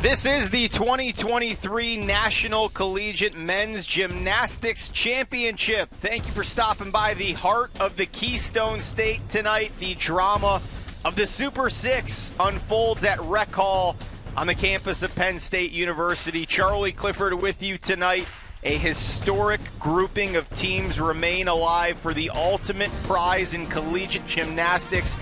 This is the 2023 National Collegiate Men's Gymnastics Championship. Thank you for stopping by the heart of the Keystone State tonight. The drama of the Super Six unfolds at Rec Hall on the campus of Penn State University. Charlie Clifford with you tonight. A historic grouping of teams remain alive for the ultimate prize in collegiate gymnastics.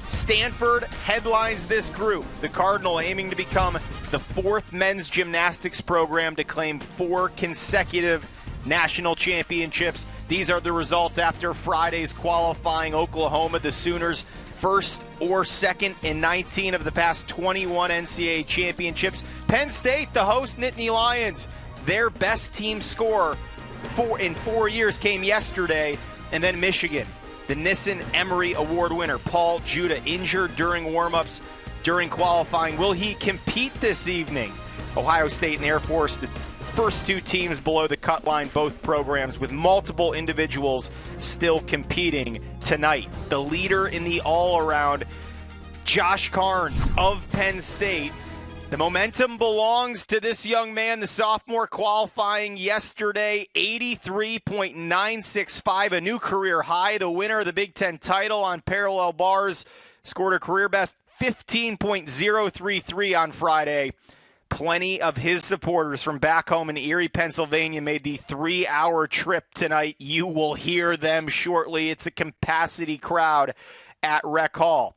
Stanford headlines this group. The Cardinal aiming to become the fourth men's gymnastics program to claim 4 consecutive national championships. These are the results after Friday's qualifying. Oklahoma, the Sooners, first or second in 19 of the past 21 NCAA championships. Penn State, the host Nittany Lions, their best team score in 4 years came yesterday. And then Michigan, the Nissen Emery Award winner, Paul Judah, injured during warmups, during qualifying. Will he compete this evening? Ohio State and Air Force, the first 2 teams below the cut line, both programs with multiple individuals still competing tonight. The leader in the all-around, Josh Carnes of Penn State. The momentum belongs to this young man, the sophomore qualifying yesterday, 83.965, a new career high. The winner of the Big Ten title on parallel bars scored a career best 15.033 on Friday. Plenty of his supporters from back home in Erie, Pennsylvania made the 3-hour trip tonight. You will hear them shortly. It's a capacity crowd at Rec Hall.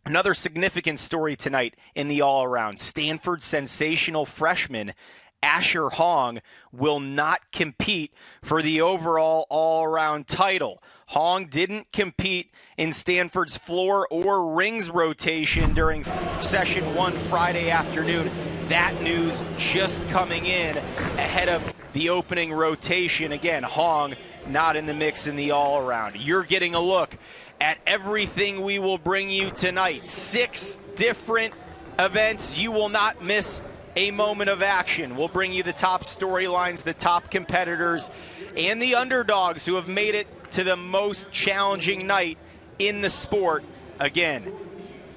Another significant story tonight in the all-around. Stanford sensational freshman Asher Hong will not compete for the overall all-around title. Hong didn't compete in Stanford's floor or rings rotation during session 1 Friday afternoon. That news just coming in ahead of the opening rotation. Again, Hong not in the mix in the all-around. You're getting a look at everything we will bring you tonight. 6 different events. You will not miss a moment of action. We'll bring you the top storylines, the top competitors, and the underdogs who have made it to the most challenging night in the sport. Again,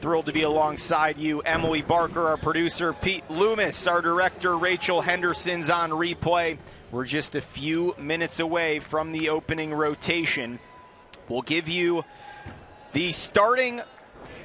thrilled to be alongside you. Emily Barker, our producer, Pete Loomis, our director, Rachel Henderson's on replay. We're just a few minutes away from the opening rotation. We'll give you the starting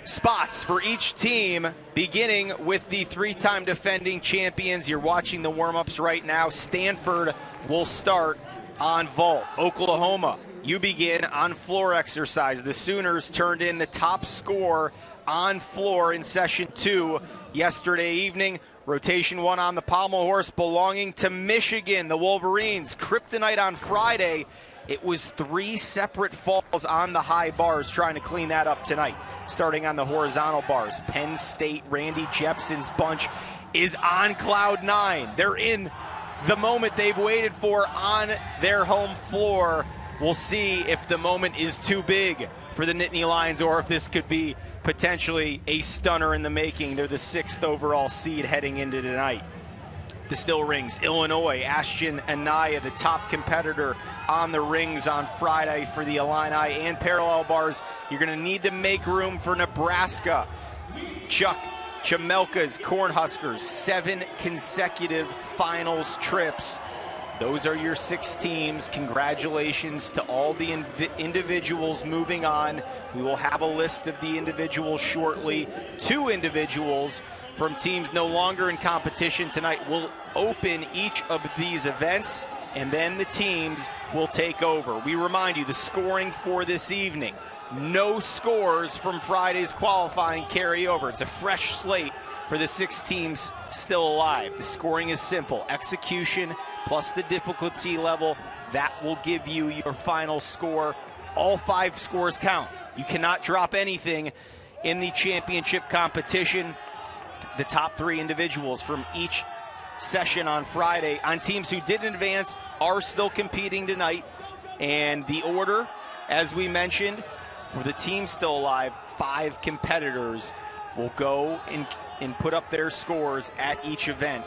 spots for each team, beginning with the 3-time defending champions. You're watching the warm-ups right now. Stanford will start on vault. Oklahoma, you begin on floor exercise. The Sooners turned in the top score on floor in session 2 yesterday evening. Rotation 1 on the pommel horse belonging to Michigan. The Wolverines, kryptonite on Friday. It was 3 separate falls on the high bars, trying to clean that up tonight. Starting on the horizontal bars, Penn State, Randy Jepson's bunch is on cloud 9. They're in the moment they've waited for on their home floor. We'll see if the moment is too big for the Nittany Lions or if this could be potentially a stunner in the making. They're the 6th overall seed heading into tonight. The still rings, Illinois, Ashton Anaya, the top competitor on the rings on Friday for the Illini, and parallel bars. You're going to need to make room for Nebraska. Chuck Chamelka's Cornhuskers, 7 consecutive finals trips. Those are your 6 teams. Congratulations to all the individuals moving on. We will have a list of the individuals shortly. 2 individuals from teams no longer in competition tonight will open each of these events, and then the teams will take over. We remind you, the scoring for this evening, no scores from Friday's qualifying carry over. It's a fresh slate for the 6 teams still alive. The scoring is simple. Execution plus the difficulty level, that will give you your final score. All 5 scores count. You cannot drop anything in the championship competition. The top 3 individuals from each session on Friday on teams who didn't advance are still competing tonight. And the order, as we mentioned, for the team still alive, 5 competitors will go and put up their scores at each event.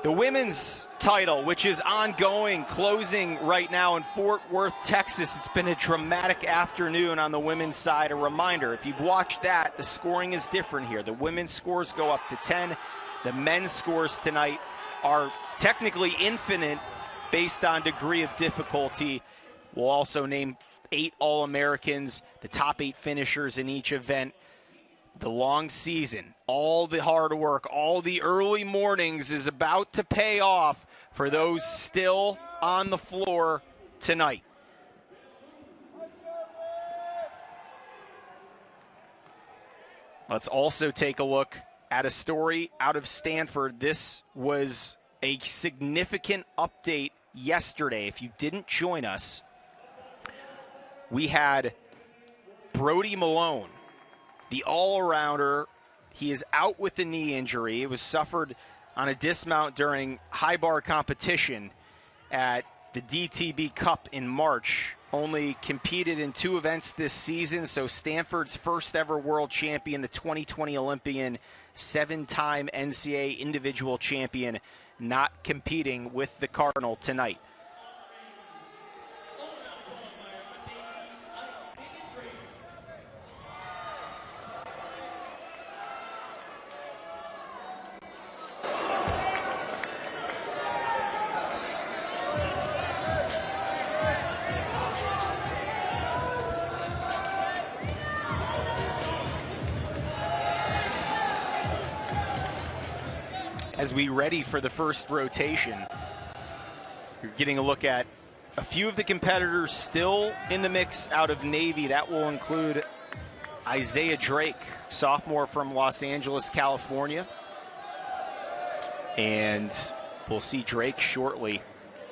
The women's title, which is ongoing, closing right now in Fort Worth, Texas. It's been a dramatic afternoon on the women's side. A reminder, if you've watched that, the scoring is different here. The women's scores go up to 10. The men's scores tonight are technically infinite based on degree of difficulty. We'll also name 8 All-Americans, the top 8 finishers in each event. The long season, all the hard work, all the early mornings is about to pay off for those still on the floor tonight. Let's also take a look at a story out of Stanford. This was a significant update yesterday. If you didn't join us, we had Brody Malone, the all-arounder. He is out with a knee injury. It was suffered on a dismount during high bar competition at the DTB Cup in March. Only competed in 2 events this season, so Stanford's first ever world champion, the 2020 Olympian, 7-time NCAA individual champion, not competing with the Cardinal tonight. As we ready for the first rotation, you're getting a look at a few of the competitors still in the mix out of Navy. That will include Isaiah Drake, sophomore from Los Angeles, California. And we'll see Drake shortly.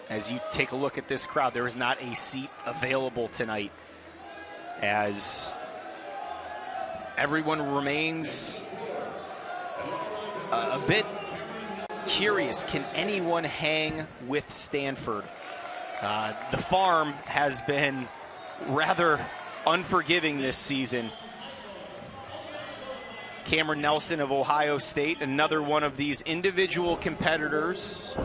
As you take a look at this crowd, there is not a seat available tonight, as everyone remains a bit curious. Can anyone hang with Stanford? The farm has been rather unforgiving this season. Cameron Nelson of Ohio State, another one of these individual competitors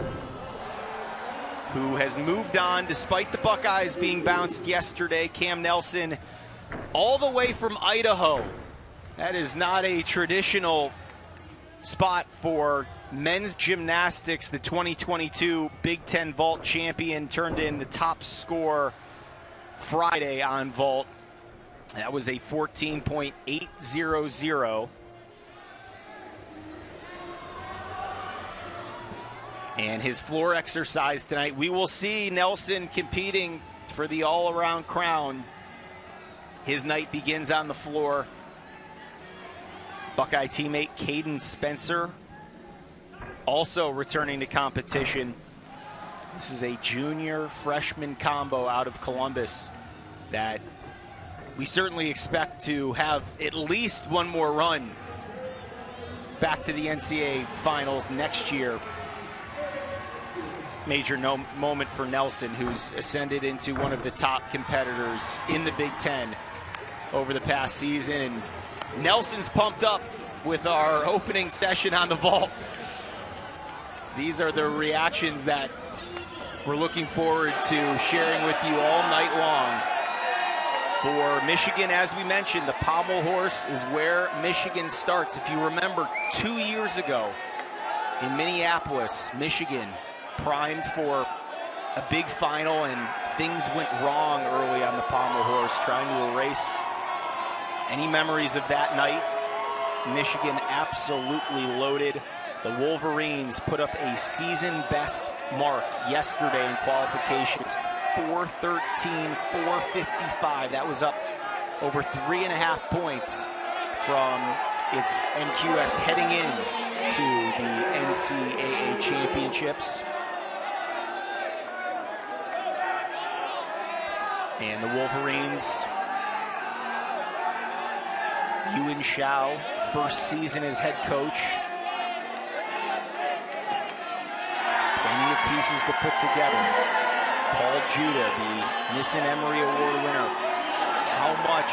who has moved on despite the Buckeyes being bounced yesterday. Cam Nelson, all the way from Idaho. That is not a traditional spot for men's gymnastics. The 2022 Big Ten vault champion turned in the top score Friday on vault. That was a 14.800. And his floor exercise tonight, we will see Nelson competing for the all-around crown. His night begins on the floor. Buckeye teammate Caden Spencer also returning to competition. This is a junior freshman combo out of Columbus that we certainly expect to have at least one more run back to the NCAA finals next year. Major moment for Nelson, who's ascended into one of the top competitors in the Big Ten over the past season. And Nelson's pumped up with our opening session on the vault. These are the reactions that we're looking forward to sharing with you all night long. For Michigan, as we mentioned, the pommel horse is where Michigan starts. If you remember 2 years ago in Minneapolis, Michigan primed for a big final, and things went wrong early on the pommel horse, trying to erase any memories of that night. Michigan absolutely loaded. The Wolverines put up a season best mark yesterday in qualifications, 413, 455. That was up over 3.5 points from its NQS heading in to the NCAA championships. And the Wolverines, Yuan Shao, first season as head coach. Plenty of pieces to put together. Paul Judah, the Nissen Emery Award winner. How much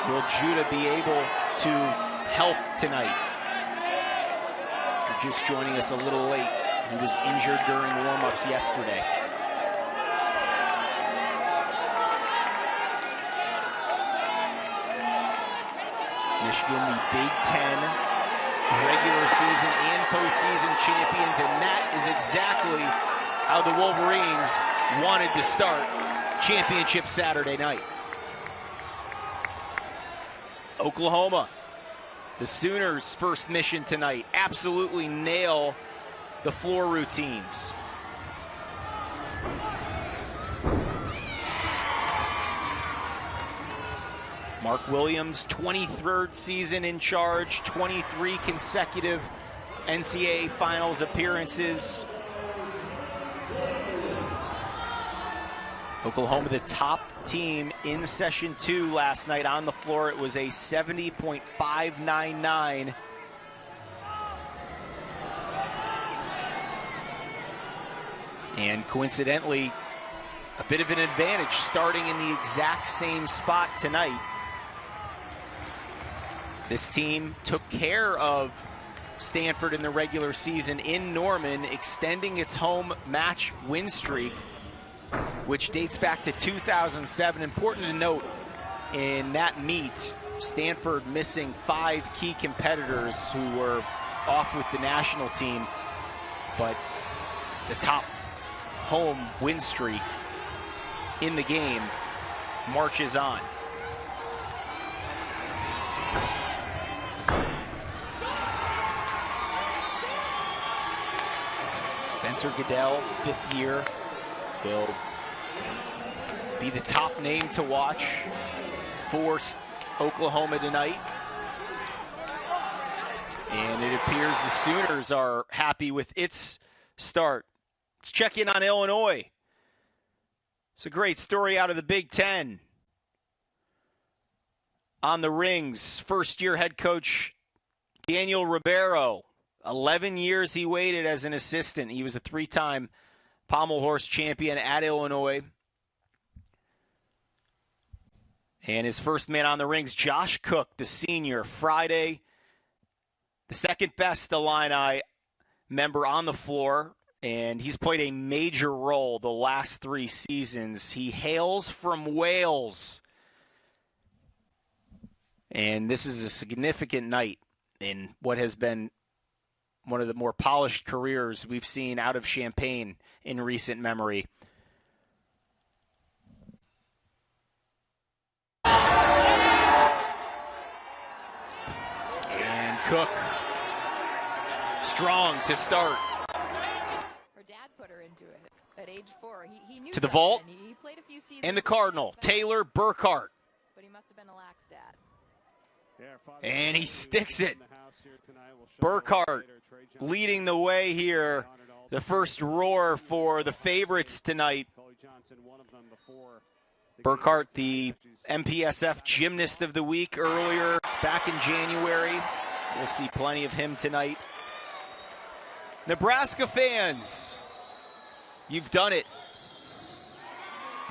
will Judah be able to help tonight? You're just joining us a little late. He was injured during warm-ups yesterday. Michigan, the Big Ten regular season and postseason champions, and that is exactly how the Wolverines wanted to start championship Saturday night. Oklahoma, the Sooners' first mission tonight, absolutely nail the floor routines. Mark Williams, 23rd season in charge, 23 consecutive NCAA finals appearances. Oklahoma, the top team in session 2 last night on the floor. It was a 70.599. And coincidentally, a bit of an advantage starting in the exact same spot tonight. This team took care of Stanford in the regular season in Norman, extending its home match win streak, which dates back to 2007. Important to note, in that meet, Stanford missing 5 key competitors who were off with the national team, but the top home win streak in the game marches on. Spencer Goodell, 5th year, will be the top name to watch for Oklahoma tonight. And it appears the Sooners are happy with its start. Let's check in on Illinois. It's a great story out of the Big Ten. On the rings, first-year head coach Daniel Ribeiro. 11 years he waited as an assistant. He was a 3-time pommel horse champion at Illinois. And his first man on the rings, Josh Cook, the senior, Friday, the second best Illini member on the floor, and he's played a major role the last 3 seasons. He hails from Wales, and this is a significant night in what has been one of the more polished careers we've seen out of Champaign in recent memory. And Cook, strong to start. Her dad put her into it at age 4. He knew to the vault, he played a few seasons and the Cardinal, Taylor Burkhart. But he must have been a lax dad. And he sticks it. Burkhart leading the way here. The first roar for the favorites tonight. Burkhart, the MPSF Gymnast of the Week earlier back in January. We'll see plenty of him tonight. Nebraska fans, you've done it.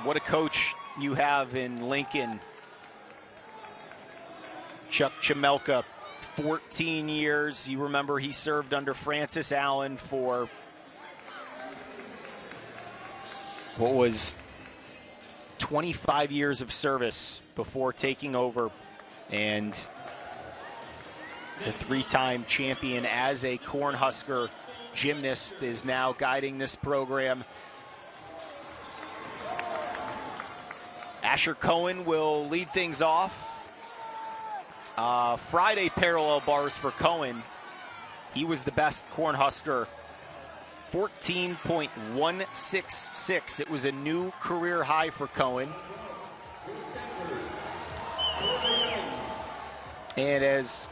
What a coach you have in Lincoln. Chuck Chimelka, 14 years. You remember he served under Francis Allen for what was 25 years of service before taking over, and the 3-time champion as a Cornhusker gymnast is now guiding this program. Asher Cohen will lead things off. Friday parallel bars for Cohen. He was the best Cornhusker, 14.166. It was a new career high for Cohen. And as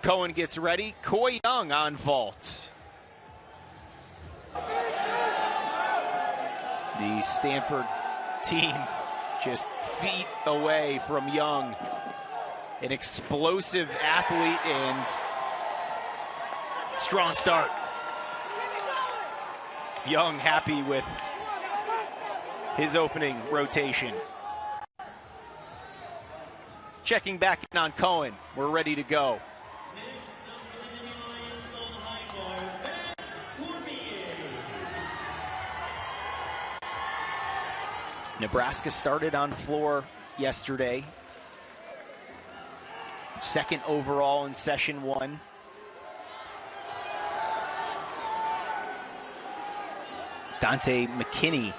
Cohen gets ready, Coy Young on vault. The Stanford team just feet away from Young. An explosive athlete and strong start. Young happy with his opening rotation. Checking back in on Cohen. We're ready to go. Nebraska started on floor yesterday. 2nd overall in session 1. Dante McKinney.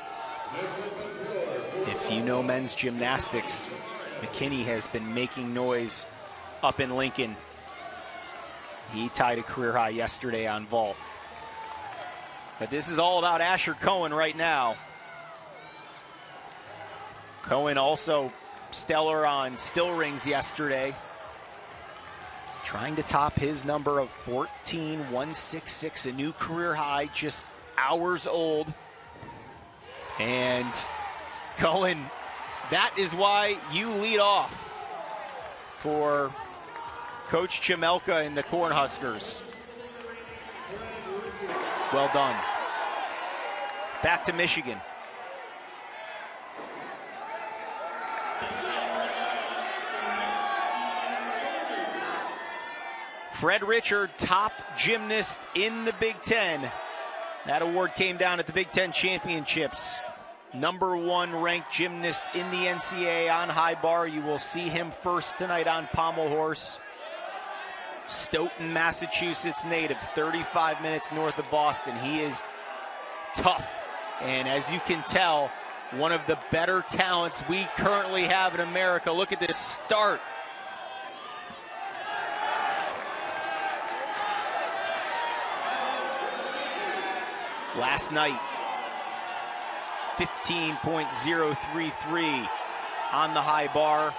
If you know men's gymnastics, McKinney has been making noise up in Lincoln. He tied a career high yesterday on vault. But this is all about Asher Cohen right now. Cohen also stellar on still rings yesterday, trying to top his number of 14,166, a new career high, just hours old. And Cohen, that is why you lead off for Coach Chimelka and the Cornhuskers. Well done. Back to Michigan. Fred Richard, top gymnast in the Big Ten. That award came down at the Big Ten Championships. #1 ranked gymnast in the NCAA on high bar. You will see him first tonight on pommel horse. Stoughton, Massachusetts native, 35 minutes north of Boston. He is tough, and as you can tell, one of the better talents we currently have in America. Look at this start. Last night, 15.033 on the high bar.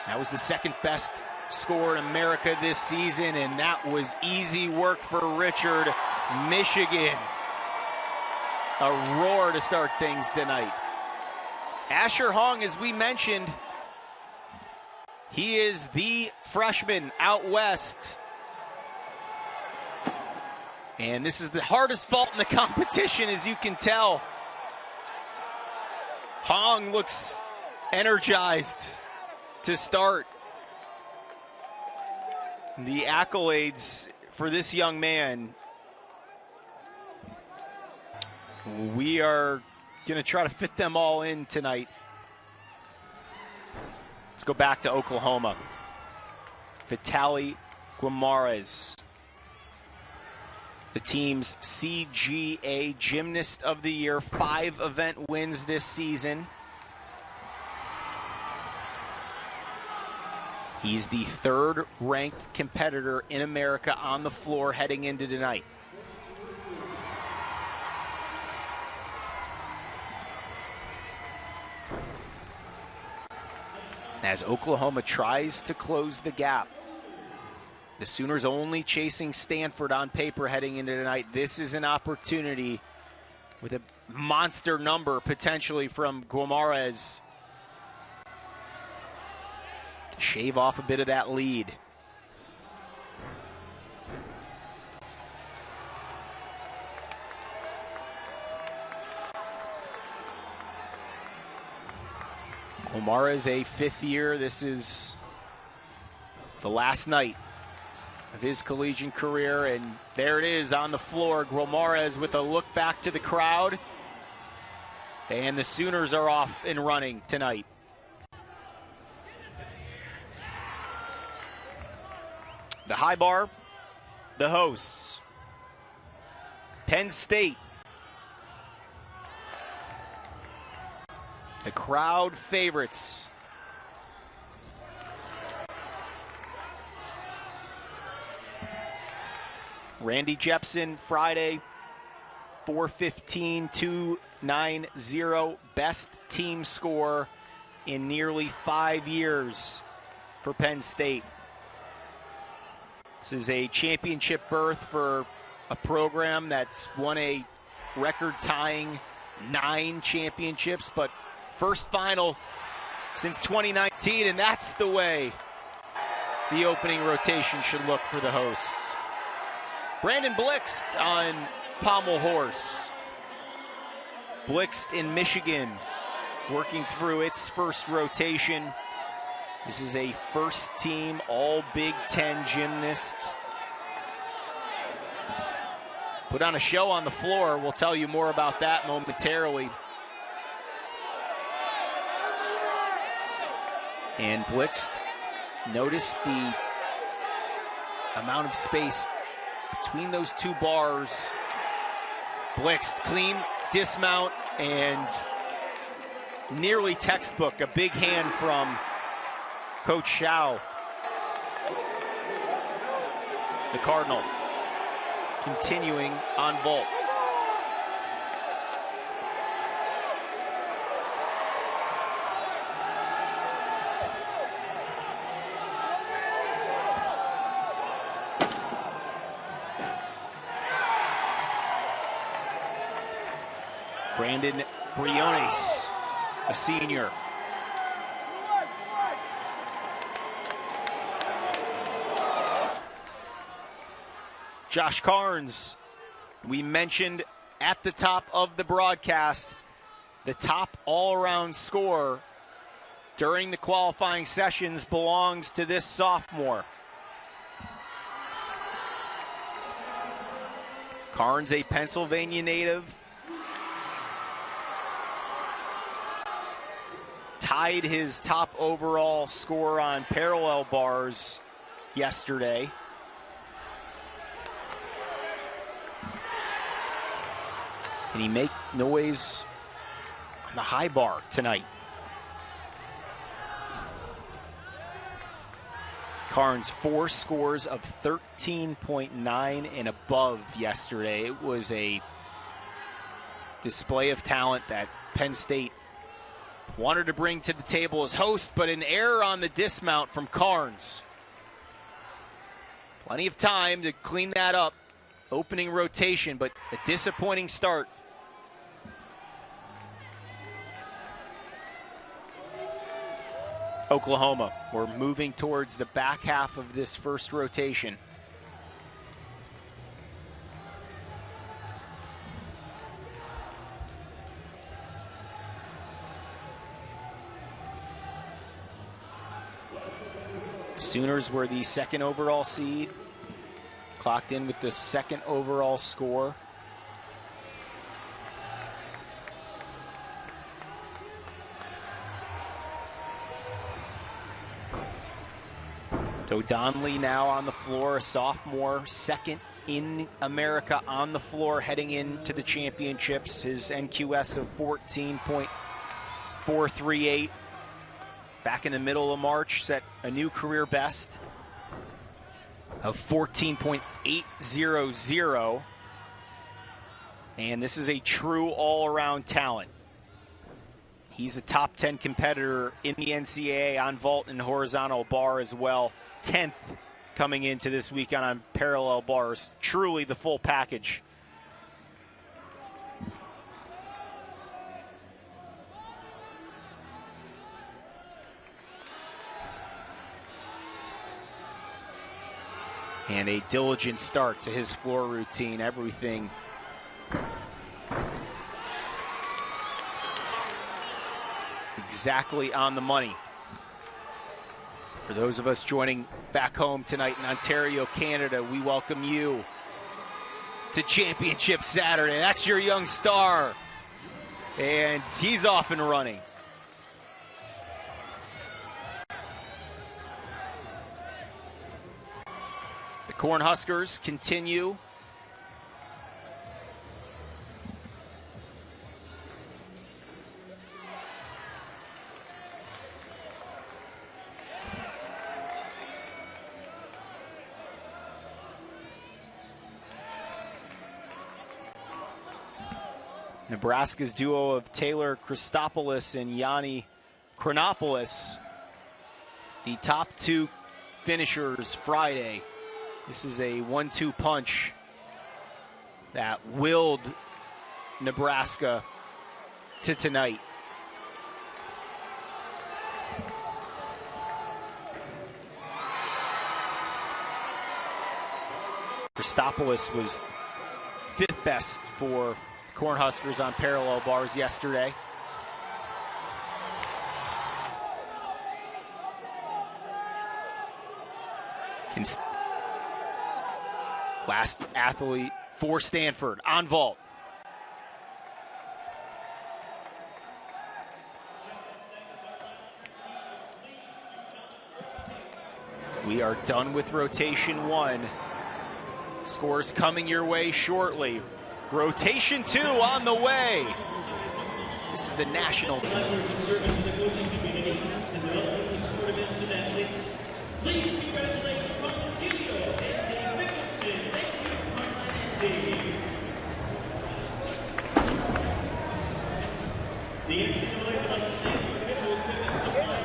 That was the second best score in America this season, and that was easy work for Richard. Michigan, a roar to start things tonight. Asher Hong, as we mentioned, he is the freshman out west. And this is the hardest vault in the competition, as you can tell. Hong looks energized to start. The accolades for this young man, we are going to try to fit them all in tonight. Let's go back to Oklahoma. Vitaly Guimaraes, the team's CGA Gymnast of the Year, 5 event wins this season. He's the 3rd ranked competitor in America on the floor heading into tonight. As Oklahoma tries to close the gap, the Sooners only chasing Stanford on paper heading into tonight. This is an opportunity with a monster number potentially from Guimaraes to shave off a bit of that lead. Guimaraes, a 5th year. This is the last night of his collegiate career, and there it is on the floor. Guimaraes with a look back to the crowd, and the Sooners are off and running tonight. The high bar, the hosts, Penn State. The crowd favorites. Randy Jepson, Friday, 4:15.290, best team score in nearly 5 years for Penn State. This is a championship berth for a program that's won a record-tying 9 championships, but first final since 2019, and that's the way the opening rotation should look for the hosts. Brandon Blixt on pommel horse. Blixt in Michigan, working through its first rotation. This is a first-team all Big Ten gymnast. Put on a show on the floor. We'll tell you more about that momentarily. And Blixt, notice the amount of space between those 2 bars. Blixt, clean dismount and nearly textbook, a big hand from Coach Shao. The Cardinal continuing on vault. Brandon Briones, a senior. Josh Carnes, we mentioned at the top of the broadcast, the top all-around score during the qualifying sessions belongs to this sophomore. Carnes, a Pennsylvania native, tied his top overall score on parallel bars yesterday. Can he make noise on the high bar tonight? Carnes, 4 scores of 13.9 and above yesterday. It was a display of talent that Penn State wanted to bring to the table as host, but an error on the dismount from Carnes. Plenty of time to clean that up. Opening rotation, but a disappointing start. Oklahoma, we're moving towards the back half of this first rotation. Sooners were the second overall seed, clocked in with the second overall score. O'Donnelly now on the floor, a sophomore, second in America on the floor heading into the championships. His NQS of 14.438. Back in the middle of March, set a new career best of 14.800. And this is a true all-around talent. He's a top 10 competitor in the NCAA on vault and horizontal bar as well. 10th coming into this weekend on parallel bars. Truly the full package. And a diligent start to his floor routine. Everything exactly on the money. For those of us joining back home tonight in Ontario, Canada, we welcome you to Championship Saturday. That's your young star. And he's off and running. The Cornhuskers continue. Nebraska's duo of Taylor Christopoulos and Yanni Chronopoulos, the top 2 finishers Friday. This is a 1-2 punch that willed Nebraska to tonight. Christopoulos was 5th best for Cornhuskers on parallel bars yesterday. Last athlete for Stanford on vault. We are done with rotation 1. Scores coming your way shortly. Rotation 2 on the way. This is the national. Please congratulate the NCAA individual equipment supplier,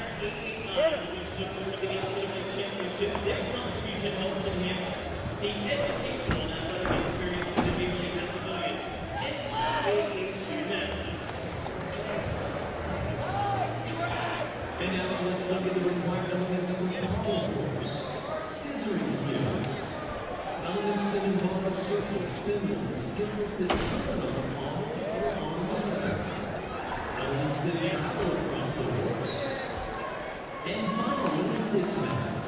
which supported the NCAA championship. Their contribution helps enhance the educational and athletic experience of the Daily Pavilion. NCAA gymnastics. And now let's look at the required elements for pommel horse. Scissoring skills. Elements that involve circles, spindles, skills that turn on the pommel or on the leather. Elements that travel across the horse. And finally, dismount.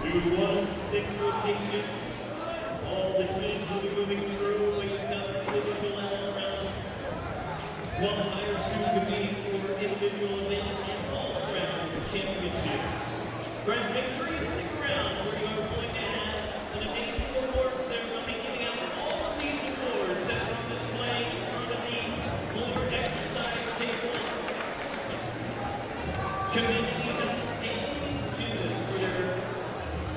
We won 6 rotations. All the teams will be moving through when you've got the individual all-around. Qualifiers to compete for individual event and all-around championships. Friends, make sure you stick around where you are going to have an amazing award ceremony giving out all of these awards that are on display in front of the floor exercise table. Commending these outstanding students for their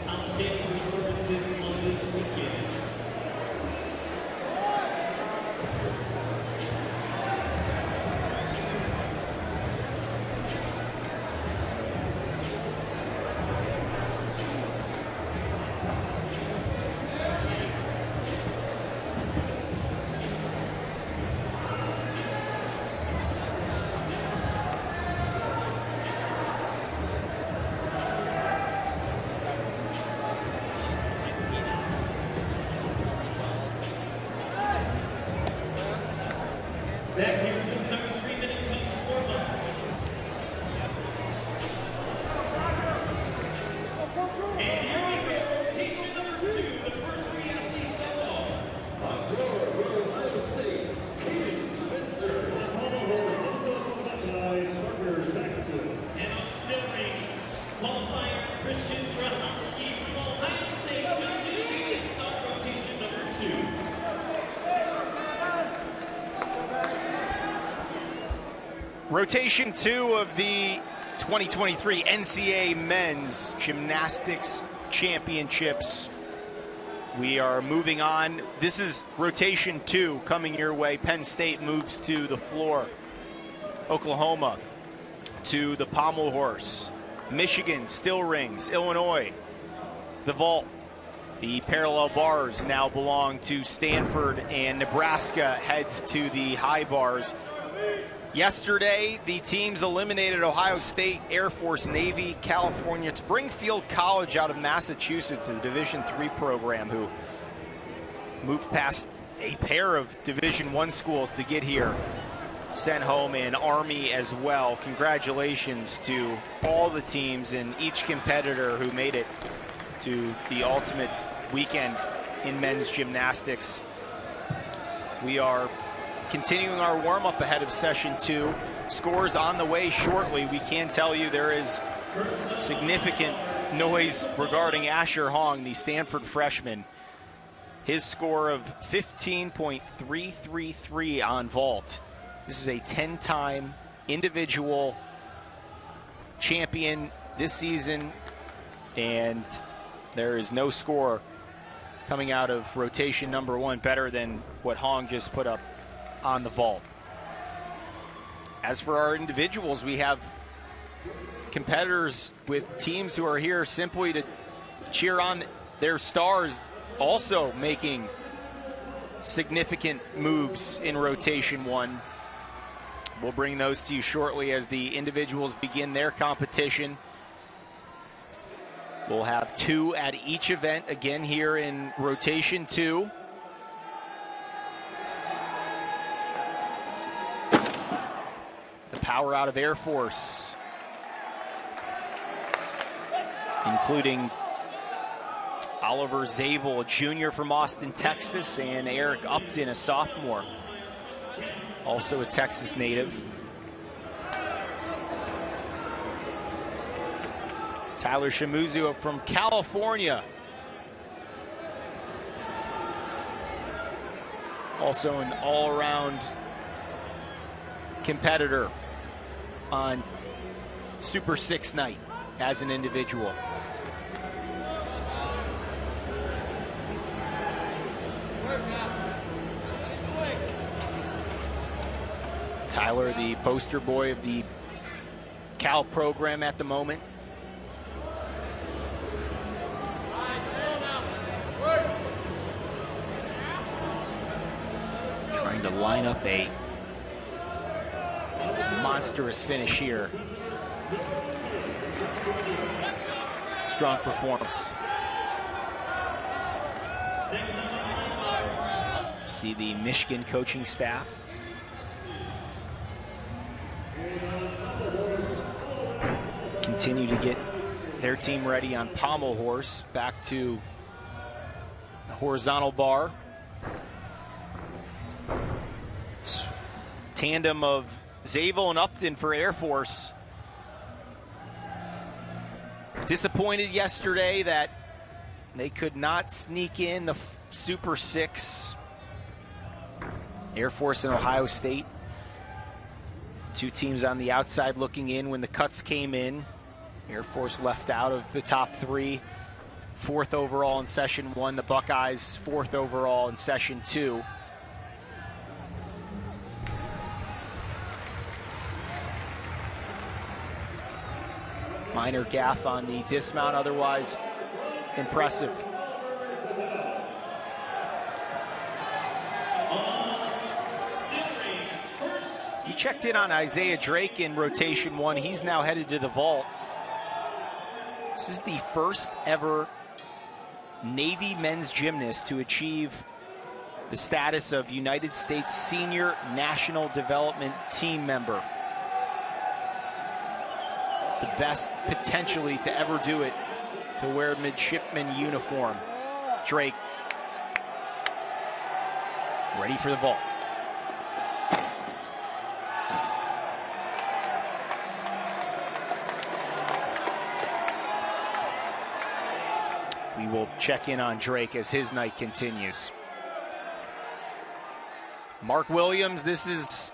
outstanding performances on this weekend. That concludes our 3-minute team warm-up. And here we go, rotation number 2, the first 3 athletes of all. Ohio State, Katie Spencer. And on still rings, qualifier Christian Drahowski from Ohio State judges start rotation number 2. Rotation 2 of the 2023 NCAA Men's Gymnastics Championships. We are moving on. This is rotation 2 coming your way. Penn State moves to the floor. Oklahoma to the pommel horse. Michigan still rings. Illinois the vault. The parallel bars now belong to Stanford, and Nebraska heads to the high bars. Yesterday, the teams eliminated Ohio State, Air Force, Navy, California, Springfield College out of Massachusetts, a Division III program who moved past a pair of Division I schools to get here. Sent home an Army as well. Congratulations to all the teams and each competitor who made it to the ultimate weekend in men's gymnastics. We are continuing our warm-up ahead of session 2. Scores on the way shortly. We can tell you there is significant noise regarding Asher Hong, the Stanford freshman. His score of 15.333 on vault. This is a 10-time individual champion this season, and there is no score coming out of rotation number 1 better than what Hong just put up on the vault. As for our individuals, we have competitors with teams who are here simply to cheer on their stars, also making significant moves in rotation 1. We'll bring those to you shortly as the individuals begin their competition. We'll have 2 at each event again here in rotation 2. The power out of Air Force, including Oliver Zabel, a junior from Austin, Texas, and Eric Upton, a sophomore, also a Texas native. Tyler Shamuzu from California. Also an all-around competitor on Super 6 night as an individual. Tyler, the poster boy of the Cal program at the moment. Trying to line up a monstrous finish here. Strong performance. See the Michigan coaching staff. Continue to get their team ready on pommel horse. Back to the horizontal bar. Tandem of Zabel and Upton for Air Force. Disappointed yesterday that they could not sneak in the Super 6. Air Force and Ohio State. Two teams on the outside looking in when the cuts came in. Air Force left out of the top three. 4th overall in session 1. The Buckeyes 4th overall in session 2. Minor gaff on the dismount, otherwise impressive. You checked in on Isaiah Drake in rotation 1. He's now headed to the vault. This is the first ever Navy men's gymnast to achieve the status of United States Senior National Development Team member. The best potentially to ever do it, to wear midshipman uniform. Drake ready for the vault. We will check in on Drake as his night continues. Mark Williams, this is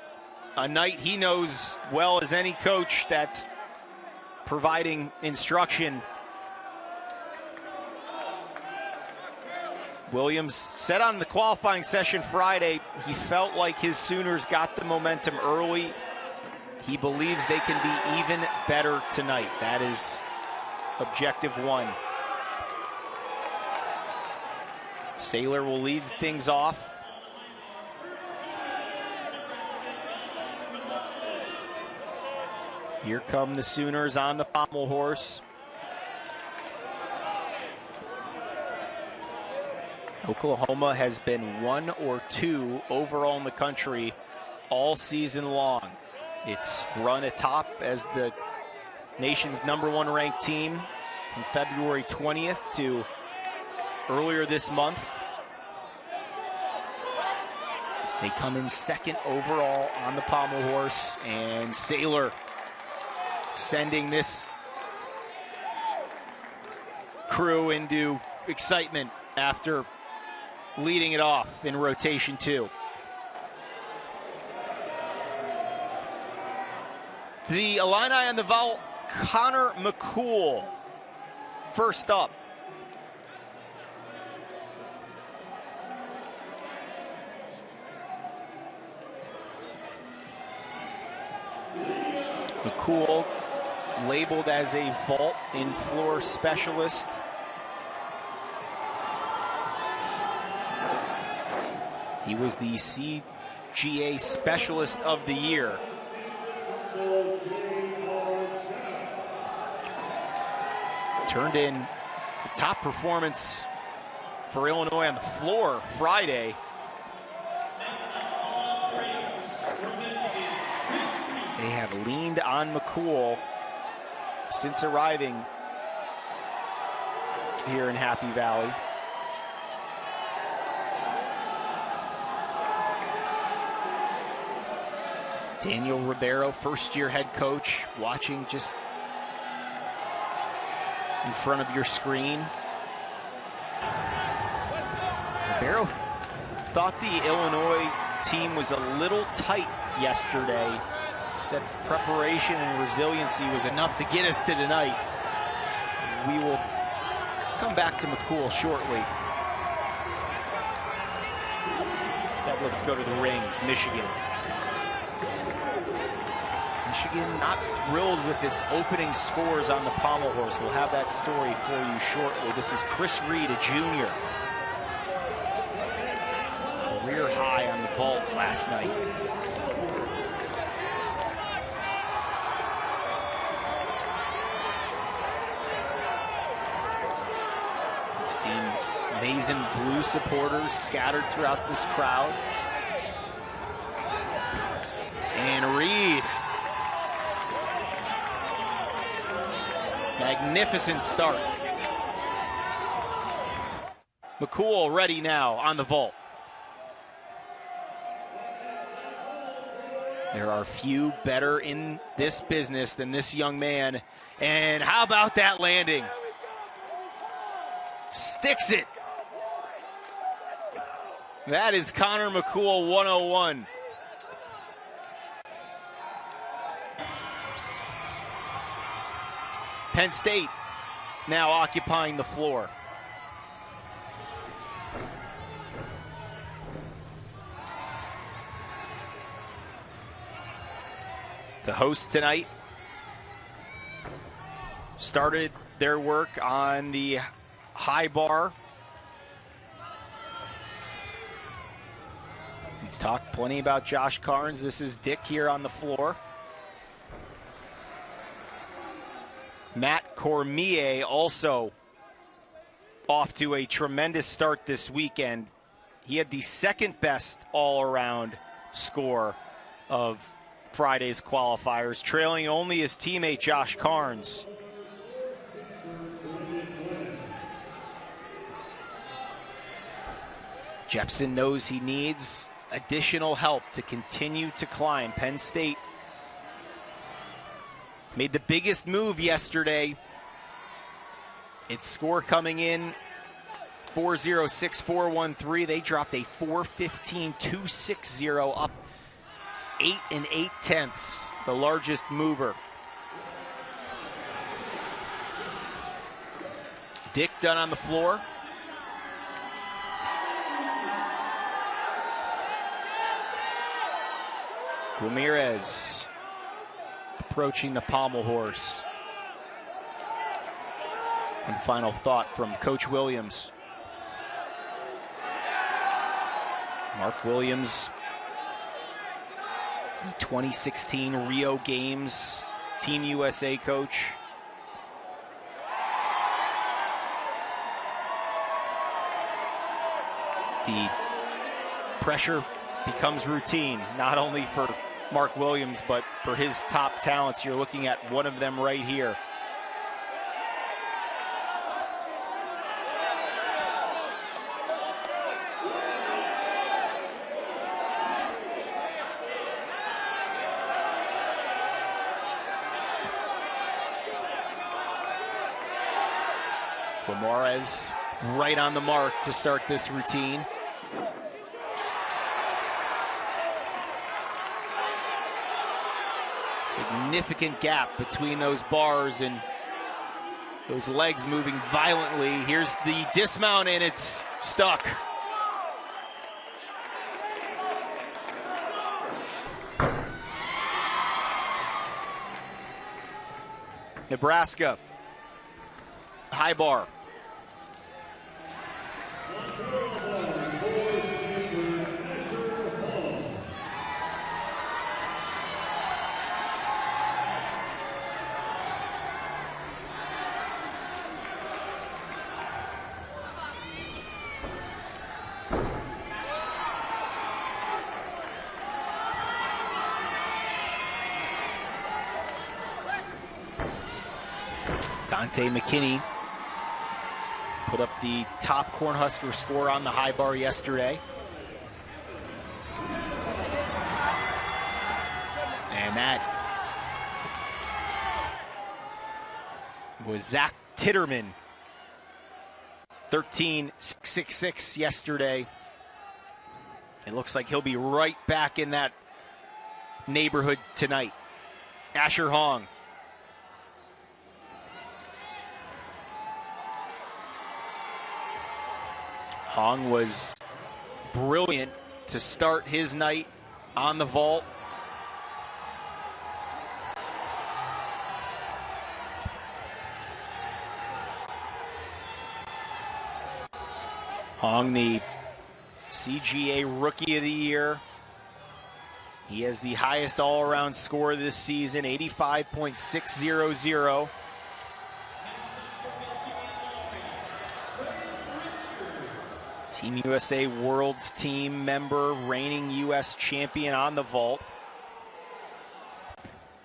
a night he knows well as any coach that's providing instruction. Williams said on the qualifying session Friday, he felt like his Sooners got the momentum early. He believes they can be even better tonight. That is objective 1. Saylor will lead things off. Here come the Sooners on the pommel horse. Oklahoma has been 1 or 2 overall in the country all season long. It's run atop as the nation's #1 ranked team from February 20th to earlier this month. They come in 2nd overall on the pommel horse, and Saylor sending this crew into excitement after leading it off in rotation 2. The Illini on the vault, Connor McCool first up. McCool labeled as a vault in floor specialist. He was the CGA Specialist of the Year. Turned in the top performance for Illinois on the floor Friday. They have leaned on McCool since arriving here in Happy Valley. Daniel Ribeiro, first-year head coach, watching just in front of your screen. Ribeiro thought the Illinois team was a little tight yesterday. Said preparation and resiliency was enough to get us to tonight. We will come back to McCool shortly. Instead, let's go to the rings. Michigan. Michigan not thrilled with its opening scores on the pommel horse. We'll have that story for you shortly. This is Chris Reed, a junior. Career high on the vault last night. We've seen maize and blue supporters scattered throughout this crowd. And Reed. Magnificent start. McCool ready now on the vault. There are few better in this business than this young man. And how about that landing? Sticks it. That is Connor McCool 101. Penn State now occupying the floor. The hosts tonight started their work on the high bar. We've talked plenty about Josh Carnes. This is Dick here on the floor. Matt Cormier also off to a tremendous start this weekend. He had the second best all-around score of Friday's qualifiers, trailing only his teammate Josh Carnes. Jepson knows he needs additional help to continue to climb. Penn State made the biggest move yesterday. Its score coming in 4.06.413. They dropped a 4.15.260, up 8 8/10, the largest mover. Dick done on the floor. Ramirez approaching the pommel horse. And final thought from Coach Williams. Mark Williams, the 2016 Rio Games Team USA coach. The pressure becomes routine, not only for Mark Williams, but for his top talents. You're looking at one of them right here. Ramirez right on the mark to start this routine. Significant gap between those bars and those legs moving violently. Here's the dismount and it's stuck. Nebraska, high bar. Dante McKinney put up the top Cornhusker score on the high bar yesterday. And that was Zach Titterman. 13.666 yesterday. It looks like he'll be right back in that neighborhood tonight. Asher Hong. Hong was brilliant to start his night on the vault. Hong, the CGA Rookie of the Year. He has the highest all-around score this season, 85.600. Team USA World's Team member, reigning U.S. champion on the vault.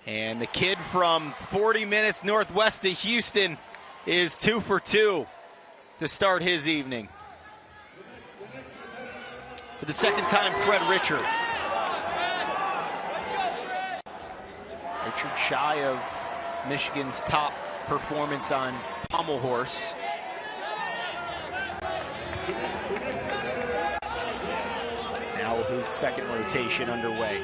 And the kid from 40 minutes northwest of Houston is 2 for 2 to start his evening. For the second time, Fred Richard. Richard shy of Michigan's top performance on pommel horse. Now his second rotation underway.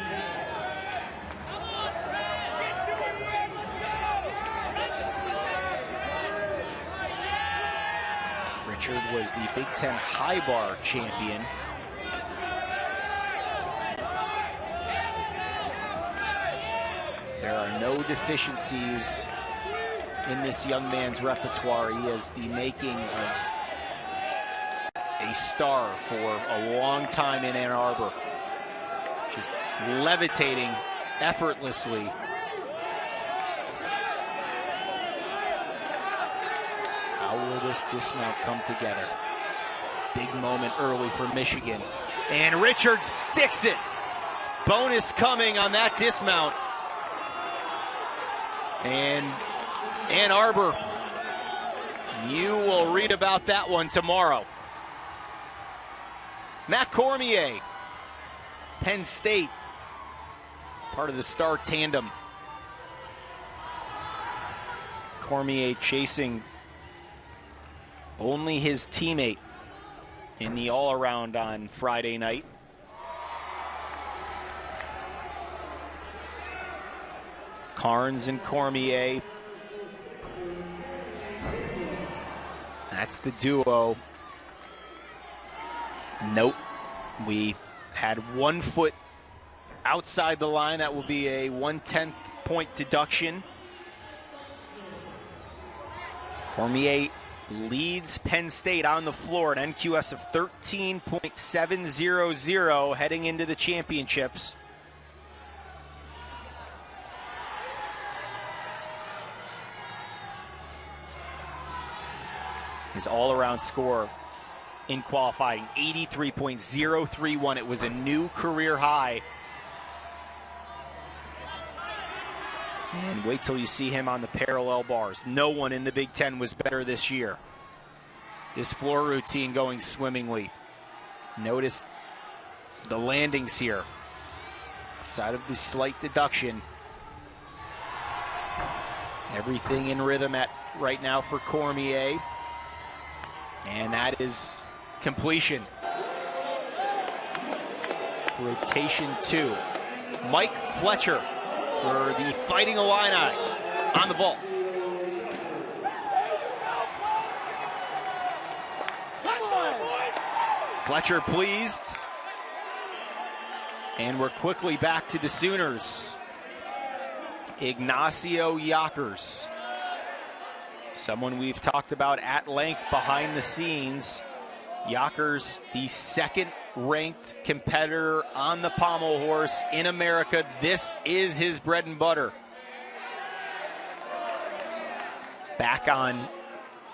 Richard was the Big Ten high bar champion. There are no deficiencies in this young man's repertoire. He has the making of a star for a long time in Ann Arbor. Just levitating effortlessly. How will this dismount come together? Big moment early for Michigan. And Richard sticks it. Bonus coming on that dismount. And Ann Arbor, you will read about that one tomorrow. Matt Cormier, Penn State, part of the star tandem. Cormier chasing only his teammate in the all-around on Friday night. Carnes and Cormier. That's the duo. Nope. We had 1 foot outside the line. That will be a 1/10 point deduction. Cormier leads Penn State on the floor, an NQS of 13.700 heading into the championships. His all-around score in qualifying, 83.031. It was a new career high. And wait till you see him on the parallel bars. No one in the Big Ten was better this year. This floor routine going swimmingly. Notice the landings here. Outside of the slight deduction. Everything in rhythm at right now for Cormier. And that is completion. Rotation 2. Mike Fletcher for the Fighting Illini on the vault. Fletcher pleased. And we're quickly back to the Sooners. Ignacio Yakers. Someone we've talked about at length behind the scenes. Yakers, the second-ranked competitor on the pommel horse in America. This is his bread and butter. Back on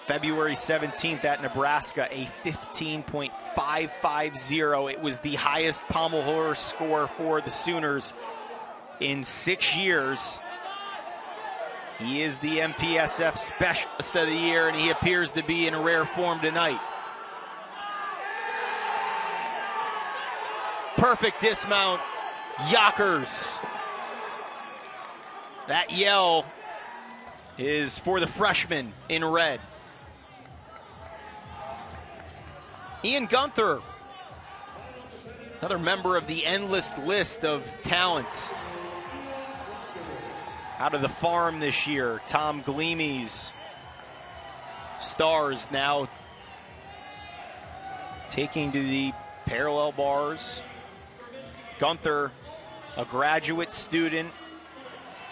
February 17th at Nebraska, a 15.550. It was the highest pommel horse score for the Sooners in 6 years. He is the MPSF Specialist of the Year, and he appears to be in rare form tonight. Perfect dismount, Yakers. That yell is for the freshman in red. Ian Gunther Another member of the endless list of talent out of the farm this year. Tom Gleamy's stars now taking to the parallel bars. Gunther, a graduate student,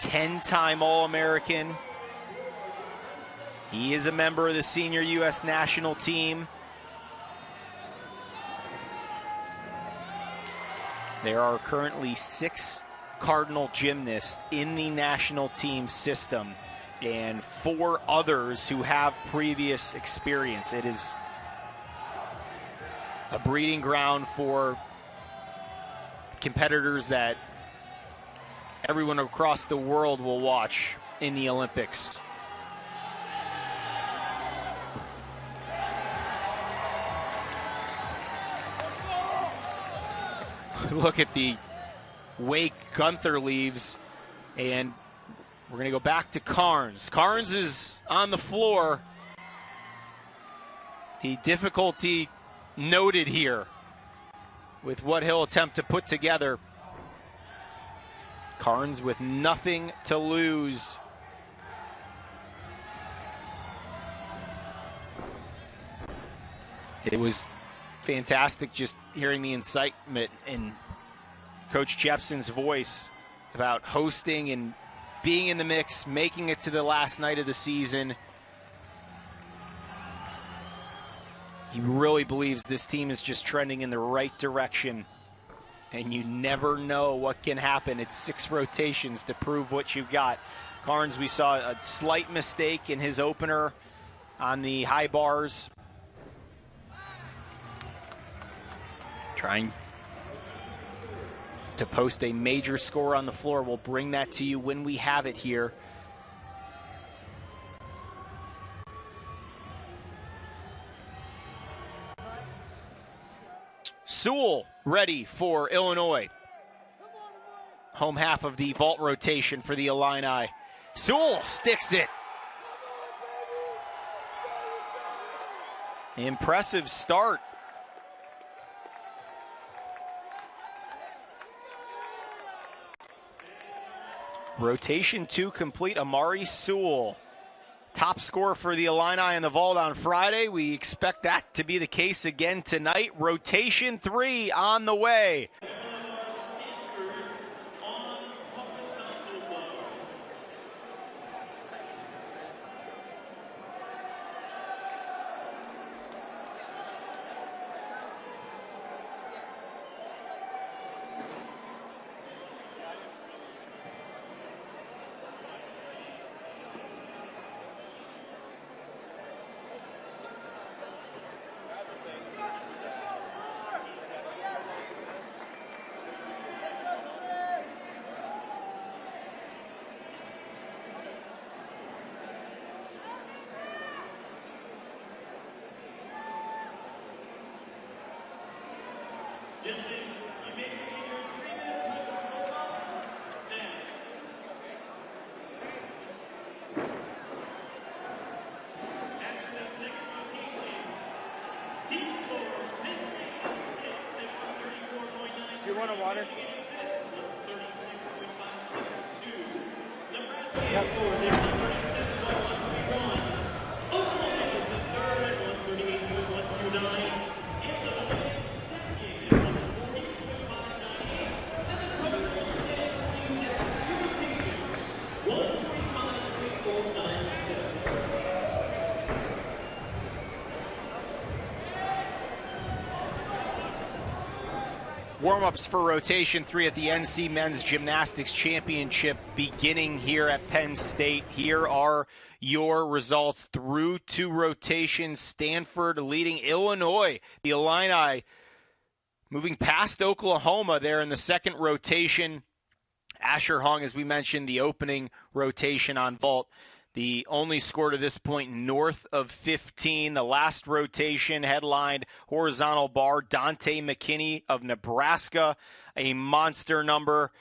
10-time All-American. He is a member of the senior U.S. national team. There are currently 6 Cardinal gymnasts in the national team system and 4 others who have previous experience. It is a breeding ground for competitors that everyone across the world will watch in the Olympics. Look at the wake Gunther leaves, and we're going to go back to Carnes. Carnes is on the floor. The difficulty noted here with what he'll attempt to put together. Carnes with nothing to lose. It was fantastic just hearing the incitement in Coach Jepson's voice about hosting and being in the mix, making it to the last night of the season. He really believes this team is just trending in the right direction, and you never know what can happen. It's 6 rotations to prove what you've got. Carnes, we saw a slight mistake in his opener on the high bars. Trying to post a major score on the floor. We'll bring that to you when we have it here. Sewell ready for Illinois. Home half of the vault rotation for the Illini. Sewell sticks it. Impressive start. Rotation 2 complete. Amari Sewell, top scorer for the Illini in the vault on Friday. We expect that to be the case again tonight. Rotation 3 on the way. Do you want a water? Warm-ups for rotation 3 at the NC Men's Gymnastics Championship beginning here at Penn State. Here are your results through 2 rotations. Stanford leading Illinois. The Illini moving past Oklahoma there in the second rotation. Asher Hung, as we mentioned, the opening rotation on vault. The only score to this point north of 15. The last rotation headlined horizontal bar, Dante McKinney of Nebraska, a monster number.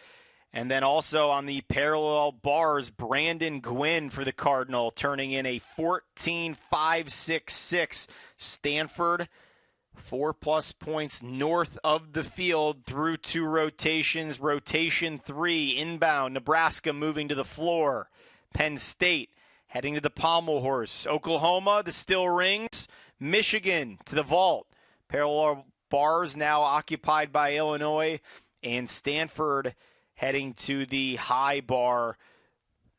And then also on the parallel bars, Brandon Gwynn for the Cardinal, turning in a 14.566. Stanford 4+ points north of the field through 2 rotations. Rotation 3, inbound. Nebraska moving to the floor. Penn State heading to the pommel horse. Oklahoma, the still rings. Michigan to the vault. Parallel bars now occupied by Illinois. And Stanford heading to the high bar.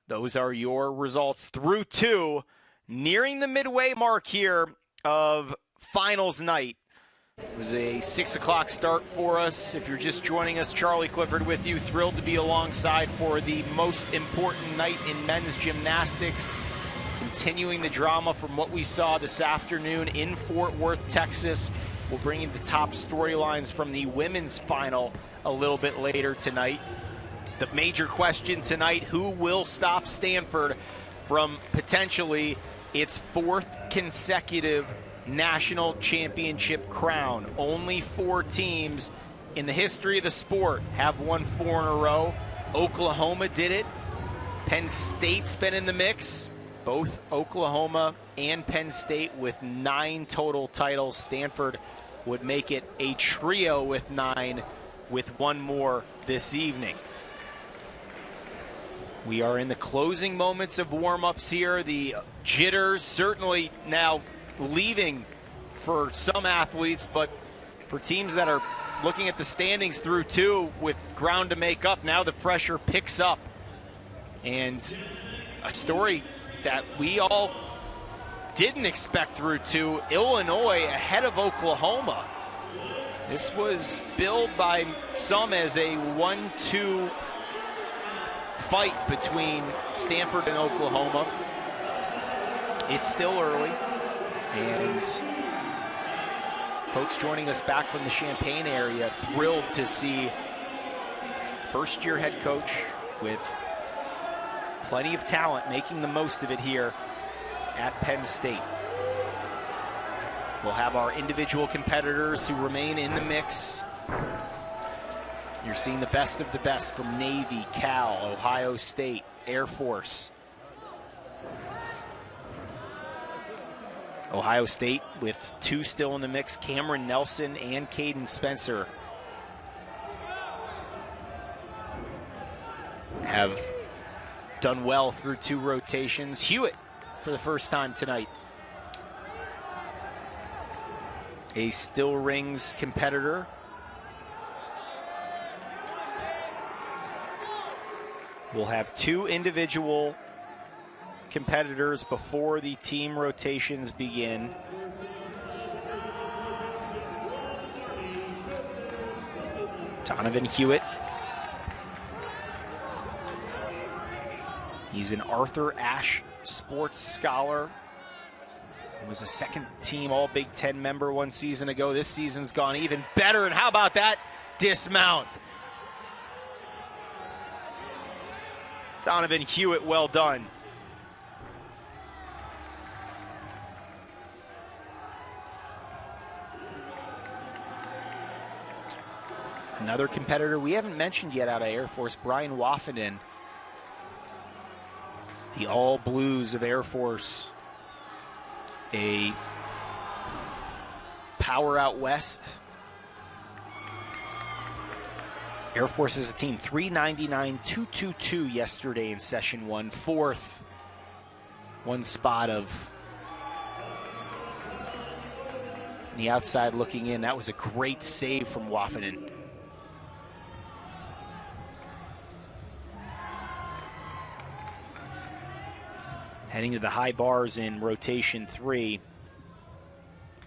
Those are your results through 2. Nearing the midway mark here of finals night. It was a 6 o'clock start for us. If you're just joining us, Charlie Clifford with you. Thrilled to be alongside for the most important night in men's gymnastics. Continuing the drama from what we saw this afternoon in Fort Worth, Texas. We'll bring you the top storylines from the women's final a little bit later tonight. The major question tonight, who will stop Stanford from potentially its 4th consecutive national championship crown? Only 4 teams in the history of the sport have won 4 in a row. Oklahoma did it. Penn State's been in the mix. Both Oklahoma and Penn State with 9 total titles. Stanford would make it a trio with 9, with 1 more this evening. We are in the closing moments of warm-ups here. The jitters certainly now leaving for some athletes, but for teams that are looking at the standings through 2 with ground to make up, now the pressure picks up. And a story that we all didn't expect through 2, Illinois ahead of Oklahoma. This was billed by some as a 1-2 fight between Stanford and Oklahoma. It's still early, and folks joining us back from the Champaign area thrilled to see first-year head coach with plenty of talent making the most of it here at Penn State. We'll have our individual competitors who remain in the mix. You're seeing the best of the best from Navy, Cal, Ohio State, Air Force. Ohio State with 2 still in the mix, Cameron Nelson and Caden Spencer have done well through 2 rotations. Hewitt for the first time tonight, a still rings competitor. We'll have 2 individual competitors before the team rotations begin. Donovan Hewitt. He's an Arthur Ashe Sports Scholar. He was a second-team All-Big Ten member 1 season ago. This season's gone even better, and how about that dismount? Donovan Hewitt, well done. Another competitor we haven't mentioned yet out of Air Force, Brian Waffenden. The All Blues of Air Force. A power out west. Air Force as a team, 399-222 yesterday in session 1. 4th. 1 spot of the outside looking in. That was a great save from Waffenden. Heading to the high bars in rotation 3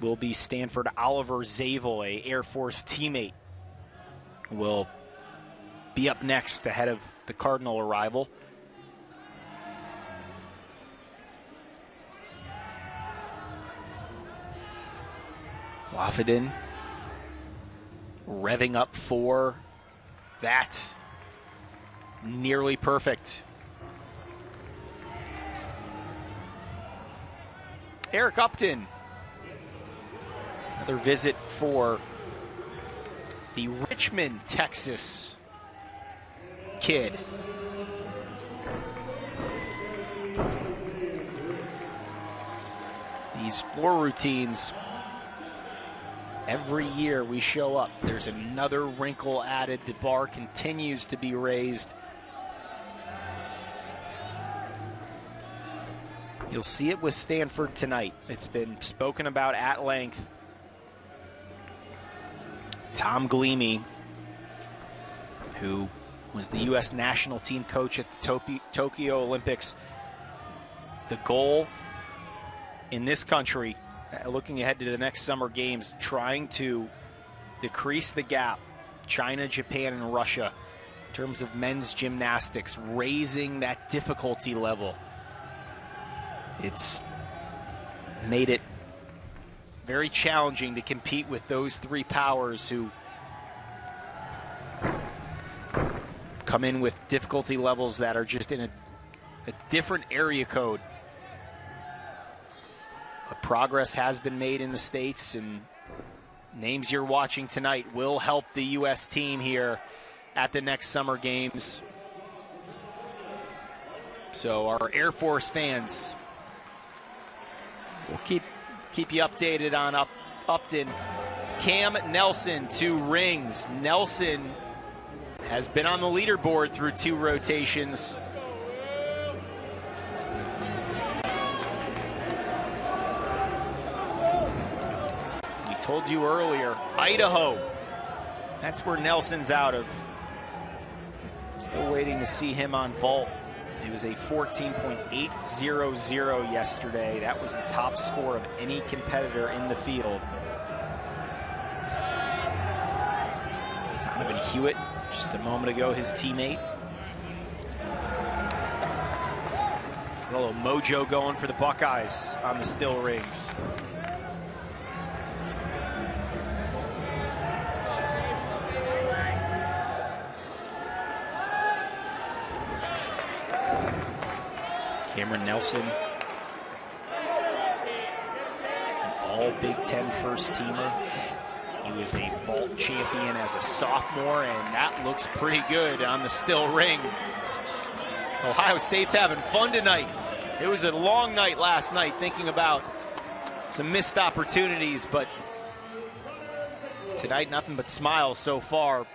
will be Stanford Oliver Zabel, a Air Force teammate, will be up next ahead of the Cardinal arrival. Waffenden revving up for that. Nearly perfect. Eric Upton. Another visit for the Richmond, Texas kid. These floor routines Every year we show up, there's another wrinkle added. The bar continues to be raised. You'll see it with Stanford tonight. It's been spoken about at length. Tom Gleamy, who was the U.S. national team coach at the Tokyo Olympics. The goal in this country, looking ahead to the next summer games, trying to decrease the gap, China, Japan, and Russia, in terms of men's gymnastics, raising that difficulty level. It's made it very challenging to compete with those three powers who come in with difficulty levels that are just in a different area code. But progress has been made in the States, and names you're watching tonight will help the U.S. team here at the next Summer Games. So our Air Force fans, we'll keep you updated on Upton. Cam Nelson, 2 rings. Nelson has been on the leaderboard through 2 rotations. We told you earlier, Idaho. That's where Nelson's out of. Still waiting to see him on vault. It was a 14.800 yesterday. That was the top score of any competitor in the field. Donovan Hewitt, just a moment ago, his teammate. A little mojo going for the Buckeyes on the still rings. Cameron Nelson, an all Big Ten first teamer. He was a vault champion as a sophomore, and that looks pretty good on the still rings. Ohio State's having fun tonight. It was a long night last night thinking about some missed opportunities, but tonight nothing but smiles so far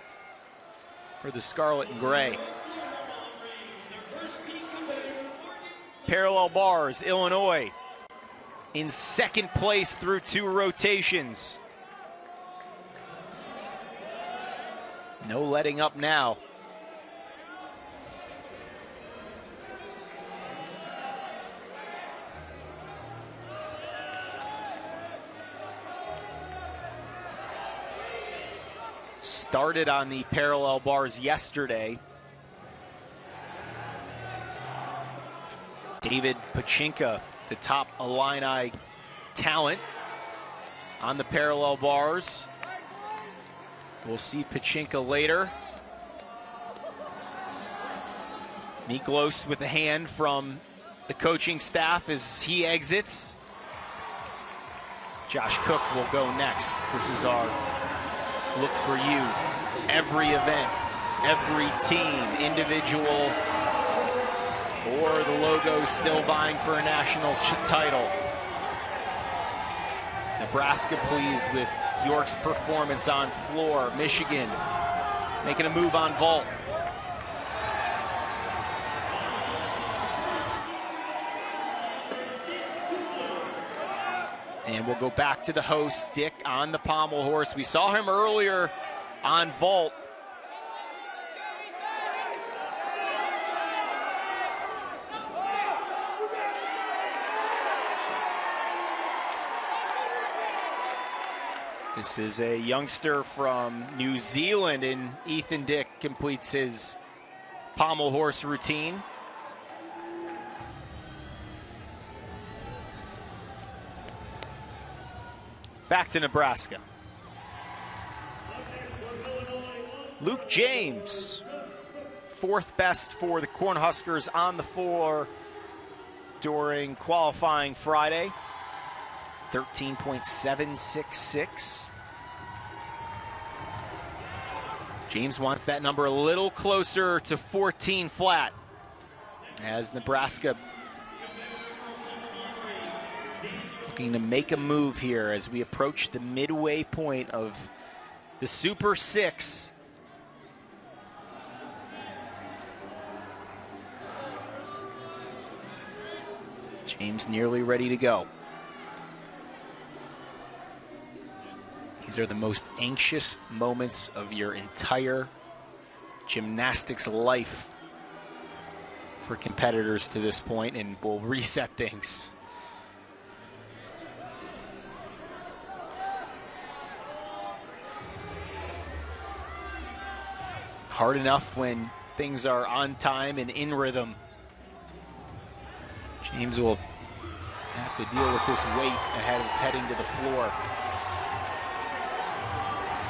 for the Scarlet and Gray. Parallel bars, Illinois in second place through 2 rotations. No letting up now. Started on the parallel bars yesterday. David Pachinka, the top Illini talent on the parallel bars. We'll see Pachinka later. Miklos with a hand from the coaching staff as he exits. Josh Cook will go next. This is our look for you. Every event, every team, individual, or the logo still vying for a national title. Nebraska pleased with York's performance on floor. Michigan making a move on vault. And we'll go back to the host, Dick, on the pommel horse. We saw him earlier on vault. This is a youngster from New Zealand, and Ethan Dick completes his pommel horse routine. Back to Nebraska. Luke James, 4th best for the Cornhuskers on the floor during qualifying Friday. 13.766. James wants that number a little closer to 14 flat as Nebraska Looking to make a move here as we approach the midway point of the Super 6. James nearly ready to go. These are the most anxious moments of your entire gymnastics life for competitors to this point, and we'll reset things. Hard enough when things are on time and in rhythm. James will have to deal with this weight ahead of heading to the floor.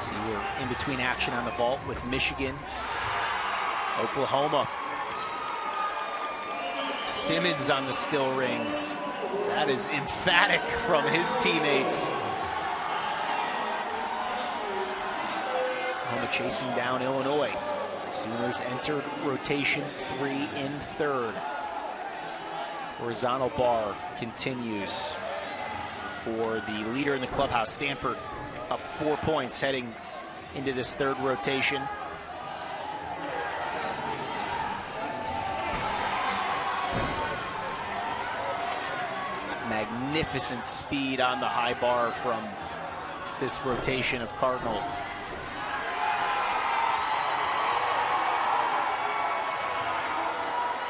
See, we're in between action on the vault with Michigan, Oklahoma. Simmons on the still rings. That is emphatic from his teammates. Oklahoma chasing down Illinois. Sooners entered rotation 3 in third. Horizontal bar continues for the leader in the clubhouse. Stanford up 4 points heading into this third rotation. Just magnificent speed on the high bar from this rotation of Cardinals.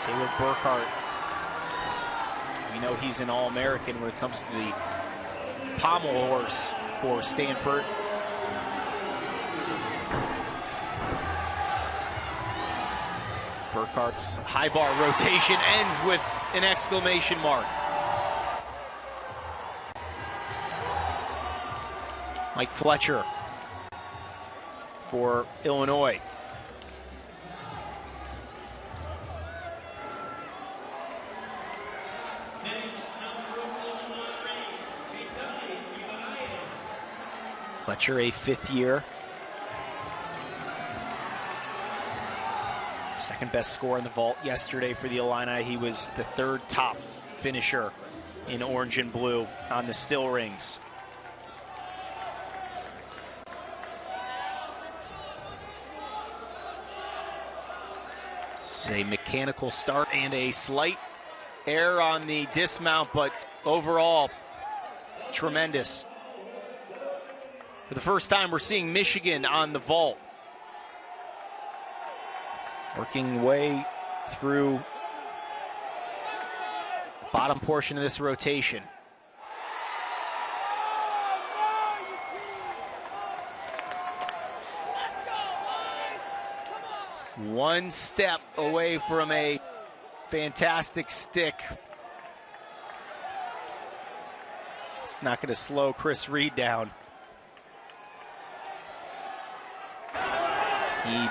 Taylor Burkhart, we know he's an All-American when it comes to the pommel horse for Stanford. Burkhart's high bar rotation ends with an exclamation mark. Mike Fletcher for Illinois. Fletcher, a fifth year. Second best score in the vault yesterday for the Illini. He was the third top finisher in orange and blue on the still rings. This is a mechanical start and a slight error on the dismount, but overall, tremendous. For the first time, we're seeing Michigan on the vault. Working way through the bottom portion of this rotation. One step away from a fantastic stick. It's not going to slow Chris Reed down. He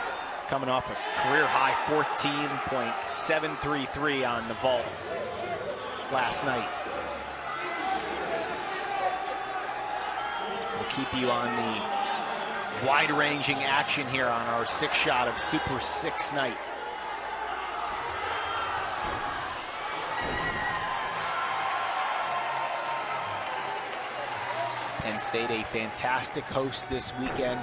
coming off a career high 14.733 on the vault last night. We'll keep you on the wide-ranging action here on our 6 shot of Super 6 night. Penn State, a fantastic host this weekend.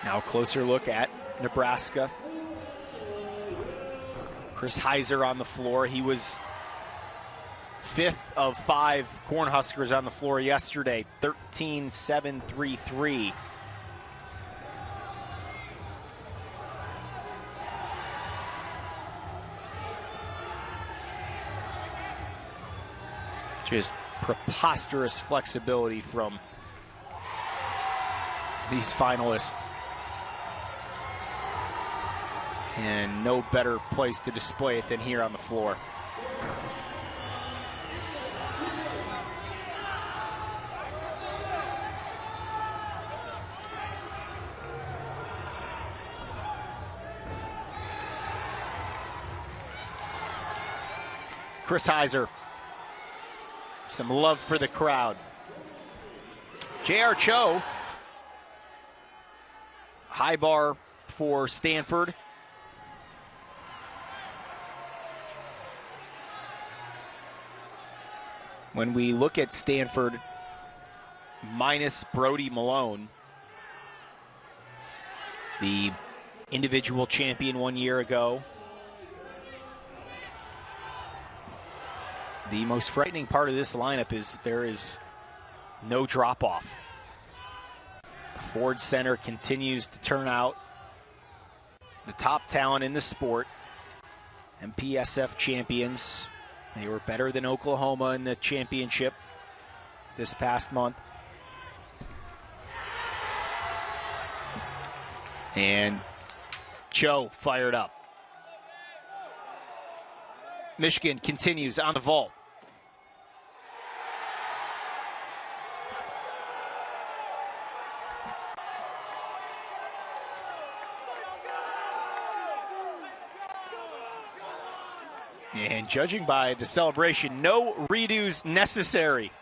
Now a closer look at Nebraska. Chris Heiser on the floor. He was 5th of 5 Cornhuskers on the floor yesterday, 13.733. Just preposterous flexibility from these finalists. And no better place to display it than here on the floor. Chris Heiser, some love for the crowd. J.R. Cho, high bar for Stanford. When we look at Stanford minus Brody Malone, the individual champion 1 year ago, the most frightening part of this lineup is there is no drop-off. The Ford Center continues to turn out the top talent in the sport. MPSF champions. They were better than Oklahoma in the championship this past month. And Cho fired up. Michigan continues on the vault. And judging by the celebration, no redos necessary.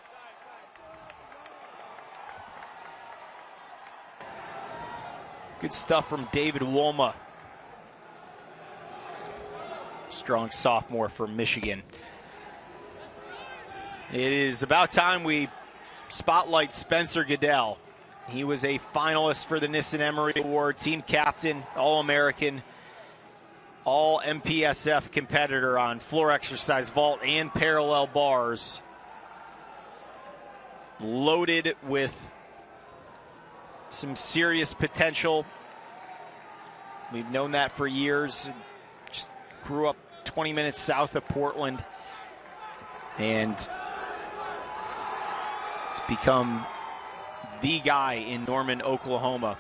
Good stuff from David Wolma. Strong sophomore for Michigan. It is about time we spotlight Spencer Goodell. He was a finalist for the Nissen Emery Award, team captain, All-American, all MPSF competitor on floor exercise, vault, and parallel bars. Loaded with some serious potential. We've known that for years. Just grew up 20 minutes south of Portland. And it's become the guy in Norman, Oklahoma.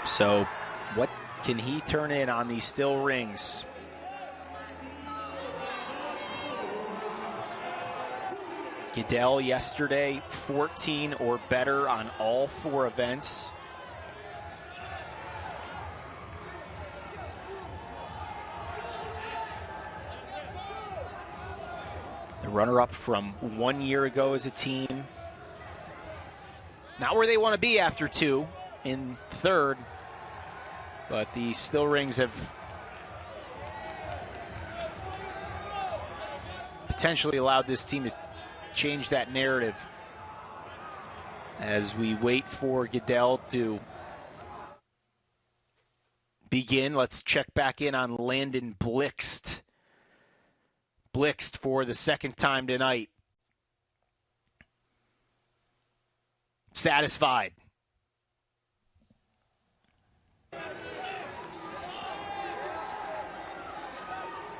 So what can he turn in on these still rings? Goodell yesterday, 14 or better on all 4 events. The runner-up from 1 year ago as a team. Not where they want to be after 2, in 3rd. But the still rings have potentially allowed this team to change that narrative as we wait for Goodell to begin. Let's check back in on Landon Blixt. Blixt for the 2nd time tonight. Satisfied.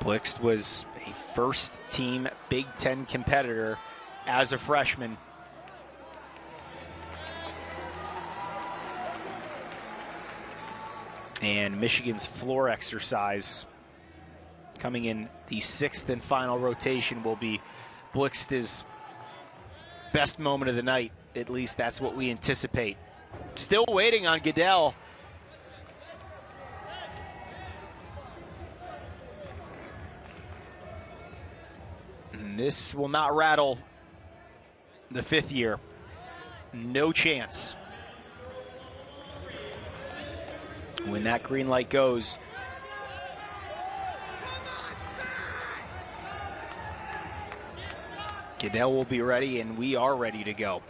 Blixt was a first-team Big Ten competitor as a freshman. And Michigan's floor exercise coming in the 6th and final rotation will be Blixt's best moment of the night. At least that's what we anticipate. Still waiting on Goodell. And this will not rattle the 5th year. No chance. When that green light goes, Goodell will be ready, and we are ready to go.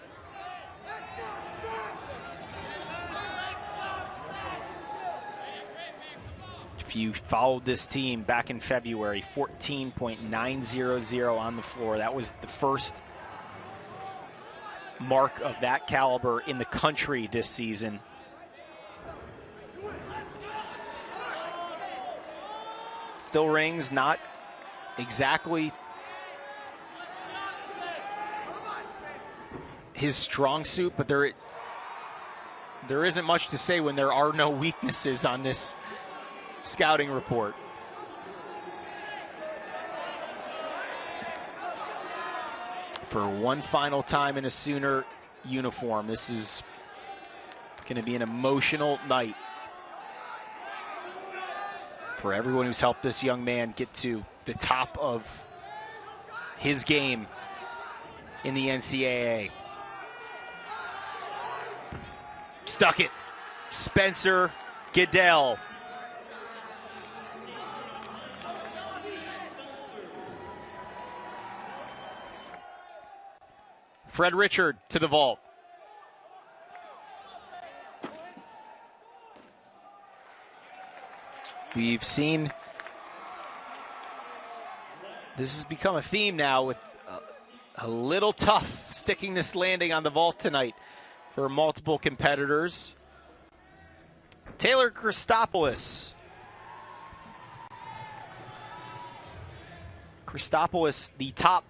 If you followed this team back in February, 14.900 on the floor. That was the first mark of that caliber in the country this season. Still rings, not exactly his strong suit, but there isn't much to say when there are no weaknesses on this scouting report. For one final time in a Sooner uniform, this is going to be an emotional night for everyone who's helped this young man get to the top of his game in the NCAA. Stuck it. Spencer Goodell. Fred Richard to the vault. We've seen this has become a theme now with a little tough sticking this landing on the vault tonight for multiple competitors. Taylor Christopoulos. Christopoulos, the top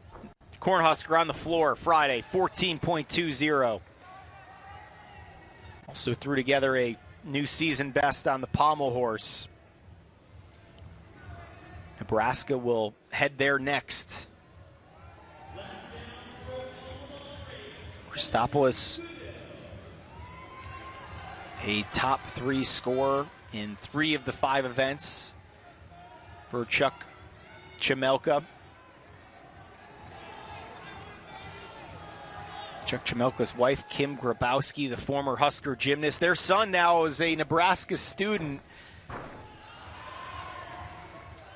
Cornhusker on the floor Friday, 14.20. Also threw together a new season best on the pommel horse. Nebraska will head there next. Christopoulos, a top 3 scorer in 3 of the 5 events for Chuck Chimelka. Chuck Chimelka's wife, Kim Grabowski, the former Husker gymnast. Their son now is a Nebraska student.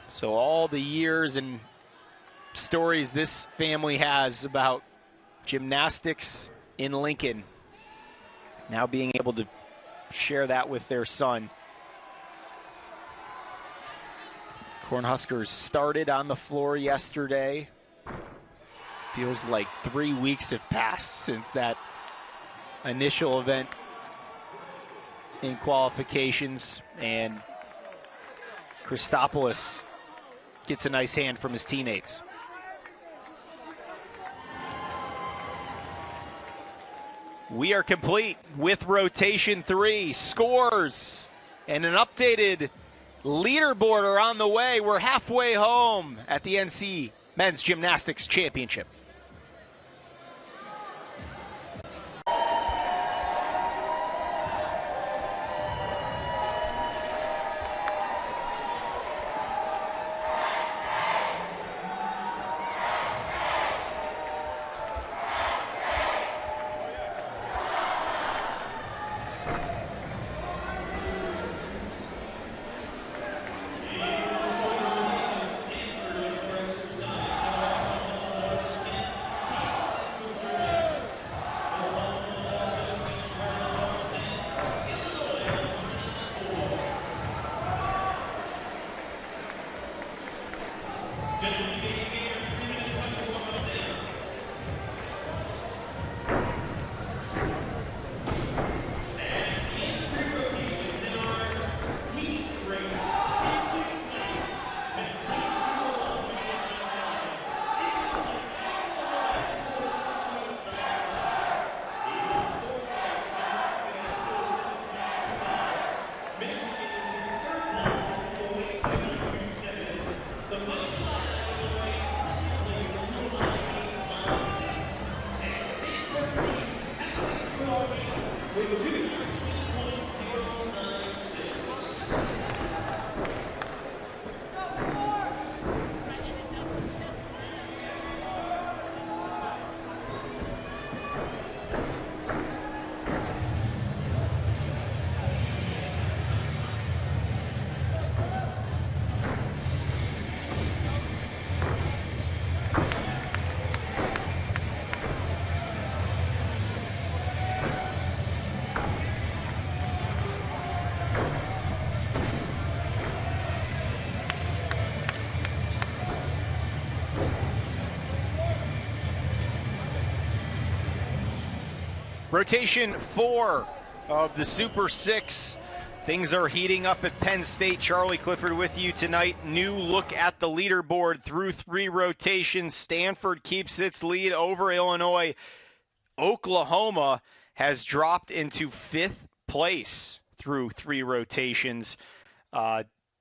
So all the years and stories this family has about gymnastics in Lincoln, now being able to share that with their son. Cornhuskers started on the floor yesterday. Feels like 3 weeks have passed since that initial event in qualifications, and Christopoulos gets a nice hand from his teammates. We are complete with rotation 3. Scores and an updated leaderboard are on the way. We're halfway home at the NC Men's Gymnastics Championship. Rotation 4 of the Super 6. Things are heating up at Penn State. Charlie Clifford with you tonight. New look at the leaderboard through 3 rotations. Stanford keeps its lead over Illinois. Oklahoma has dropped into 5th place through 3 rotations.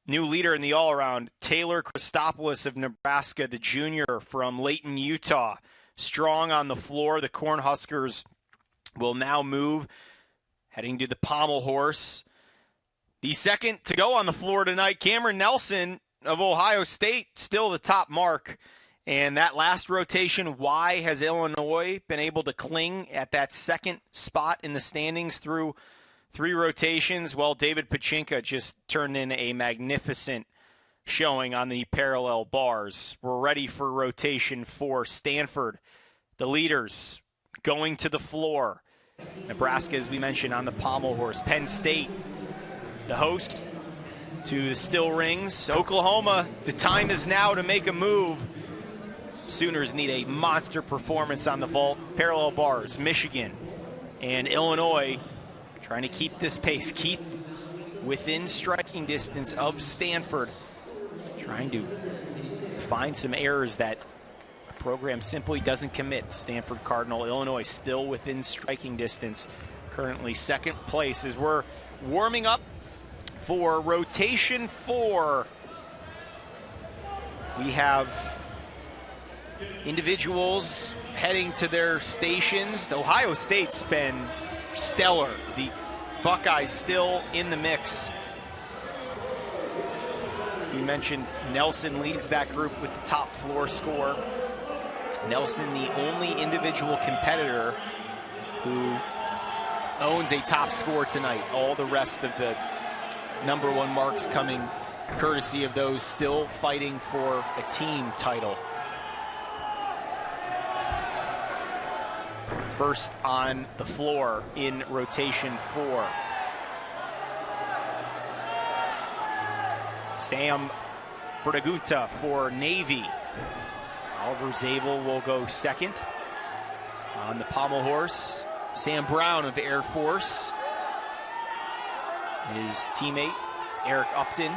New leader in the all-around, Taylor Christopoulos of Nebraska, the junior from Layton, Utah. Strong on the floor. The Cornhuskers will now move, heading to the pommel horse. The second to go on the floor tonight, Cameron Nelson of Ohio State, still the top mark. And that last rotation, why has Illinois been able to cling at that second spot in the standings through 3 rotations? Well, David Pachinka just turned in a magnificent showing on the parallel bars. We're ready for rotation 4. Stanford, the leaders, going to the floor. Nebraska, as we mentioned, on the pommel horse. Penn State, the host, to the still rings. Oklahoma, the time is now to make a move. Sooners need a monster performance on the vault. Parallel bars, Michigan and Illinois trying to keep this pace, keep within striking distance of Stanford, trying to find some errors that the program simply doesn't commit. Stanford Cardinal, Illinois still within striking distance, currently second place as we're warming up for rotation 4. We have individuals heading to their stations. Ohio State's been stellar. The Buckeyes still in the mix. We mentioned Nelson leads that group with the top floor score. Nelson, the only individual competitor who owns a top score tonight. All the rest of the number 1 marks coming courtesy of those still fighting for a team title. First on the floor in rotation 4. Sam Bragunta for Navy. Oliver Zabel will go second. On the pommel horse, Sam Brown of Air Force. His teammate, Eric Upton,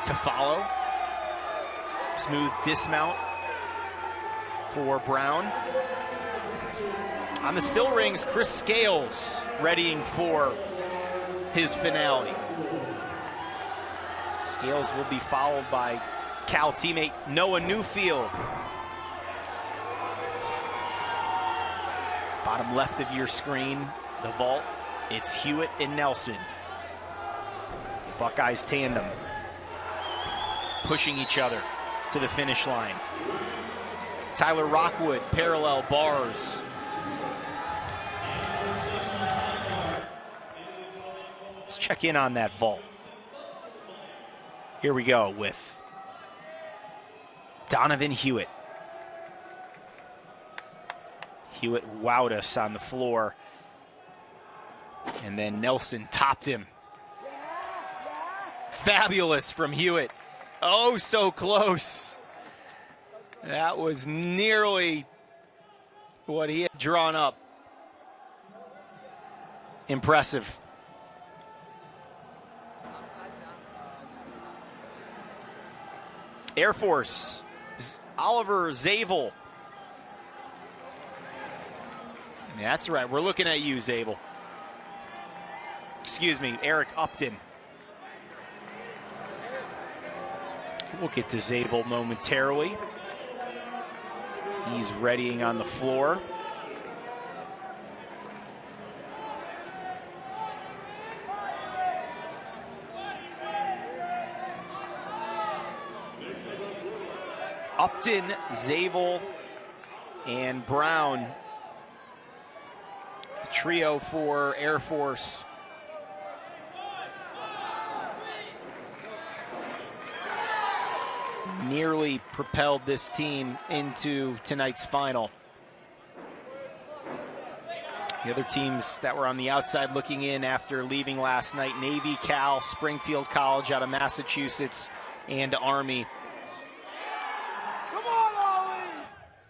to follow. Smooth dismount for Brown. On the still rings, Chris Scales readying for his finale. Scales will be followed by Cal teammate Noah Newfield. Bottom left of your screen, the vault, it's Hewitt and Nelson. The Buckeyes tandem pushing each other to the finish line. Tyler Rockwood, parallel bars. Let's check in on that vault. Here we go with Donovan Hewitt. Hewitt wowed us on the floor. And then Nelson topped him. Fabulous from Hewitt. Oh, so close. That was nearly what he had drawn up. Impressive. Air Force, Oliver Zabel. That's right, we're looking at you, Zabel. Excuse me, Eric Upton. We'll get to Zabel momentarily. He's readying on the floor. Upton, Zabel, and Brown. The trio for Air Force. Nearly propelled this team into tonight's final. The other teams that were on the outside looking in after leaving last night: Navy, Cal, Springfield College out of Massachusetts, and Army.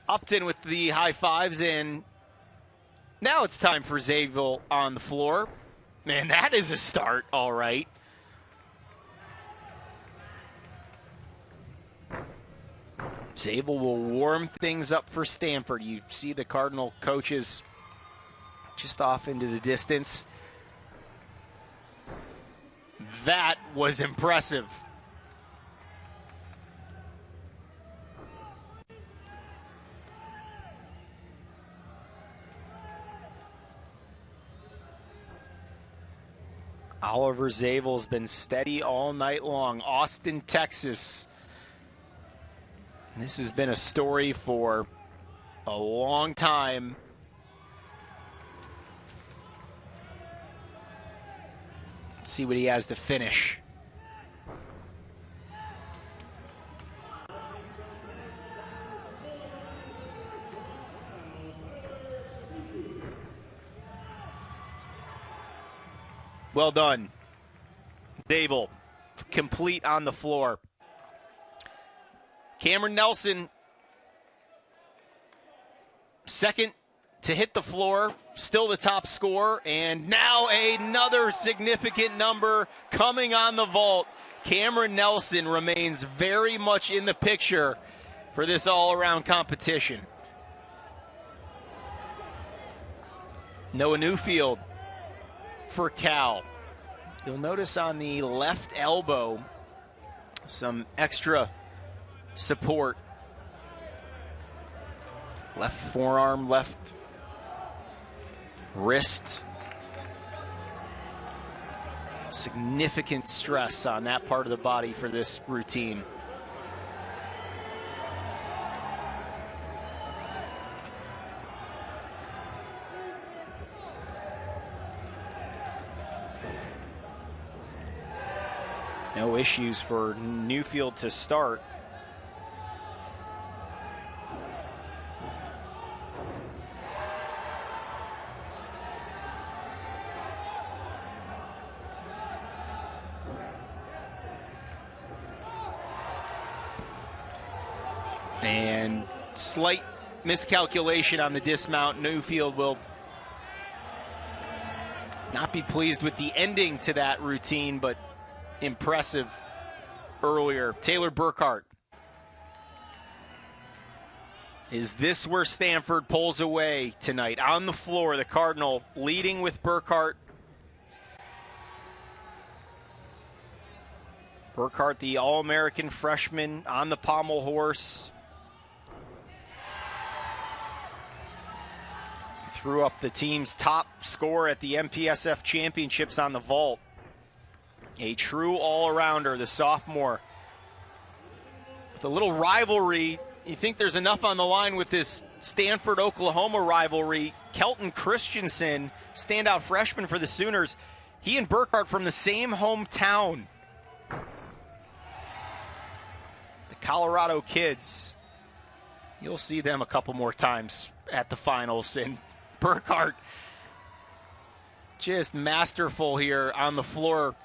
Upton with the high fives, and now it's time for Zabel on the floor. Man, that is a start, all right. Zabel will warm things up for Stanford. You see the Cardinal coaches just off into the distance. That was impressive. Oliver Zabel's been steady all night long. Austin, Texas. This has been a story for a long time. Let's see what he has to finish. Well done. Dable, complete on the floor. Cameron Nelson, second to hit the floor, still the top scorer, and now another significant number coming on the vault. Cameron Nelson remains very much in the picture for this all-around competition. Noah Newfield for Cal. You'll notice on the left elbow some extra support. Left forearm, left wrist. Significant stress on that part of the body for this routine. No issues for Newfield to start. And slight miscalculation on the dismount. Newfield will not be pleased with the ending to that routine, but impressive earlier. Taylor Burkhart. Is this where Stanford pulls away tonight? On the floor, the Cardinal leading with Burkhart. Burkhart, the All-American freshman on the pommel horse. Threw up the team's top score at the MPSF championships on the vault. A true all-arounder, the sophomore. With a little rivalry, you think there's enough on the line with this Stanford-Oklahoma rivalry. Kelton Christensen, standout freshman for the Sooners. He and Burkhart from the same hometown. The Colorado kids. You'll see them a couple more times at the finals. And Burkhart just masterful here on the floor.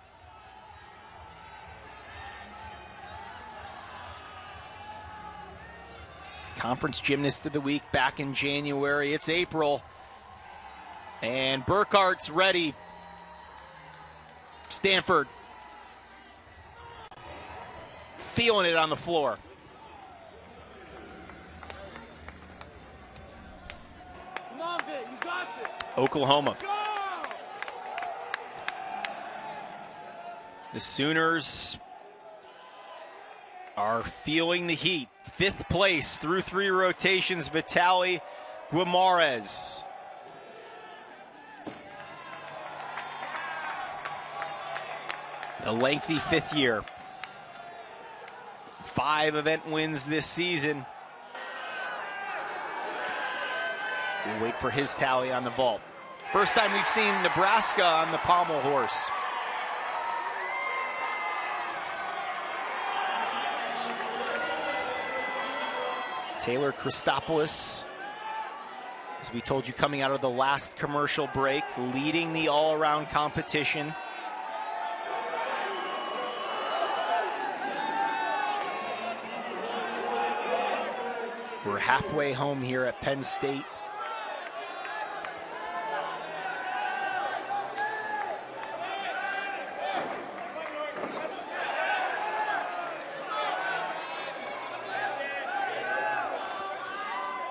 Conference Gymnast of the Week back in January. It's April. And Burkhart's ready. Stanford feeling it on the floor. Come on, Vic, you got this. Oklahoma. Go! The Sooners are feeling the heat. Fifth place through 3 rotations, Vitaly Guimarães. The lengthy fifth year. 5 event wins this season. We'll wait for his tally on the vault. First time we've seen Nebraska on the pommel horse. Taylor Christopoulos, as we told you coming out of the last commercial break, leading the all-around competition. We're halfway home here at Penn State.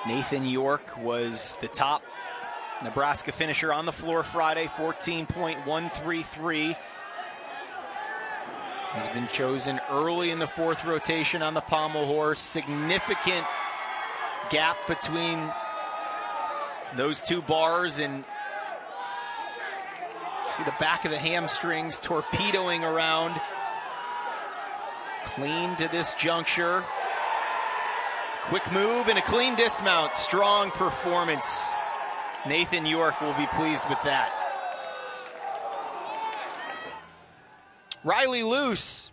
Nathan York was the top Nebraska finisher on the floor Friday, 14.133. Has been chosen early in the 4th rotation on the pommel horse. Significant gap between those 2 bars, and see the back of the hamstrings torpedoing around. Clean to this juncture. Quick move and a clean dismount. Strong performance. Nathan York will be pleased with that. Riley Luce.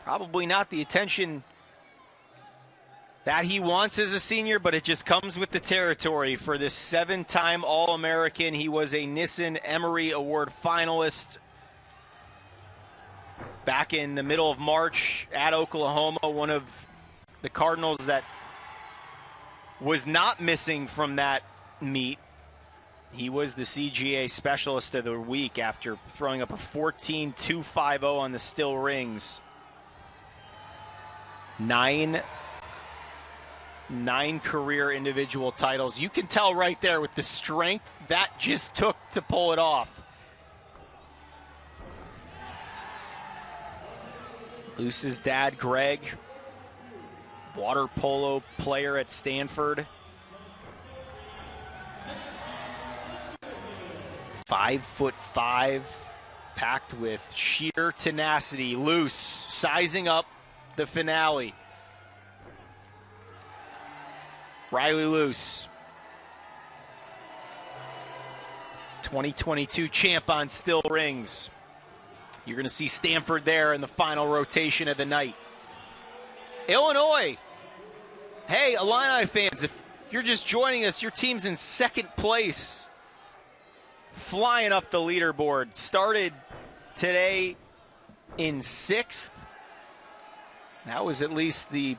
Probably not the attention that he wants as a senior, but it just comes with the territory for this 7-time All-American. He was a Nissen Emery Award finalist back in the middle of March at Oklahoma, one of the Cardinals that was not missing from that meet. He was the CGA Specialist of the Week after throwing up a 14.250 on the still rings. Nine career individual titles. You can tell right there with the strength that just took to pull it off. Luce's dad, Greg, water polo player at Stanford. 5'5", packed with sheer tenacity. Luce sizing up the finale. Riley Luce, 2022 champ on still rings. You're going to see Stanford there in the final rotation of the night. Illinois. Hey, Illini fans, if you're just joining us, your team's in second place. Flying up the leaderboard. Started today in 6th. That was at least the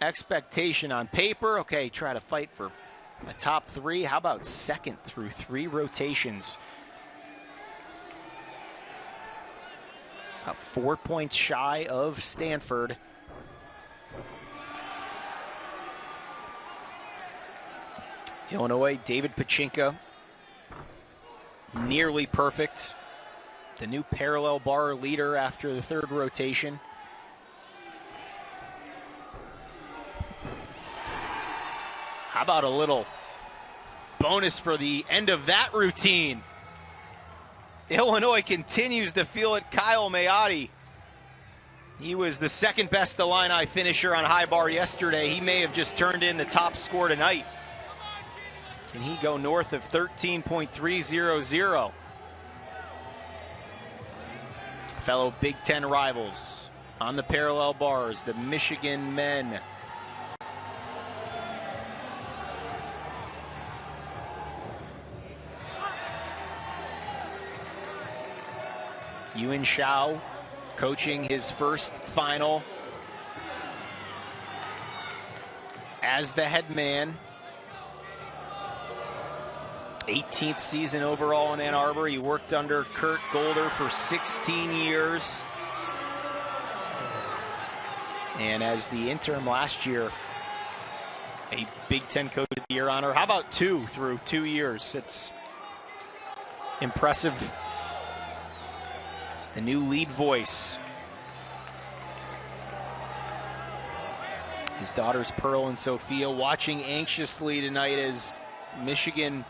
expectation on paper. Okay, try to fight for a top 3. How about second through 3 rotations? About 4 points shy of Stanford. Illinois, David Pachinka, nearly perfect. The new parallel bar leader after the 3rd rotation. How about a little bonus for the end of that routine? Illinois continues to feel it. Kyle Mayotte. He was the 2nd best Illini finisher on high bar yesterday. He may have just turned in the top score tonight. Can he go north of 13.300? Fellow Big Ten rivals on the parallel bars, the Michigan men. Yuan Shao coaching his first final as the head man. 18th season overall in Ann Arbor. He worked under Kurt Golder for 16 years. And as the interim last year, a Big Ten Coach of the Year honor. How about 2 through 2 years? It's impressive. It's the new lead voice. His daughters Pearl and Sophia watching anxiously tonight as Michigan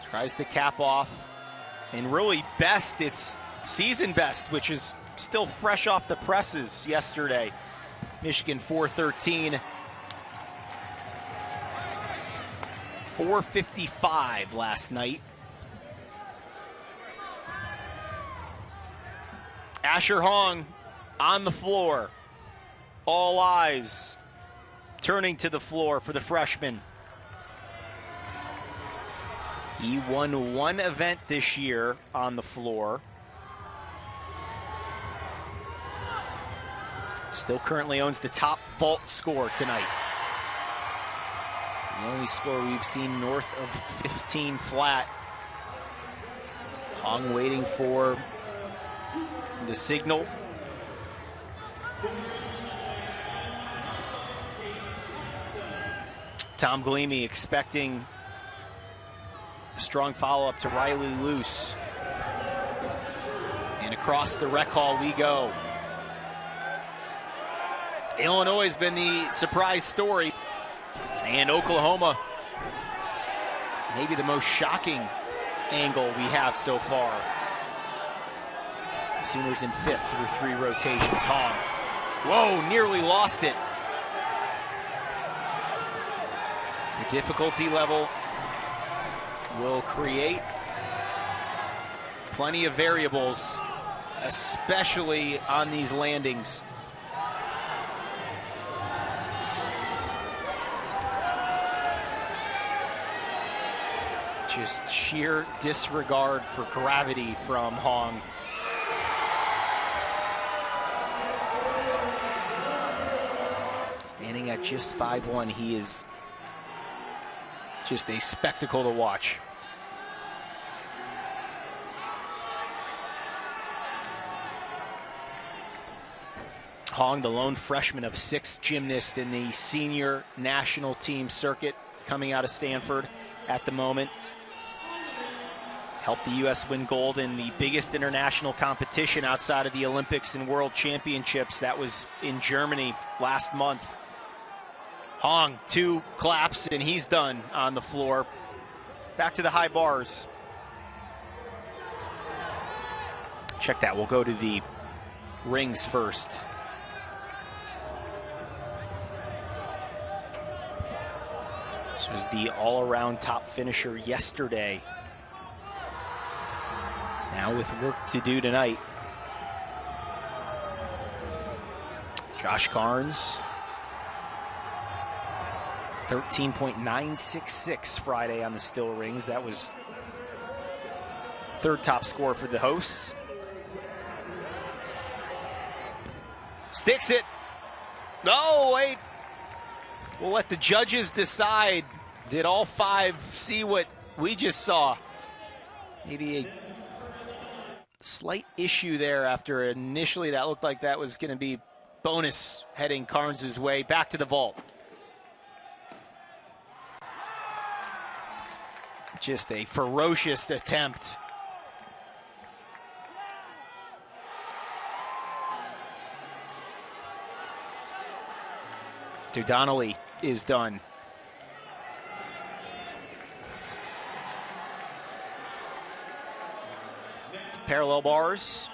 tries to cap off. And really best, it's season best, which is still fresh off the presses yesterday. Michigan 413. 455 last night. Asher Hong on the floor. All eyes turning to the floor for the freshman. He won 1 event this year on the floor. Still currently owns the top vault score tonight. The only score we've seen north of 15 flat. Hong waiting for the signal. Tom Gleamy expecting a strong follow-up to Riley Luce. And across the rec hall we go. Illinois has been the surprise story. And Oklahoma, maybe the most shocking angle we have so far. Sooners in 5th through 3 rotations. Hong. Whoa, nearly lost it. The difficulty level will create plenty of variables, especially on these landings. Just sheer disregard for gravity from Hong. Standing at just 5'1", he is just a spectacle to watch. Hong, the lone freshman of 6 gymnasts in the senior national team circuit coming out of Stanford at the moment. Helped the U.S. win gold in the biggest international competition outside of the Olympics and World Championships. That was in Germany last month. Hong, 2 claps, and he's done on the floor. Back to the high bars. Check that. We'll go to the rings first. This was the all-around top finisher yesterday. Now with work to do tonight. Josh Carnes, 13.966 Friday on the still rings. That was 3rd top score for the hosts. Sticks it. No, wait. We'll let the judges decide. Did all 5 see what we just saw? Maybe a slight issue there after initially that looked like that was going to be bonus heading Carnes' way. Back to the vault. Just a ferocious attempt. Donnelly is done. Parallel bars.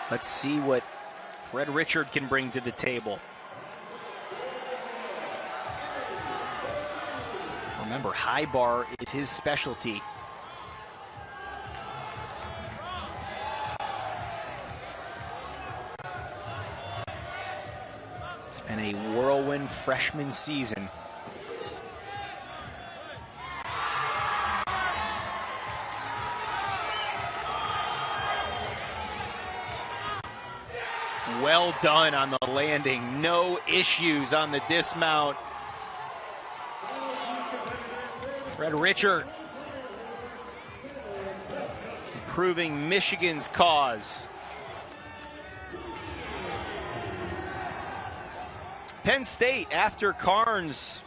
Let's see what Fred Richard can bring to the table. Remember, high bar is his specialty. It's been a whirlwind freshman season. Well done on the landing. No issues on the dismount. Fred Richard improving Michigan's cause. Penn State, after Carnes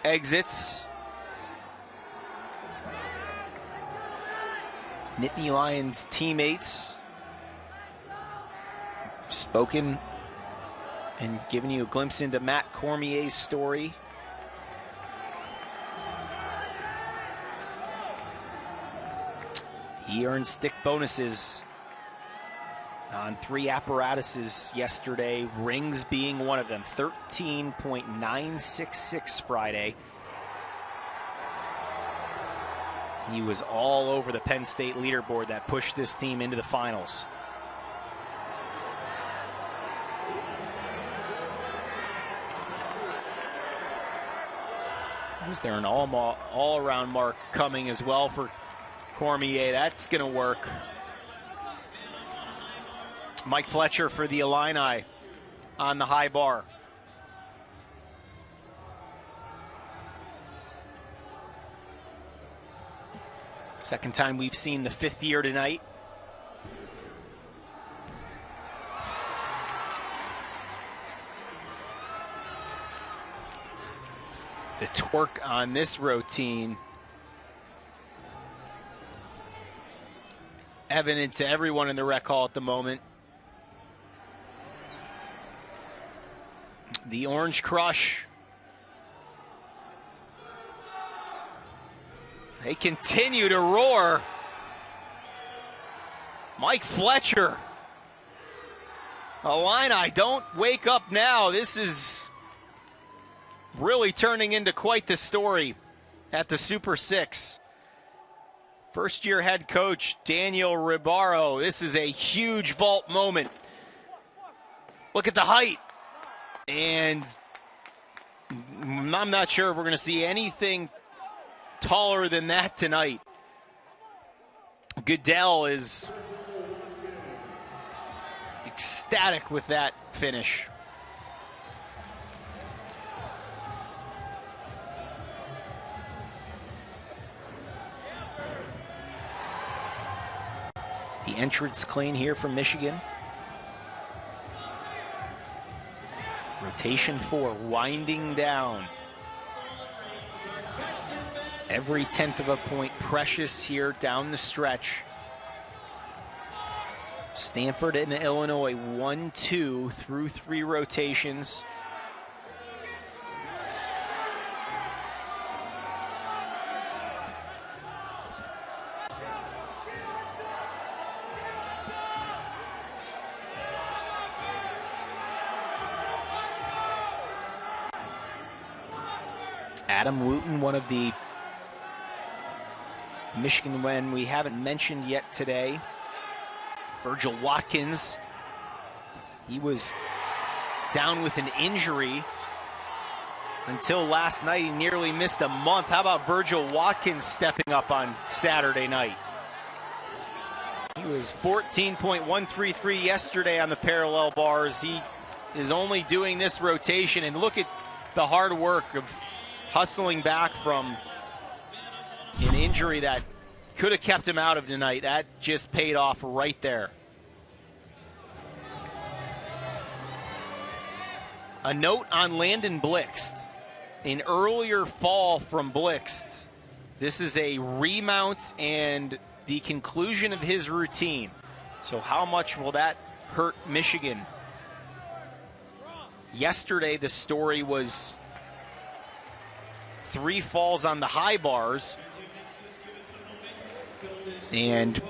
exits, Nittany Lions teammates spoken and given you a glimpse into Matt Cormier's story. He earned stick bonuses on 3 apparatuses yesterday, rings being one of them. 13.966 Friday. He was all over the Penn State leaderboard that pushed this team into the finals. Is there an all-around mark coming as well for Cormier? That's going to work. Mike Fletcher for the Illini on the high bar. Second time we've seen the 5th year tonight. The torque on this routine evident to everyone in the rec hall at the moment. The Orange Crush. They continue to roar. Mike Fletcher. Illini, don't wake up now. This is really turning into quite the story at the Super 6. First-year head coach Daniel Ribaro. This is a huge vault moment Look at the height. And I'm not sure if we're going to see anything taller than that tonight. Goodell is ecstatic with that finish. The entrance clean here from Michigan. Rotation 4 winding down. Every 10th of a point precious here down the stretch. Stanford and Illinois 1-2 through 3 rotations. Adam Wooten, one of the Michigan men we haven't mentioned yet today. Virgil Watkins, he was down with an injury until last night. He nearly missed a month. How about Virgil Watkins stepping up on Saturday night? He was 14.133 yesterday on the parallel bars. He is only doing this rotation, and look at the hard work of hustling back from an injury that could have kept him out of tonight. That just paid off right there. A note on Landon Blixt. An earlier fall from Blixt. This is a remount and the conclusion of his routine. So how much will that hurt Michigan? Yesterday the story was 3 falls on the high bars, and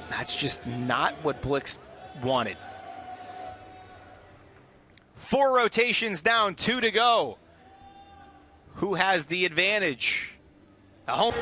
that's just not what Blixt wanted. 4 rotations down, 2 to go. Who has the advantage? A home.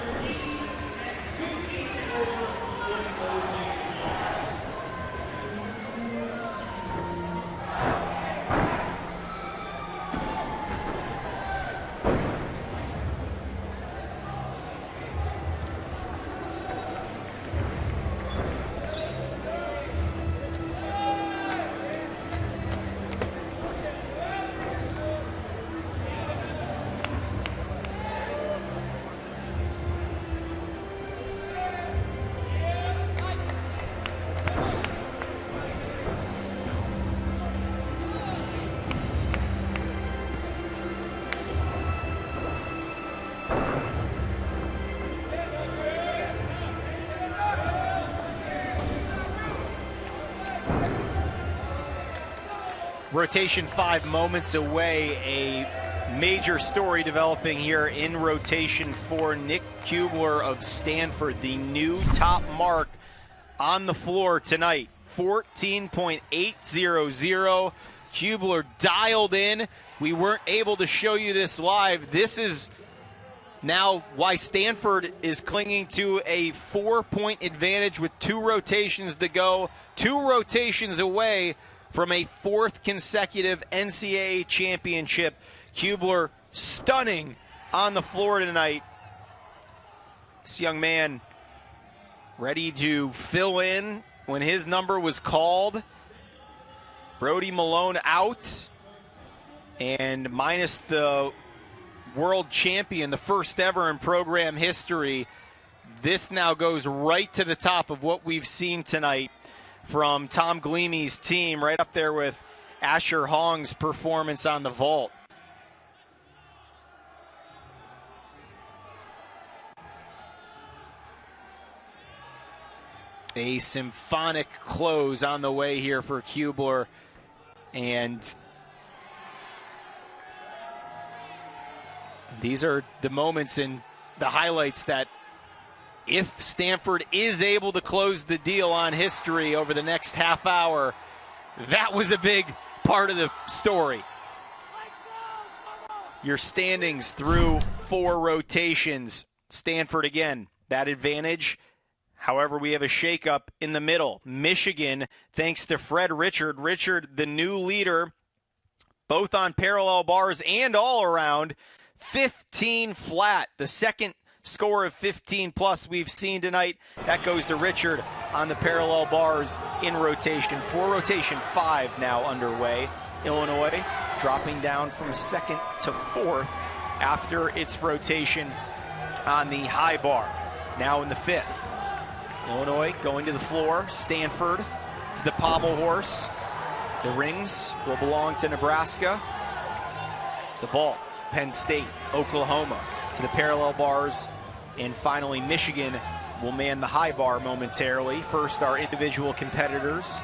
Rotation 5 moments away. A major story developing here in rotation 4. Nick Kubler of Stanford, the new top mark on the floor tonight. 14.800. Kubler dialed in. We weren't able to show you this live. This is now why Stanford is clinging to a 4-point advantage with 2 rotations to go. 2 rotations away from a 4th consecutive NCAA championship. Kubler stunning on the floor tonight. This young man ready to fill in when his number was called. Brody Malone out, and minus the world champion, the first ever in program history. This now goes right to the top of what we've seen tonight from Tom Gleamy's team, right up there with Asher Hong's performance on the vault. A symphonic close on the way here for Kubler, and these are the moments and the highlights that if Stanford is able to close the deal on history over the next half hour, that was a big part of the story. Your standings through 4 rotations. Stanford again, that advantage. However, we have a shakeup in the middle. Michigan, thanks to Fred Richard. Richard, the new leader, both on parallel bars and all around, 15 flat. The second score of 15 plus we've seen tonight. That goes to Richard on the parallel bars in rotation 4. Rotation 5 now underway. Illinois dropping down from 2nd to 4th after its rotation on the high bar. Now in the 5th. Illinois going to the floor. Stanford to the pommel horse. The rings will belong to Nebraska. The vault, Penn State, Oklahoma to the parallel bars. And finally, Michigan will man the high bar momentarily. First, our individual competitors.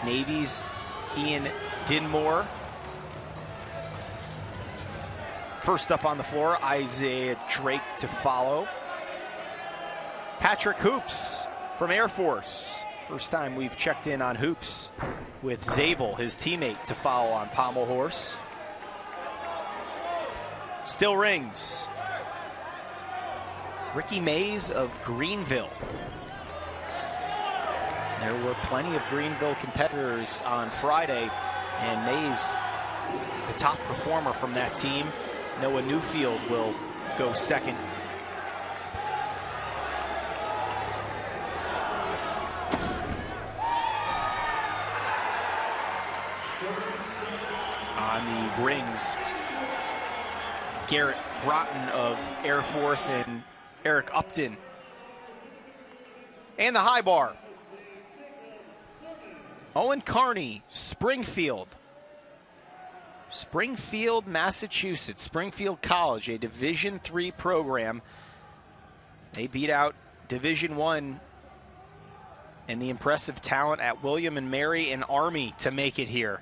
Navy's Ian Dinmore. First up on the floor, Isaiah Drake to follow. Patrick Hoops from Air Force. First time we've checked in on Hoops with Zabel, his teammate, to follow on pommel horse. Still rings. Ricky Mays of Greenville. There were plenty of Greenville competitors on Friday, and Mays, the top performer from that team. Noah Newfield will go second. On the rings, Garrett Broughton of Air Force and Eric Upton. And the high bar, Owen Carney, Springfield, Massachusetts, Springfield College, a Division III program. They beat out Division I and the impressive talent at William and Mary and Army to make it here.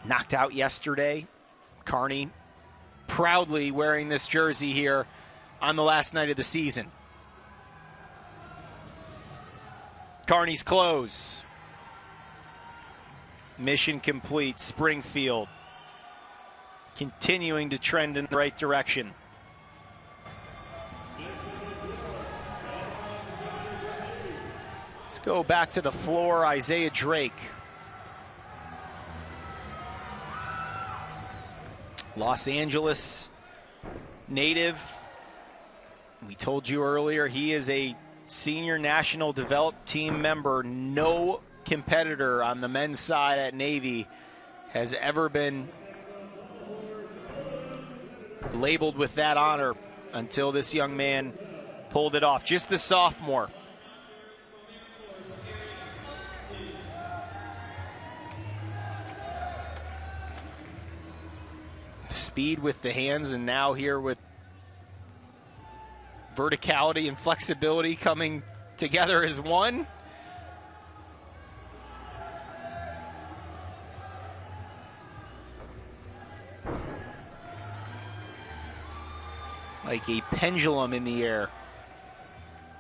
Knocked out yesterday. Carney proudly wearing this jersey here on the last night of the season. Carney's close. Mission complete. Springfield continuing to trend in the right direction. Let's go back to the floor. Isaiah Drake. Los Angeles native. We told you earlier he is a senior national developed team member. No competitor on the men's side at Navy has ever been labeled with that honor until this young man pulled it off. Just the sophomore. Speed with the hands, and now here with verticality and flexibility coming together as one. Like a pendulum in the air.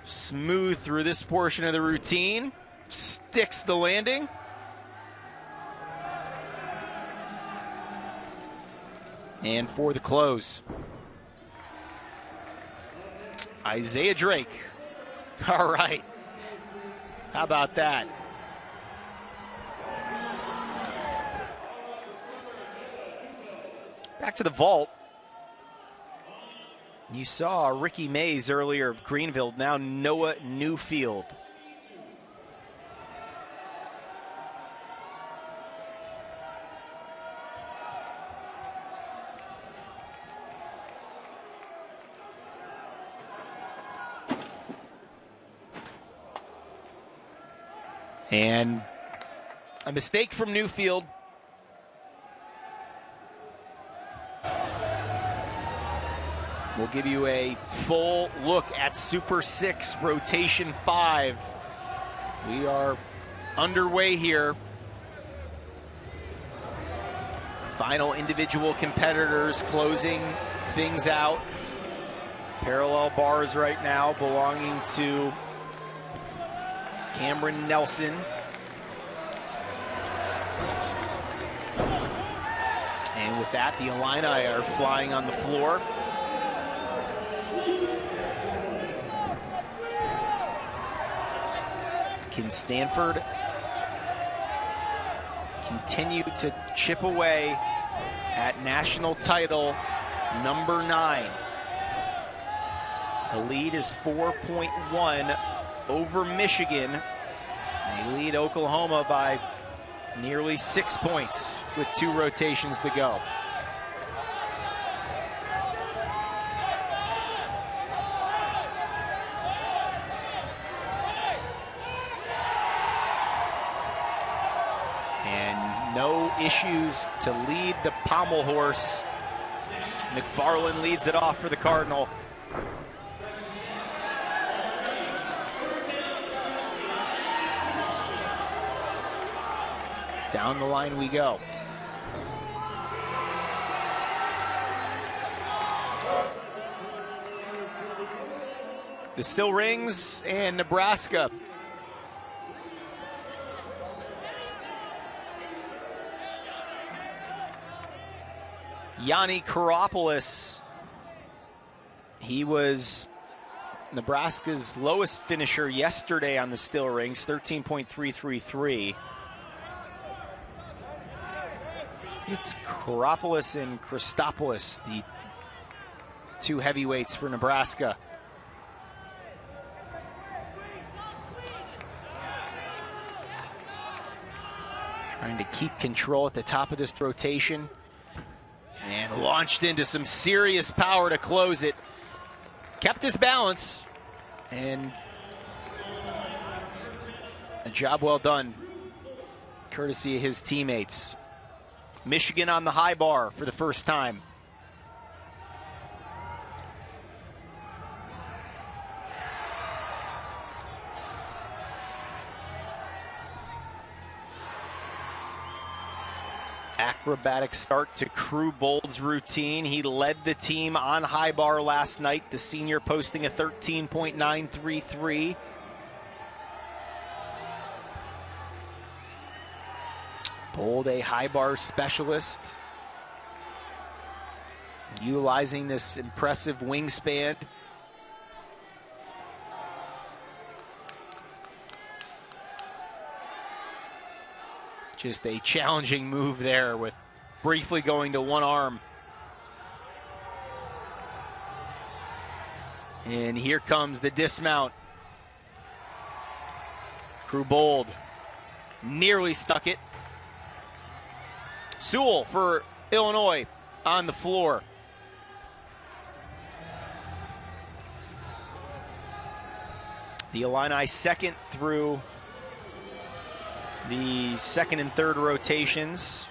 Smooth through this portion of the routine. Sticks the landing. And for the close, Isaiah Drake. All right. How about that? Back to the vault. You saw Ricky Mays earlier of Greenville, now Noah Newfield. And a mistake from Newfield. We'll give you a full look at Super 6 Rotation 5. We are underway here. Final individual competitors closing things out. Parallel bars right now belonging to Cameron Nelson. And with that, the Illini are flying on the floor. Can Stanford continue to chip away at national title number 9? The lead is 4.1 over Michigan. They lead Oklahoma by nearly 6 points with 2 rotations to go. And no issues to lead the pommel horse. McFarland leads it off for the Cardinal. Down the line we go. The still rings, and Nebraska. Yanni Karopoulos. He was Nebraska's lowest finisher yesterday on the still rings, 13.333. It's Karopoulos and Christopoulos, the 2 heavyweights for Nebraska. Trying to keep control at the top of this rotation. And launched into some serious power to close it. Kept his balance. And a job well done, courtesy of his teammates. Michigan on the high bar for the first time. Acrobatic start to Crew Bold's routine. He led the team on high bar last night, the senior posting a 13.933. Bold, a high bar specialist, utilizing this impressive wingspan. Just a challenging move there with briefly going to one arm. And here comes the dismount. Crew Bold nearly stuck it. Sewell for Illinois on the floor. The Illini second through the second and third rotations.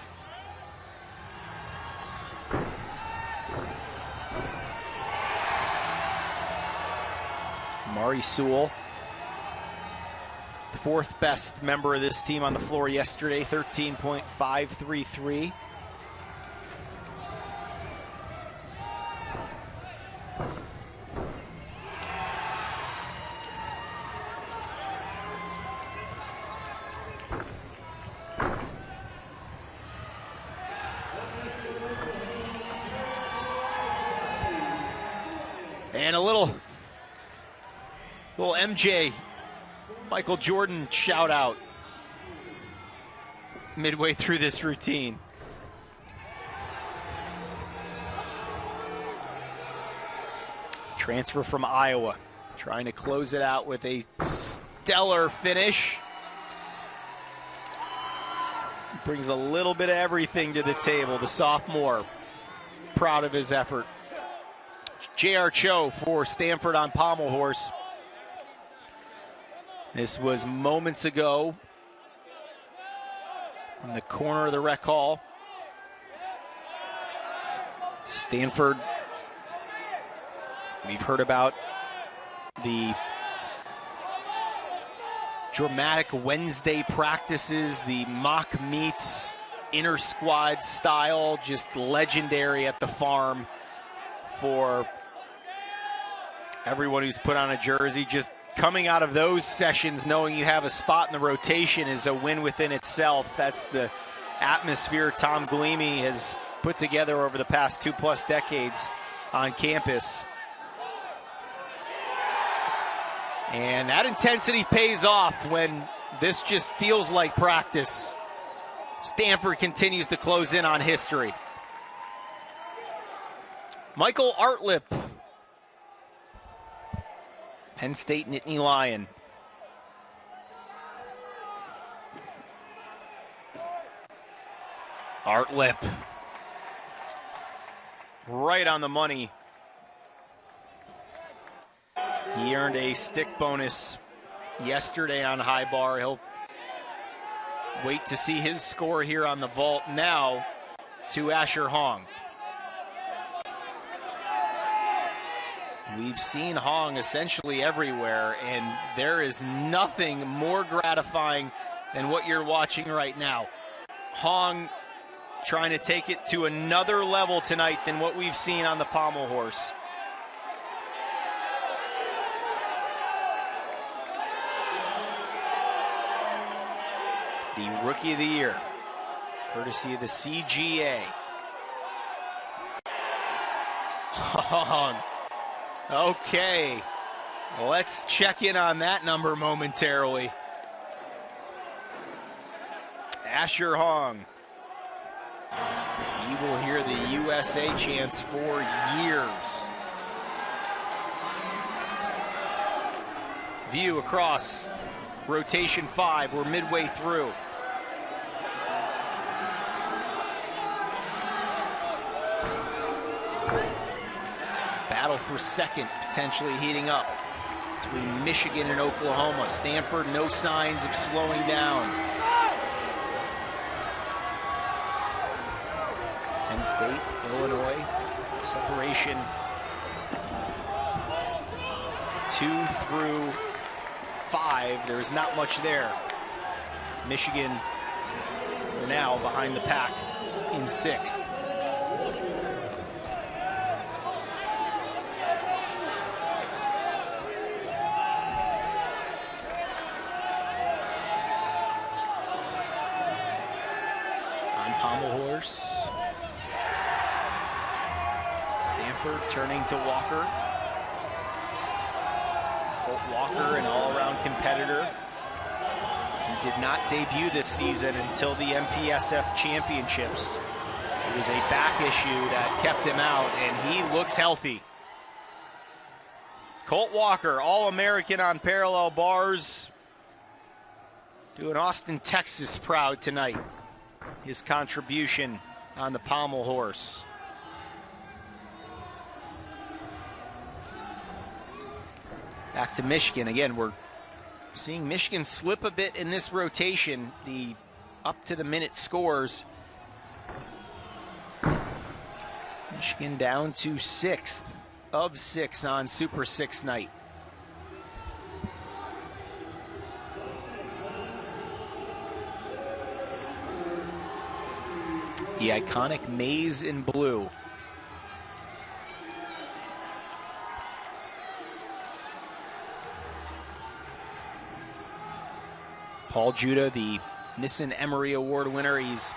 Mari Sewell, the 4th best member of this team on the floor yesterday, 13.533. And a little MJ, Michael Jordan shout out midway through this routine. Transfer from Iowa, trying to close it out with a stellar finish. Brings a little bit of everything to the table, the sophomore. Proud of his effort. J.R. Cho for Stanford on pommel horse. This was moments ago in the corner of the rec hall. Stanford, we've heard about the dramatic Wednesday practices, the mock meets, inter-squad style, just legendary at the farm for everyone who's put on a jersey. Just coming out of those sessions knowing you have a spot in the rotation is a win within itself. That's the atmosphere Tom Galimi has put together over the past 2+ decades on campus. And that intensity pays off when This just feels like practice. Stanford continues to close in on history. Michael Artlip, Penn State Nittany Lion. Artlip, right on the money. He earned a stick bonus yesterday on high bar. He'll wait to see his score here on the vault now to Asher Hong. We've seen Hong essentially everywhere, and there is nothing more gratifying than what you're watching right now. Hong trying to take it to another level tonight than what we've seen on the pommel horse. The Rookie of the Year, courtesy of the CGA. Hong. Okay, let's check in on that number momentarily. Asher Hong. He will hear the USA chants for years. View across rotation 5. We're midway through. Battle for second potentially heating up between Michigan and Oklahoma. Stanford, no signs of slowing down. Penn State, Illinois, separation 2 through 5. There's not much there. Michigan, for now, behind the pack in 6th. On pommel horse. Stanford turning to Walker. Colt Walker, an all-around competitor. He did not debut this season until the MPSF championships. It was a back issue that kept him out, and he looks healthy. Colt Walker, All-American on parallel bars, doing Austin, Texas proud tonight. His contribution on the pommel horse. Back to Michigan. Again, we're seeing Michigan slip a bit in this rotation. The up-to-the-minute scores. Michigan down to 6th of 6 on Super 6 night. The iconic maize in blue. Paul Judah, the Nissen Emery Award winner, he's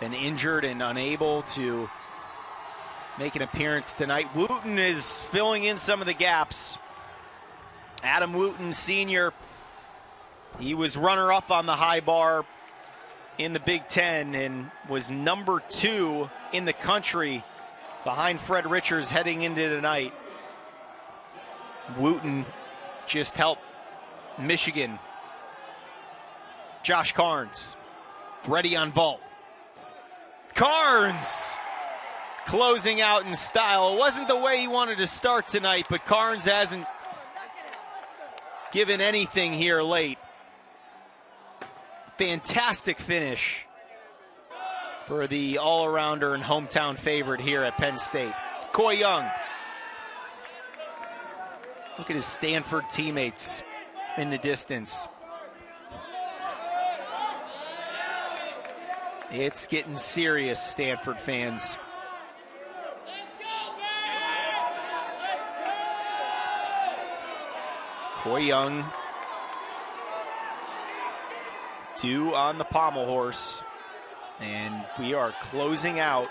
been injured and unable to make an appearance tonight. Wooten is filling in some of the gaps. Adam Wooten, senior, he was runner-up on the high bar in the Big Ten and was number 2 in the country behind Fred Richards heading into tonight. Wooten just helped Michigan. Josh Carnes, ready on vault. Carnes closing out in style. It wasn't the way he wanted to start tonight, but Carnes hasn't given anything here late. Fantastic finish for the all-arounder and hometown favorite here at Penn State. Coy Young. Look at his Stanford teammates in the distance. It's getting serious, Stanford fans. Coy Young, 2 on the pommel horse, and we are closing out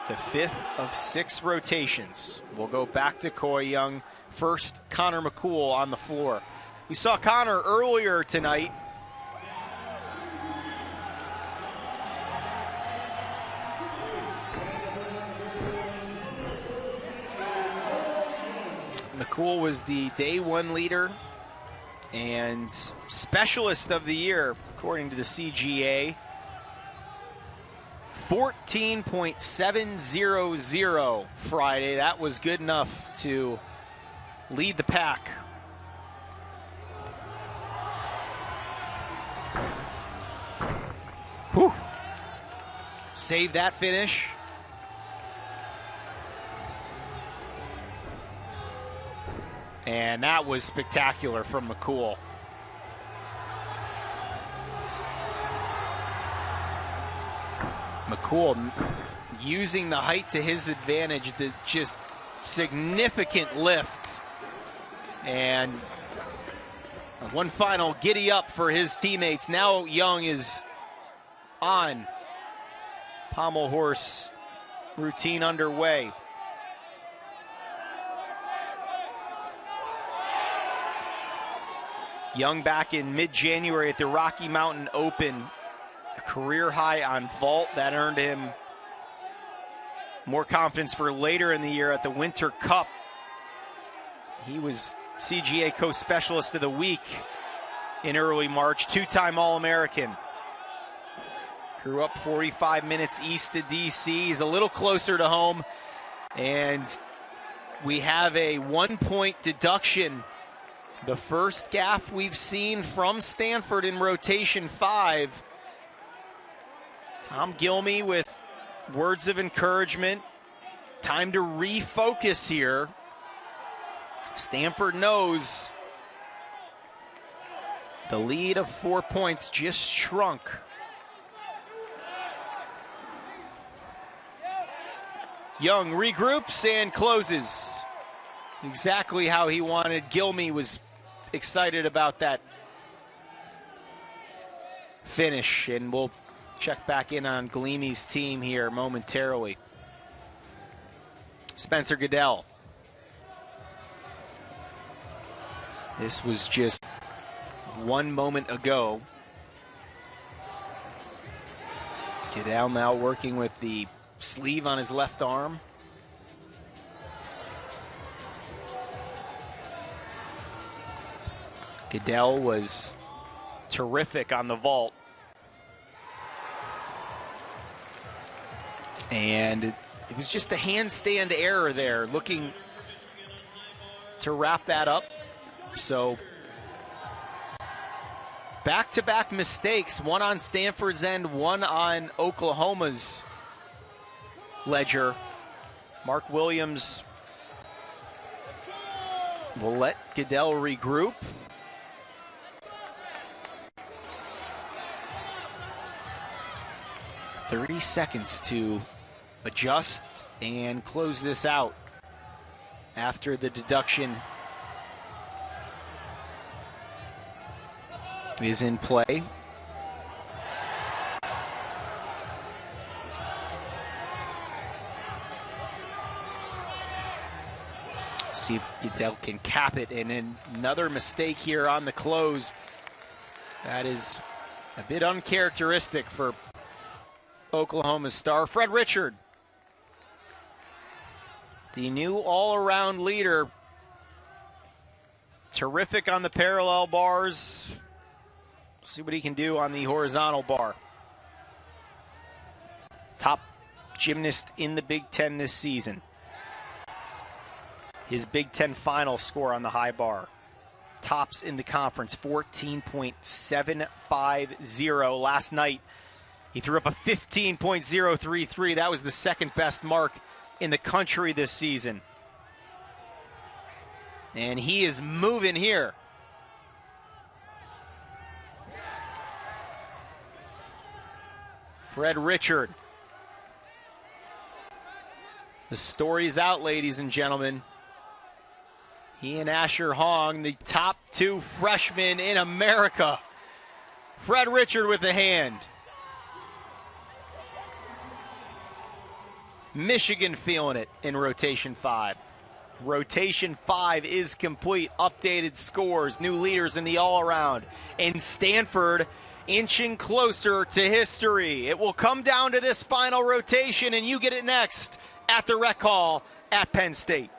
the 5th of 6 rotations. We'll go back to Coy Young. First, Connor McCool on the floor. We saw Connor earlier tonight. McCool was the day one leader and specialist of the year, according to the CGA. 14.700 Friday. That was good enough to lead the pack. Whew. Save that finish. And that was spectacular from McCool. McCool using the height to his advantage, the just significant lift. And one final giddy up for his teammates. Now Young is on. Pommel horse routine underway. Young back in mid-January at the Rocky Mountain Open. A career high on vault that earned him more confidence for later in the year at the Winter Cup. He was CGA Co-Specialist of the Week in early March, two-time All-American. Grew up 45 minutes east of DC. He's a little closer to home. And we have a 1-point deduction. The first gaff we've seen from Stanford in rotation 5. Tom Gilmy with words of encouragement. Time to refocus here. Stanford knows the lead of 4 points just shrunk. Young regroups and closes. Exactly how he wanted. Gilmy was excited about that finish, and we'll check back in on Gleamy's team here momentarily. Spencer Goodell. This was just one moment ago. Goodell now working with the sleeve on his left arm. Goodell was terrific on the vault. And it was just a handstand error there, looking to wrap that up. So back-to-back mistakes, one on Stanford's end, one on Oklahoma's ledger. Mark Williams will let Goodell regroup. 30 seconds to adjust and close this out after the deduction is in play. See if Goodell can cap it, and then another mistake here on the close. That is a bit uncharacteristic for Oklahoma's star. Fred Richard, the new all-around leader. Terrific on the parallel bars. See what he can do on the horizontal bar. Top gymnast in the Big Ten this season. His Big Ten final score on the high bar. Tops in the conference, 14.750 last night. He threw up a 15.033. That was the second best mark in the country this season. And he is moving here. Fred Richard. The story's out, ladies and gentlemen. He and Asher Hong, the top two freshmen in America. Fred Richard with the hand. Michigan feeling it in rotation 5. Rotation 5 is complete. Updated scores, new leaders in the all-around. And Stanford inching closer to history. It will come down to this final rotation, and you get it next at the Rec Hall at Penn State.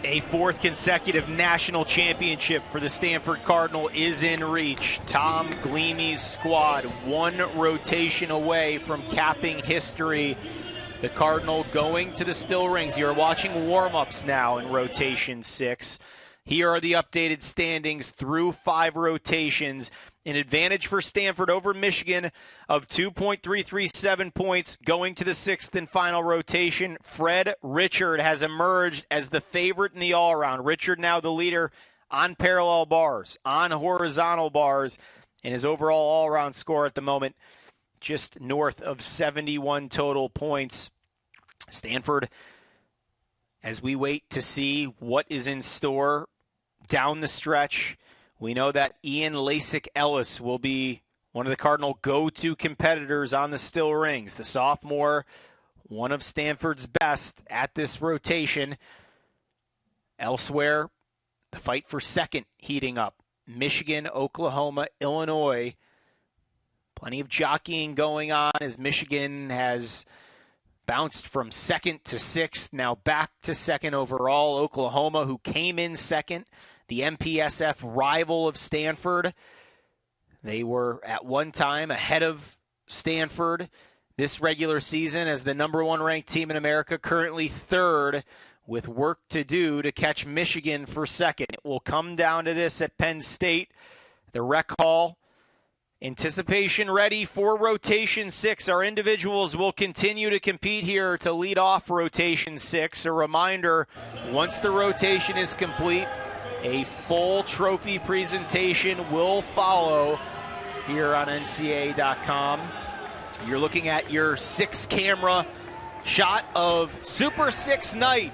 A fourth consecutive national championship for the Stanford Cardinal is in reach. Tom Gleamy's squad one rotation away from capping history. The Cardinal going to the still rings. You're watching warm-ups now in rotation 6. Here are the updated standings through 5 rotations. An advantage for Stanford over Michigan of 2.337 points going to the 6th and final rotation. Fred Richard has emerged as the favorite in the all-around. Richard now the leader on parallel bars, on horizontal bars, and his overall all-around score at the moment just north of 71 total points. Stanford, as we wait to see what is in store down the stretch, we know that Ian Lasik-Ellis will be one of the Cardinal go-to competitors on the still rings. The sophomore, one of Stanford's best at this rotation. Elsewhere, the fight for second heating up. Michigan, Oklahoma, Illinois. Plenty of jockeying going on as Michigan has bounced from second to 6th, now back to second overall. Oklahoma, who came in second, the MPSF rival of Stanford. They were at one time ahead of Stanford this regular season as the number 1 ranked team in America, currently 3rd, with work to do to catch Michigan for second. It will come down to this at Penn State, the Rec Hall. Anticipation ready for rotation 6. Our individuals will continue to compete here to lead off rotation 6. A reminder, once the rotation is complete, a full trophy presentation will follow here on NCAA.com. You're looking at your 6-camera shot of Super 6 night.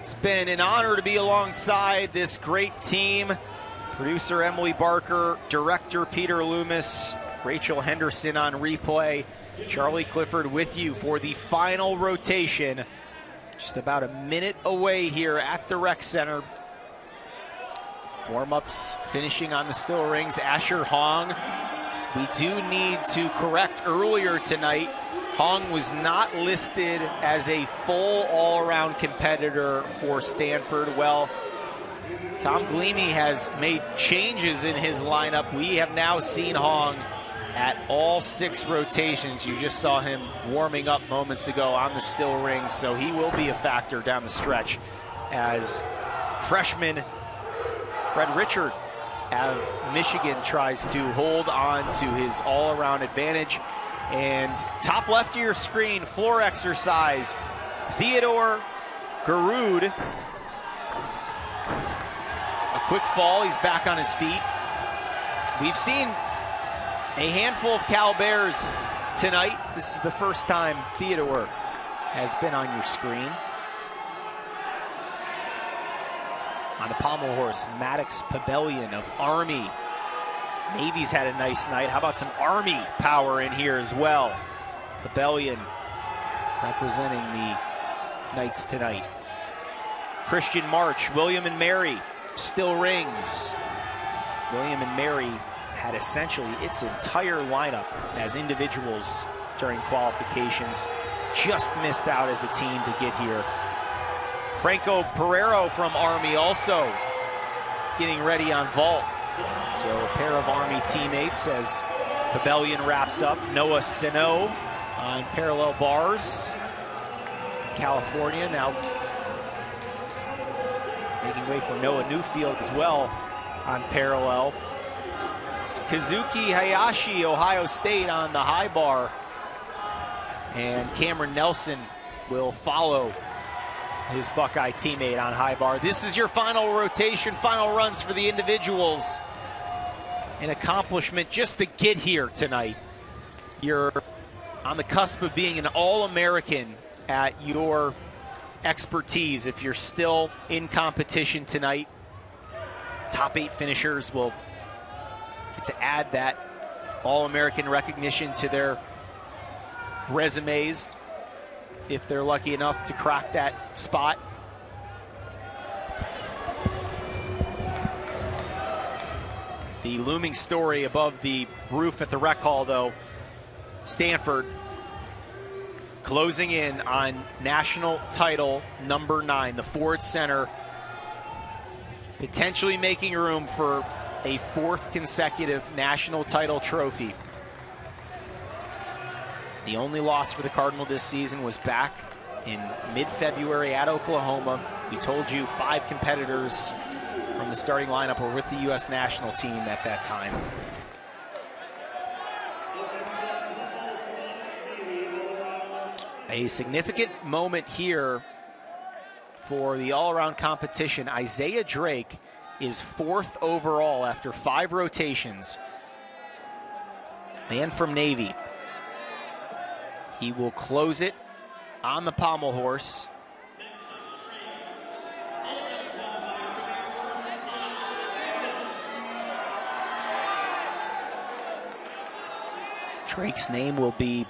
It's been an honor to be alongside this great team. Producer Emily Barker, director Peter Loomis, Rachel Henderson on replay, Charlie Clifford with you for the final rotation. Just about a minute away here at the Rec Center. Warm-ups finishing on the still rings. Asher Hong. We do need to correct earlier tonight. Hong was not listed as a full all-around competitor for Stanford. Well, Tom Gleamy has made changes in his lineup. We have now seen Hong at all 6 rotations. You just saw him warming up moments ago on the still ring, so he will be a factor down the stretch as freshman Fred Richard of Michigan tries to hold on to his all-around advantage. And top left of your screen, floor exercise. Theodore Garud. A quick fall, he's back on his feet. We've seen a handful of Cal Bears tonight. This is the first time Theodore has been on your screen. On the pommel horse, Maddox Pabellion of Army. Navy's had a nice night. How about some Army power in here as well? Pabellion representing the Knights tonight. Christian March, William and Mary, still rings. William and Mary had essentially its entire lineup as individuals during qualifications. Just missed out as a team to get here. Franco Pereiro from Army also getting ready on vault. So a pair of Army teammates as Pabellion wraps up. Noah Sino on parallel bars. California now making way for Noah Newfield as well on parallel. Kazuki Hayashi, Ohio State on the high bar. And Cameron Nelson will follow his Buckeye teammate on high bar. This is your final rotation, final runs for the individuals. An accomplishment just to get here tonight. You're on the cusp of being an All-American at your expertise. If you're still in competition tonight, top 8 finishers will get to add that All-American recognition to their resumes if they're lucky enough to crack that spot. The looming story above the roof at the rec hall, though, Stanford closing in on national title number 9, the Ford Center, potentially making room for a 4th consecutive national title trophy. The only loss for the Cardinal this season was back in mid-February at Oklahoma. We told you 5 competitors from the starting lineup were with the U.S. national team at that time. A significant moment here for the all-around competition. Isaiah Drake is 4th overall after 5 rotations. Man from Navy. He will close it on the pommel horse. Drake's name will be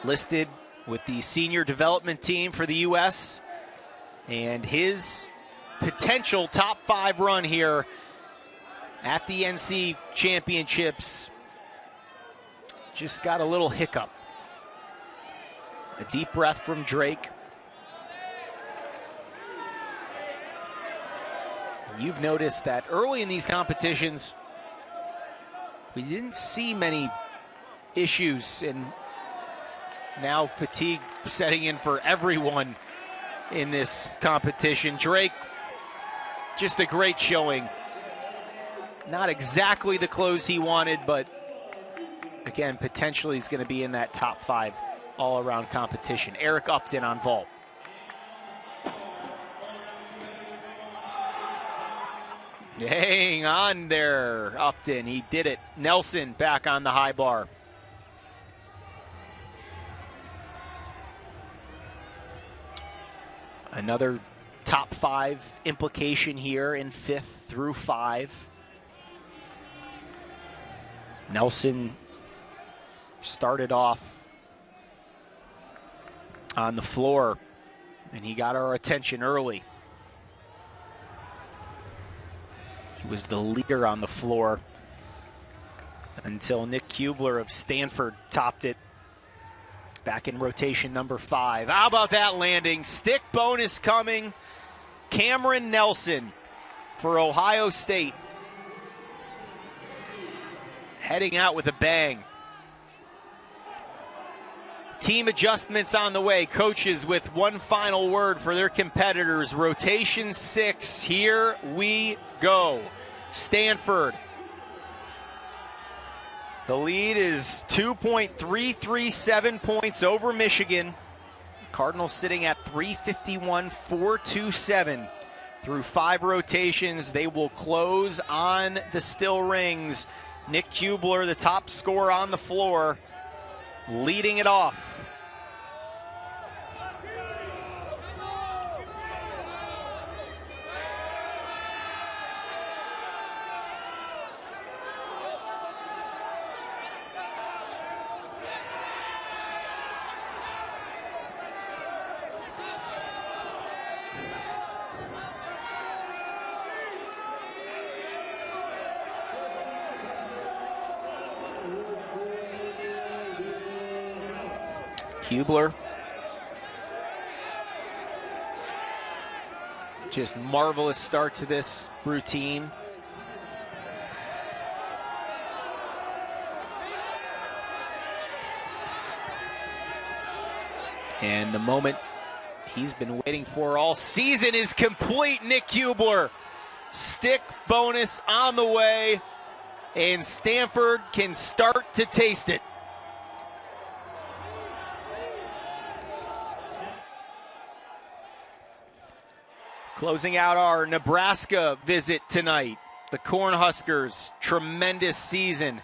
listed with the senior development team for the U.S. and his potential top 5 run here at the NC Championships just got a little hiccup. A deep breath from Drake. You've noticed that early in these competitions, we didn't see many issues, and now fatigue setting in for everyone in this competition. Drake, just a great showing. Not exactly the close he wanted, but again, potentially he's going to be in that top 5 all-around competition. Eric Upton on vault. Hang on there, Upton. He did it. Nelson back on the high bar. Another top 5 implication here in 5th through 5. Nelson started off on the floor, and he got our attention early. He was the leader on the floor until Nick Kubler of Stanford topped it back in rotation number 5. How about that landing? Stick bonus coming. Cameron Nelson for Ohio State. Heading out with a bang. Team adjustments on the way. Coaches with one final word for their competitors. Rotation 6, here we go. Stanford. The lead is 2.337 points over Michigan. Cardinals sitting at 351.427 through 5 rotations. They will close on the still rings. Nick Kubler, the top scorer on the floor, leading it off. Kubler, just marvelous start to this routine. And the moment he's been waiting for all season is complete. Nick Kubler, stick bonus on the way, and Stanford can start to taste it. Closing out our Nebraska visit tonight, the Cornhuskers, tremendous season.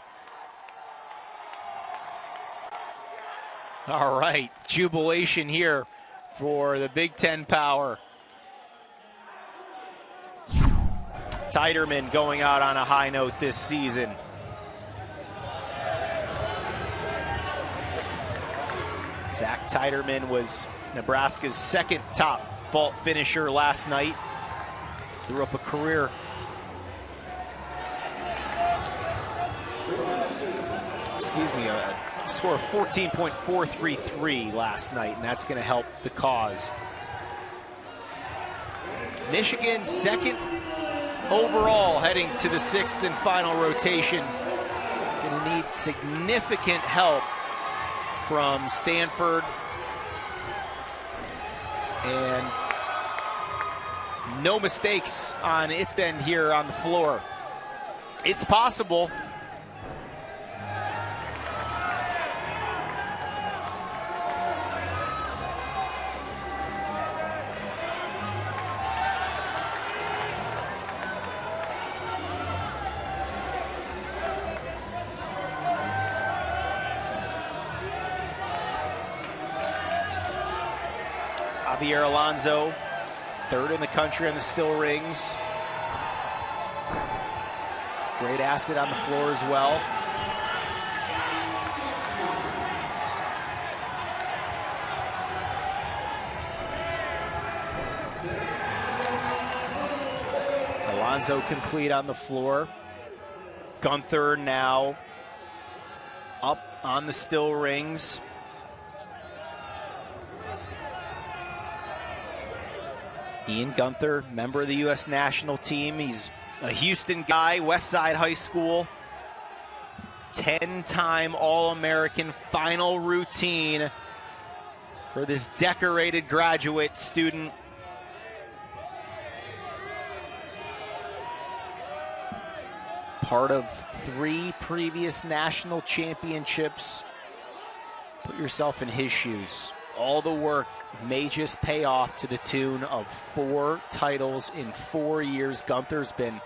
All right, jubilation here for the Big Ten power. Titerman going out on a high note this season. Zach Titerman was Nebraska's second top vault finisher last night. Threw up a career. A score of 14.433 last night, and that's going to help the cause. Michigan second overall heading to the 6th and final rotation. Going to need significant help from Stanford. And no mistakes on its end here on the floor. It's possible. Javier Alonso, third in the country on the still rings. Great asset on the floor as well. Alonso complete on the floor. Gunther now up on the still rings. Ian Gunther, member of the U.S. national team. He's a Houston guy, Westside High School. 10-time All-American, final routine for this decorated graduate student. Part of 3 previous national championships. Put yourself in his shoes. All the work may just pay off to the tune of 4 titles in 4 years. Gunther's been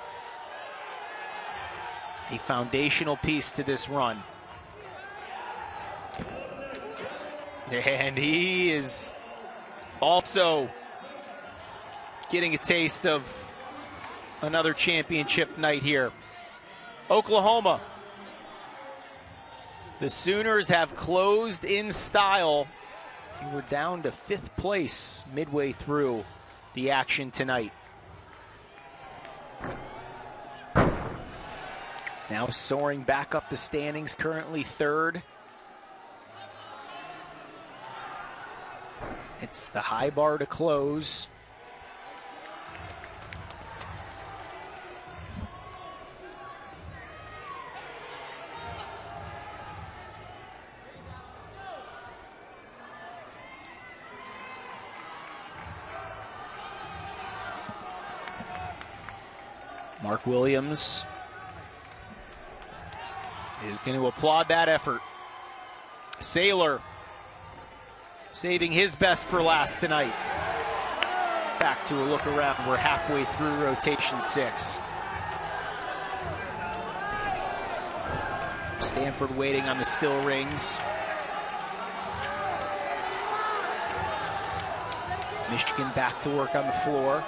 a foundational piece to this run. And he is also getting a taste of another championship night here. Oklahoma. The Sooners have closed in style. And we're down to 5th place midway through the action tonight. Now soaring back up the standings, currently 3rd. It's the high bar to close. Mark Williams is going to applaud that effort. Saylor saving his best for last tonight. Back to a look around. We're halfway through rotation 6. Stanford waiting on the still rings. Michigan back to work on the floor.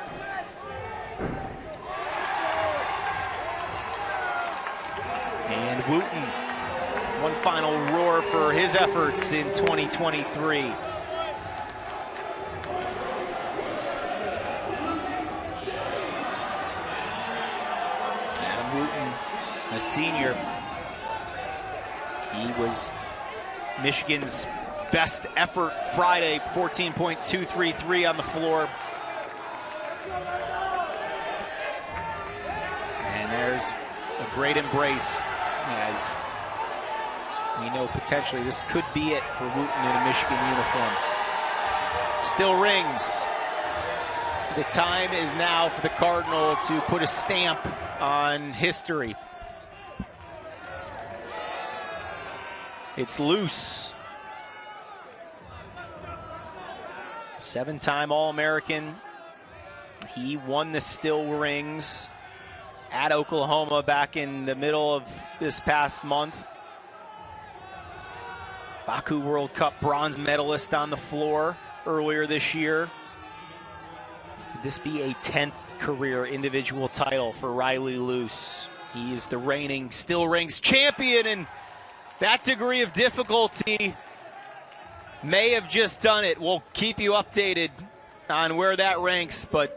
And Wooten, one final roar for his efforts in 2023. Adam Wooten, a senior. He was Michigan's best effort Friday, 14.233 on the floor. And there's a great embrace, as we know potentially this could be it for Wooten in a Michigan uniform. Still rings. The time is now for the Cardinal to put a stamp on history. It's loose. 7-time All-American. He won the still rings at Oklahoma back in the middle of this past month. Baku World Cup bronze medalist on the floor earlier this year. Could this be a 10th career individual title for Riley Luce? He is the reigning still rings champion, and that degree of difficulty may have just done it. We'll keep you updated on where that ranks, but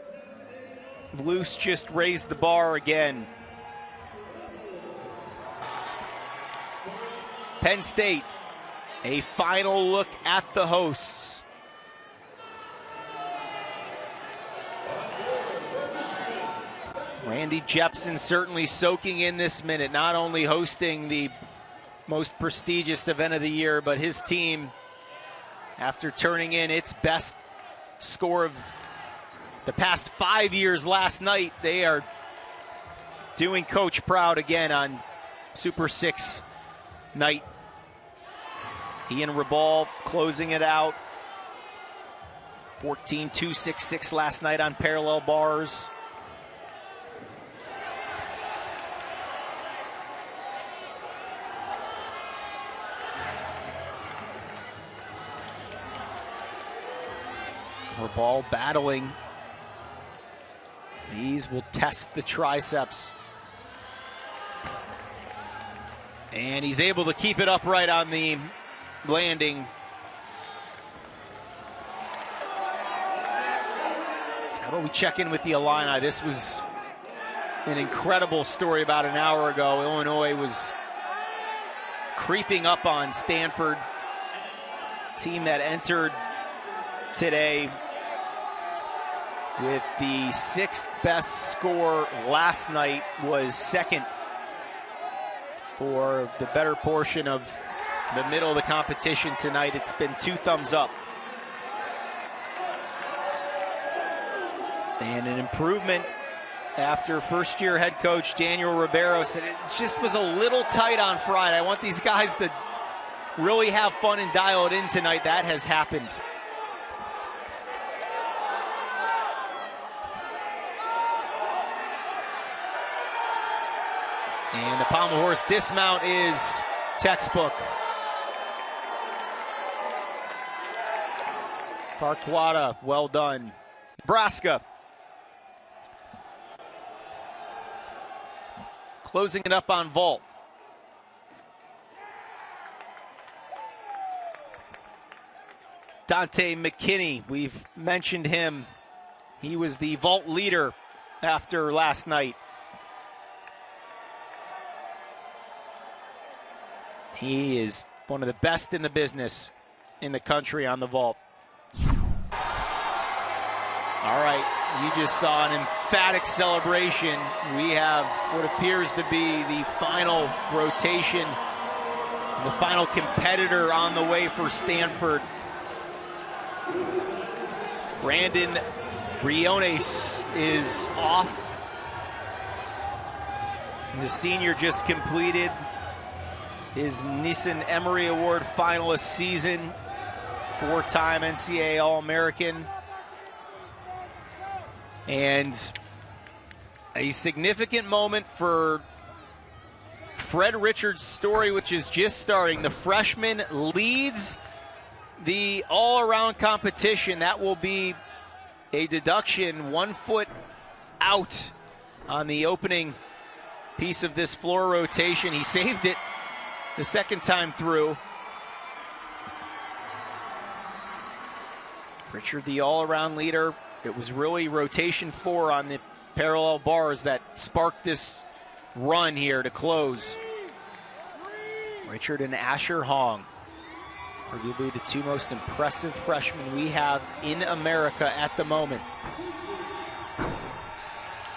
Luce just raised the bar again. Penn State, a final look at the hosts. Randy Jepson certainly soaking in this minute, not only hosting the most prestigious event of the year, but his team, after turning in its best score of the past 5 years last night, they are doing Coach proud again on Super 6 night. Ian Rabal closing it out. 14-2-6-6 last night on parallel bars. Rabal battling. These will test the triceps. And he's able to keep it upright on the landing. How about we check in with the Illini? This was an incredible story about an hour ago. Illinois was creeping up on Stanford, team that entered today with the 6th best score last night, was second for the better portion of the middle of the competition tonight. It's been 2 thumbs up. And an improvement after first-year head coach Daniel Ribeiro said it just was a little tight on Friday. I want these guys to really have fun and dial it in tonight. That has happened. And the pommel horse dismount is textbook. Farquaada, well done. Nebraska closing it up on vault. Dante McKinney, we've mentioned him. He was the vault leader after last night. He is one of the best in the business in the country on the vault. All right, you just saw an emphatic celebration. We have what appears to be the final rotation, the final competitor on the way for Stanford. Brandon Briones is off. The senior just completed his Nissen Emery Award finalist season, 4-time NCAA All-American. And a significant moment for Fred Richards' story, which is just starting. The freshman leads the all-around competition. That will be a deduction, 1 foot out on the opening piece of this floor rotation. He saved it the second time through. Richard, the all-around leader. It was really rotation 4 on the parallel bars that sparked this run here to close. Richard and Asher Hong, arguably the 2 most impressive freshmen we have in America at the moment.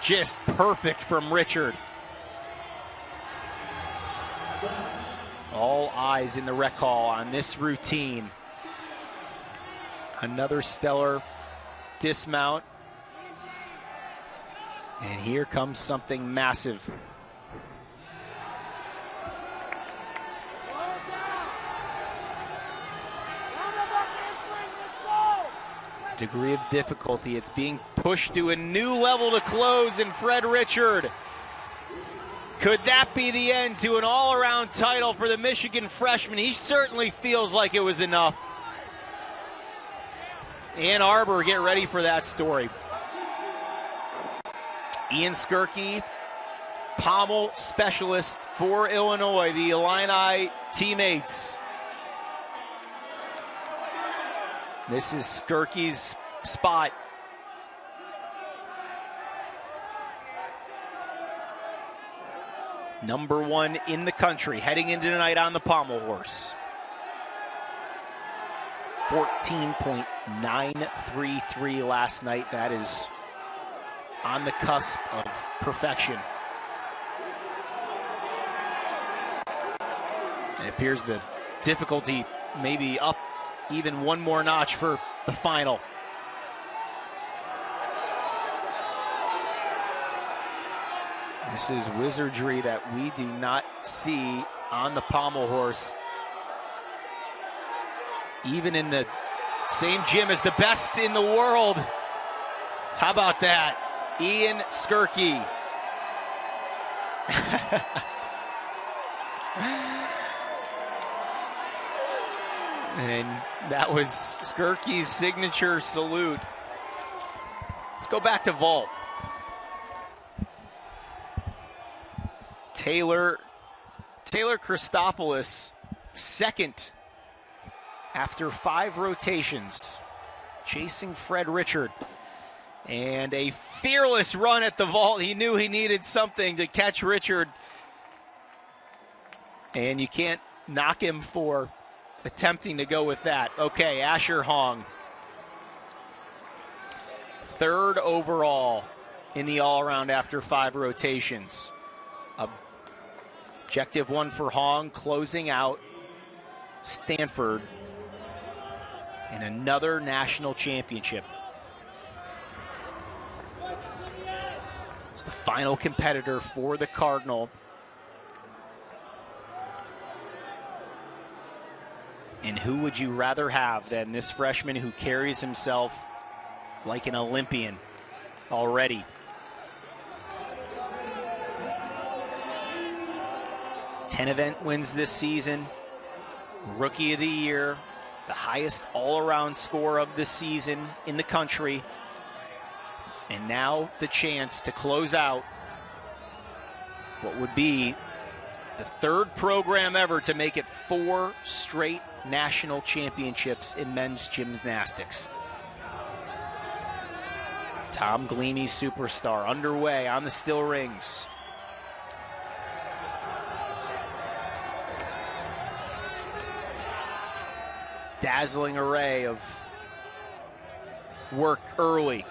Just perfect from Richard. All eyes in the rec hall on this routine. Another stellar dismount. And here comes something massive. Degree of difficulty. It's being pushed to a new level to close, and Fred Richard. Could that be the end to an all-around title for the Michigan freshman? He certainly feels like it was enough. Ann Arbor, get ready for that story. Ian Skirky, pommel specialist for Illinois, the Illini teammates. This is Skirky's spot. Number 1 in the country, heading into tonight on the pommel horse. 14.933 last night. That is on the cusp of perfection. It appears the difficulty maybe up even one more notch for the final. This is wizardry that we do not see on the pommel horse, even in the same gym as the best in the world. How about that? Ian Skirky. And that was Skirky's signature salute. Let's go back to vault. Taylor Christopoulos, second after 5 rotations, chasing Fred Richard. And a fearless run at the vault. He knew he needed something to catch Richard. And you can't knock him for attempting to go with that. Okay, Asher Hong. 3rd overall in the all-around after 5 rotations. Objective 1 for Hong, closing out Stanford in another national championship. It's the final competitor for the Cardinal. And who would you rather have than this freshman who carries himself like an Olympian already? Ten event wins this season, Rookie of the Year, the highest all-around score of the season in the country, and now the chance to close out what would be the 3rd program ever to make it 4 straight national championships in men's gymnastics. Tom Gleamy superstar underway on the still rings. Dazzling array of work early.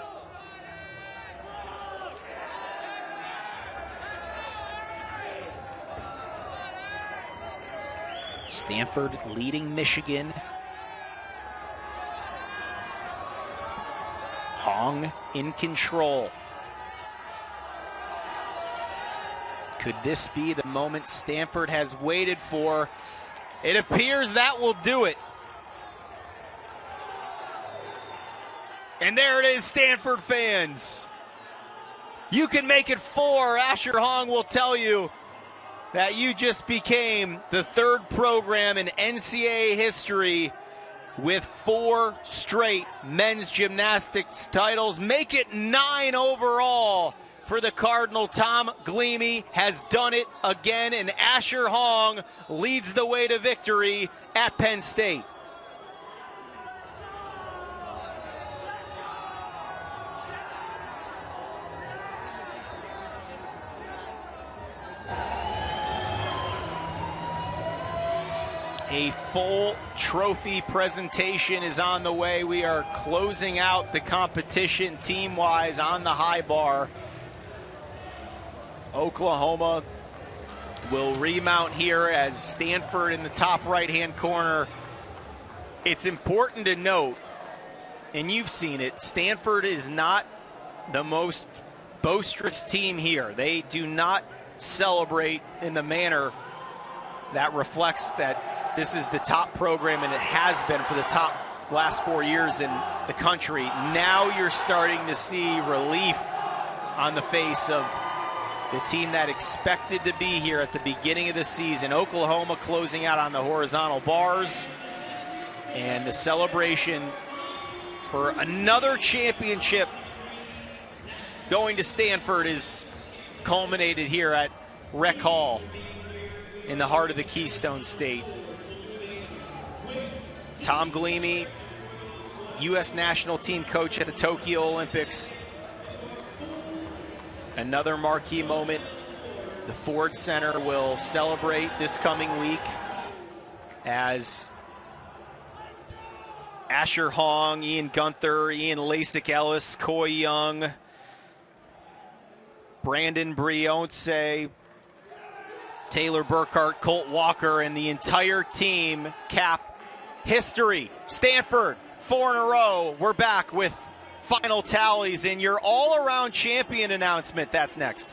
Stanford leading Michigan. Hong in control. Could this be the moment Stanford has waited for? It appears that will do it. And there it is, Stanford fans. You can make it 4. Asher Hong will tell you that you just became the 3rd program in NCAA history with 4 straight men's gymnastics titles. Make it 9 overall for the Cardinal. Tom Gleamy has done it again, and Asher Hong leads the way to victory at Penn State. A full trophy presentation is on the way. We are closing out the competition team-wise on the high bar. Oklahoma will remount here as Stanford in the top right-hand corner. It's important to note, and you've seen it, Stanford is not the most boisterous team here. They do not celebrate in the manner that reflects that this is the top program, and it has been for the top last 4 years in the country. Now you're starting to see relief on the face of the team that expected to be here at the beginning of the season. Oklahoma closing out on the horizontal bars, and the celebration for another championship going to Stanford is culminated here at Rec Hall in the heart of the Keystone State. Tom Gleamy, U.S. national team coach at the Tokyo Olympics. Another marquee moment. The Ford Center will celebrate this coming week as Asher Hong, Ian Gunther, Ian Lasik-Ellis, Coy Young, Brandon Brionce, Taylor Burkhart, Colt Walker, and the entire team cap history. Stanford, 4 in a row. We're back with final tallies and your all-around champion announcement. That's next.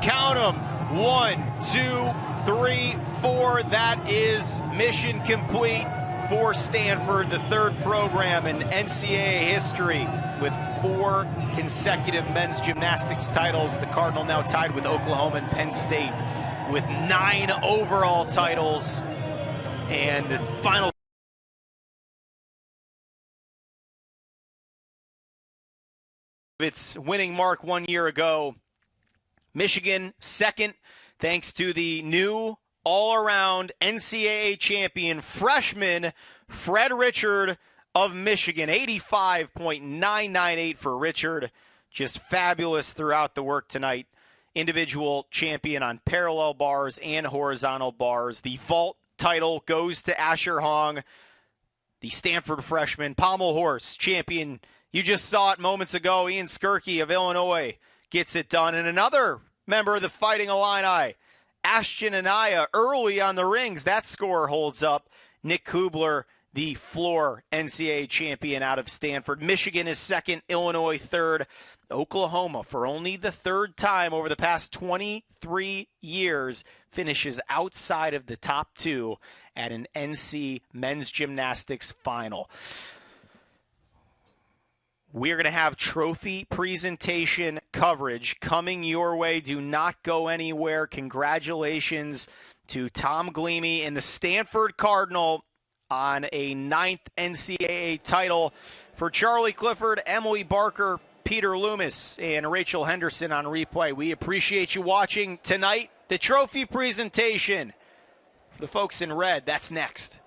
Count them. 1, 2, 3, 4. That is mission complete for Stanford, the 3rd program in NCAA history with 4 consecutive men's gymnastics titles. The Cardinal now tied with Oklahoma and Penn State with 9 overall titles. And the final its winning mark 1 year ago. Michigan 2nd, thanks to the new all-around NCAA champion freshman Fred Richard of Michigan. 85.998 for Richard. Just fabulous throughout the work tonight. Individual champion on parallel bars and horizontal bars. The vault title goes to Asher Hong, the Stanford freshman. Pommel horse champion. You just saw it moments ago. Ian Skirky of Illinois gets it done. And another member of the Fighting Illini, Ashton Anaya, early on the rings. That score holds up. Nick Kubler, the floor NCAA champion out of Stanford. Michigan is 2nd, Illinois 3rd. Oklahoma, for only the 3rd time over the past 23 years, finishes outside of the top 2 at an NC men's gymnastics final. We're going to have trophy presentation coverage coming your way. Do not go anywhere. Congratulations to Tom Gleamy and the Stanford Cardinal on a 9th NCAA title. For Charlie Clifford, Emily Barker, Peter Loomis, and Rachel Henderson on replay, we appreciate you watching tonight. The trophy presentation for the folks in red, that's next.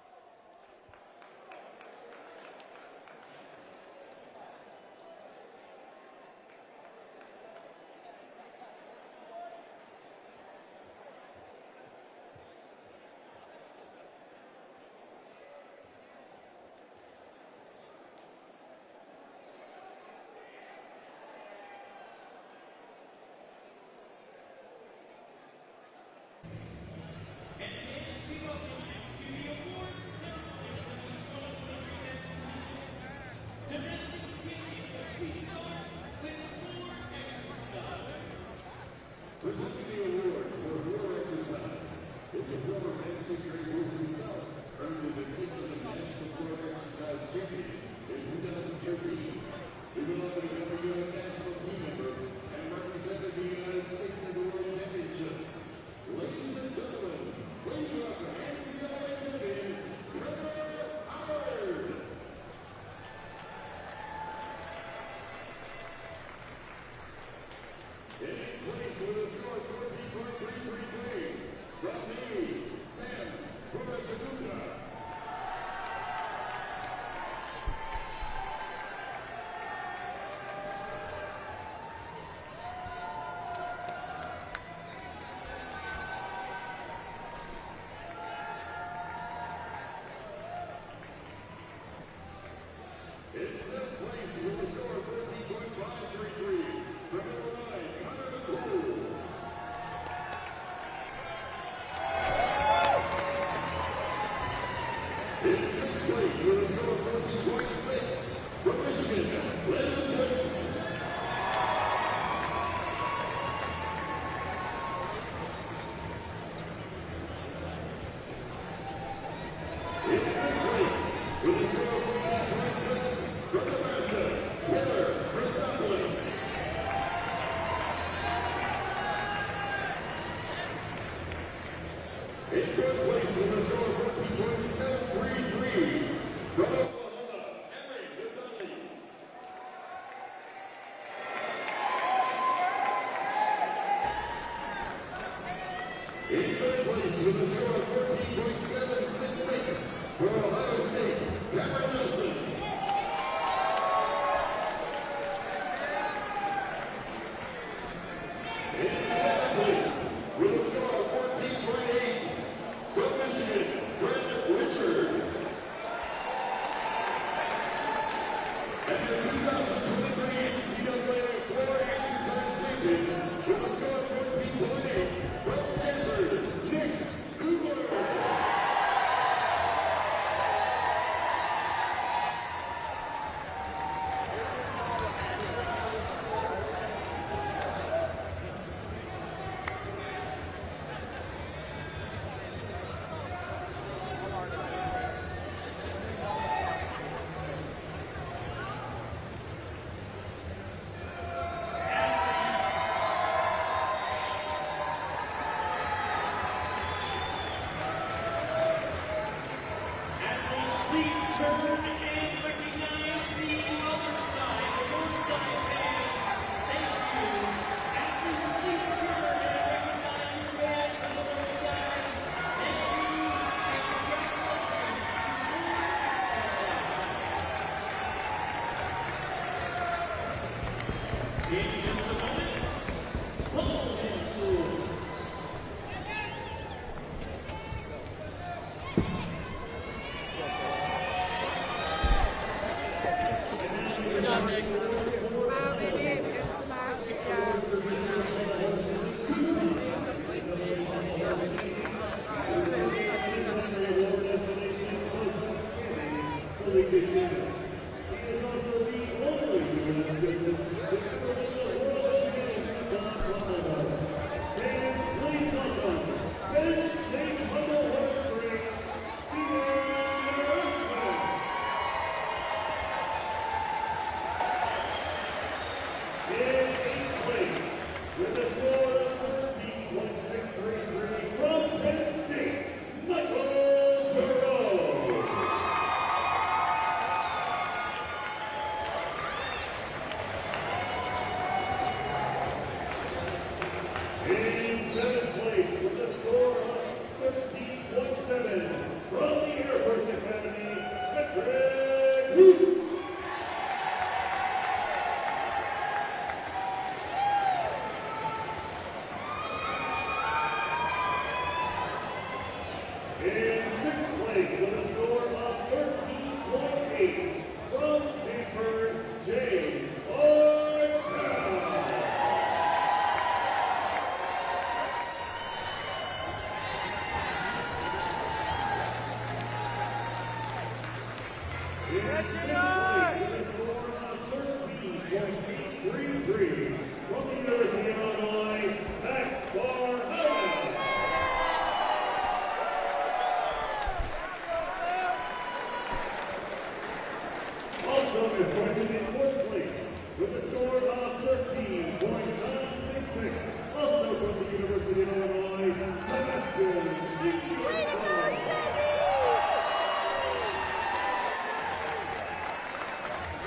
Representing in fourth place with a score of 13.966. Also from the University of Illinois, Sebastian.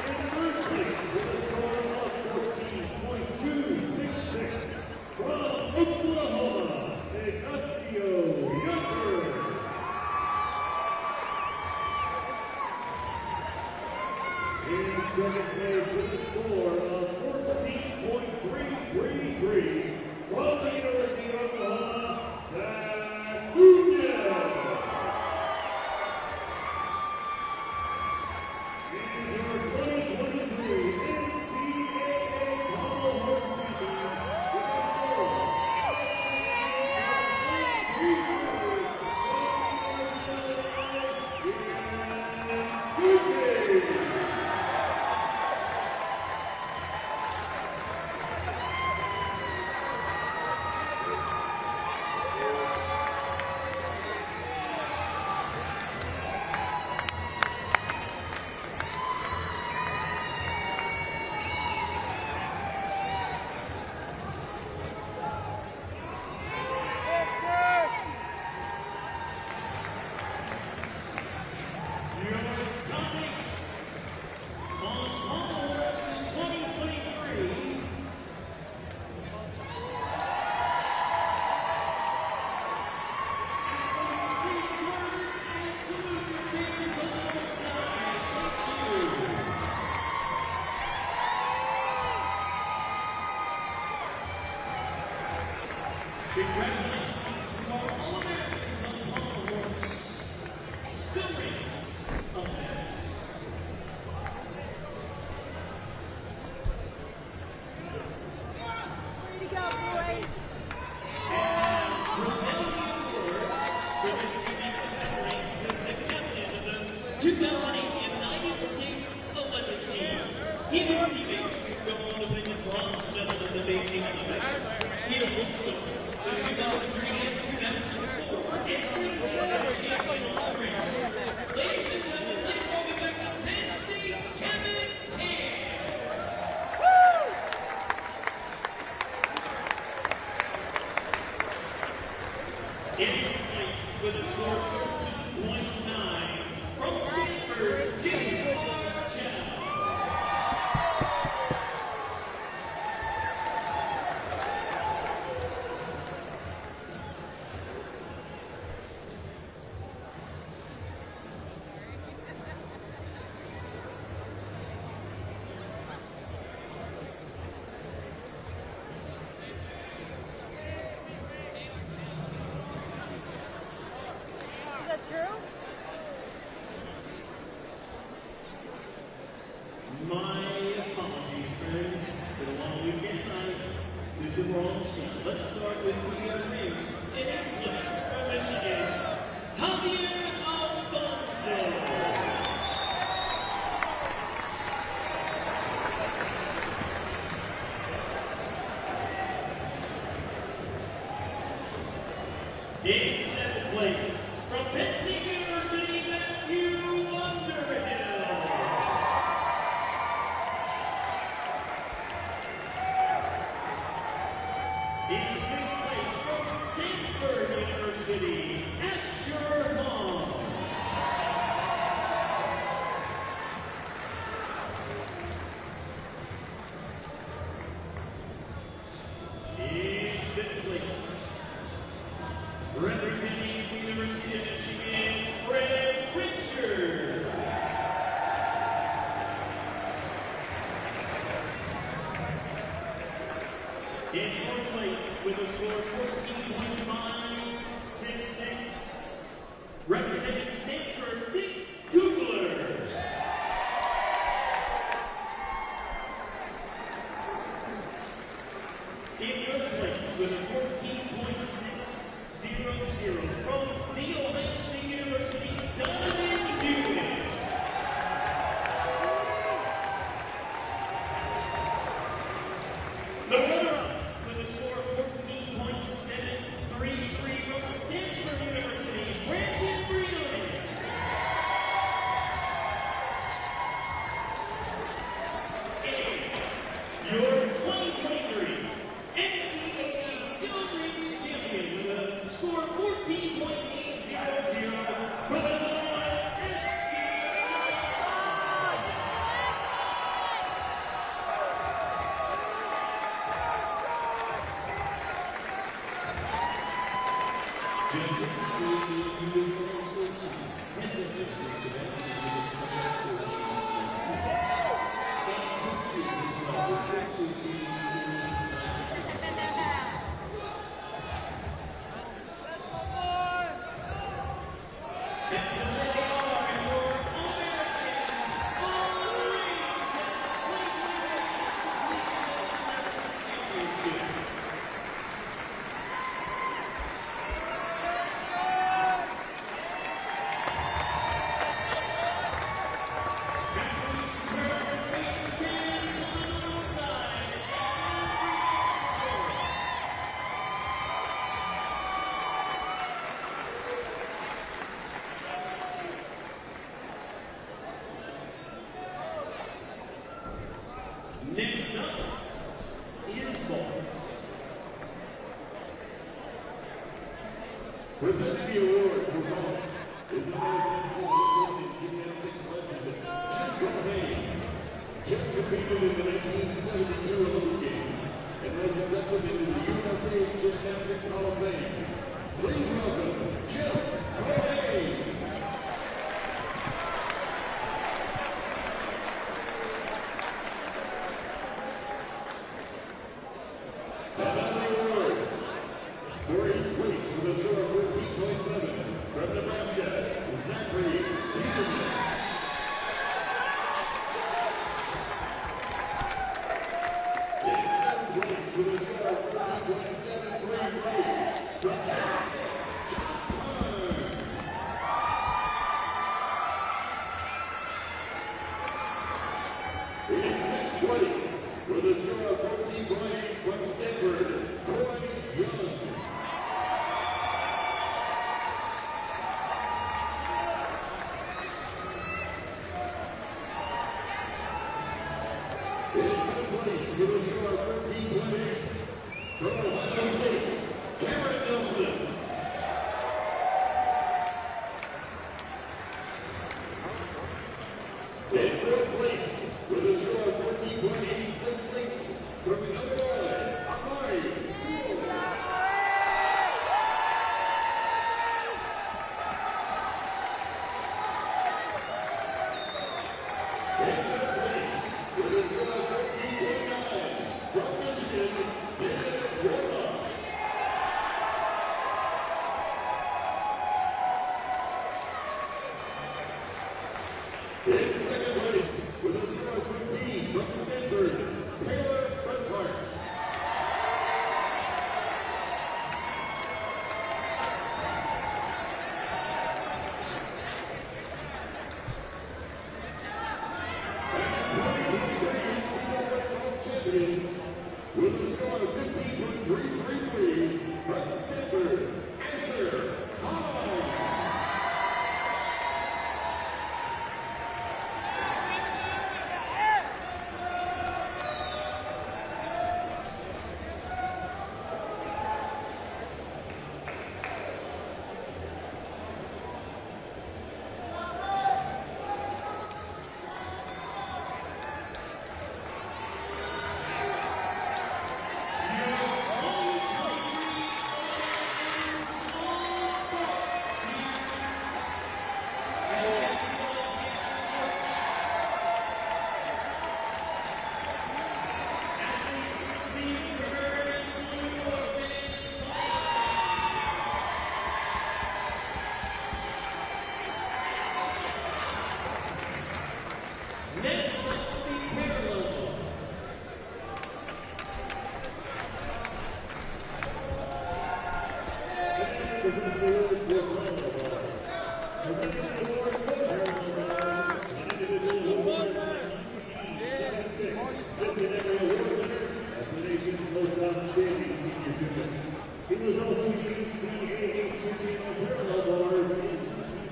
In third place with a score of 14.266 from Oklahoma, Ignacio Younger. In second place with a score of 14.333 from the University of Oklahoma, Zach Munoz. In your 2023 NCAA Pommel Horse Champion with a score of 14.333. Congratulations to our All-Americans on the Pommel Horse. Still rings up next. Way to go, boys. And presenting the awards for this unique set rings is the captain of the 2008 United States Olympic team. He and his teammates will go on to win the bronze medal in the Beijing Olympics. He is also the 2003 and 2004 NCAA champion on the rings. Ladies and gentlemen, please welcome back to Penn State, Kevin Tan. In place with a score of 14.9 from Stanford, Rewatch. Is that true? My apologies, friends. It's been a long weekend. I did the wrong side. Let's start with the other rings. In place from Michigan, Javier Alfonso. In seventh place from Penn State University, Matthew Underhill. In sixth place from Stanford University, Asher Long. In fifth place, representing the University of Michigan, Fred Richard. In fourth place with a score of 14.566, representing Stanford, Nick Kugler. In third place with a 14.600 from the Ohio State University, Donovan Hewitt. The runner-up with a score of 14.733 Next up is ball. Presenting the award for ball is the American gymnastics legend, Jim competed in the 1972 Olympic Games and was inducted into the USA Gymnastics Hall of Fame. Please welcome Jim Corbett. In sixth place, with a score of 14.8 from Stanford, Young. In fifth place, with a score of 13.8 from Ohio State, Cameron Nelson. In fourth place, with a score of 14.866 from Illinois, Amari Sewell. In fifth place, with a score of 14.9 from Michigan, David Rosa. In second place, with a score of 15 from Stanford, Taylor Burkhart. Champion with a score of 15.333 from Stanford, Asher Hall. Next up will be parallel. He was also the NCAA champion of parallel bars in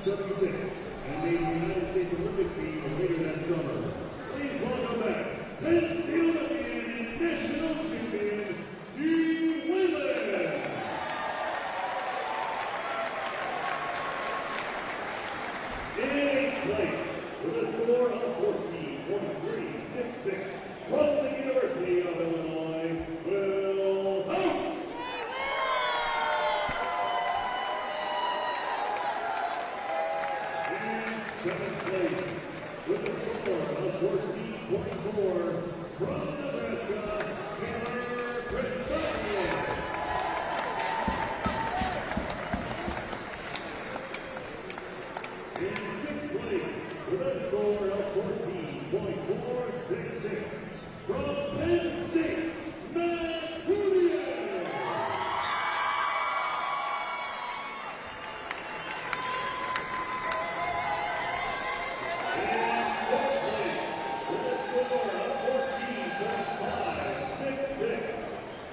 1976 and made the United States Olympic team later that summer. Please welcome back 10th Olympian and national champion, Gene Whelan. In 8th place, with a score of 14.366 from the University of Illinois, Will Hope. In 7th place, with a score of 14.4 from Nebraska, Taylor Christopher. 14.466 from Penn State, Matt Julian.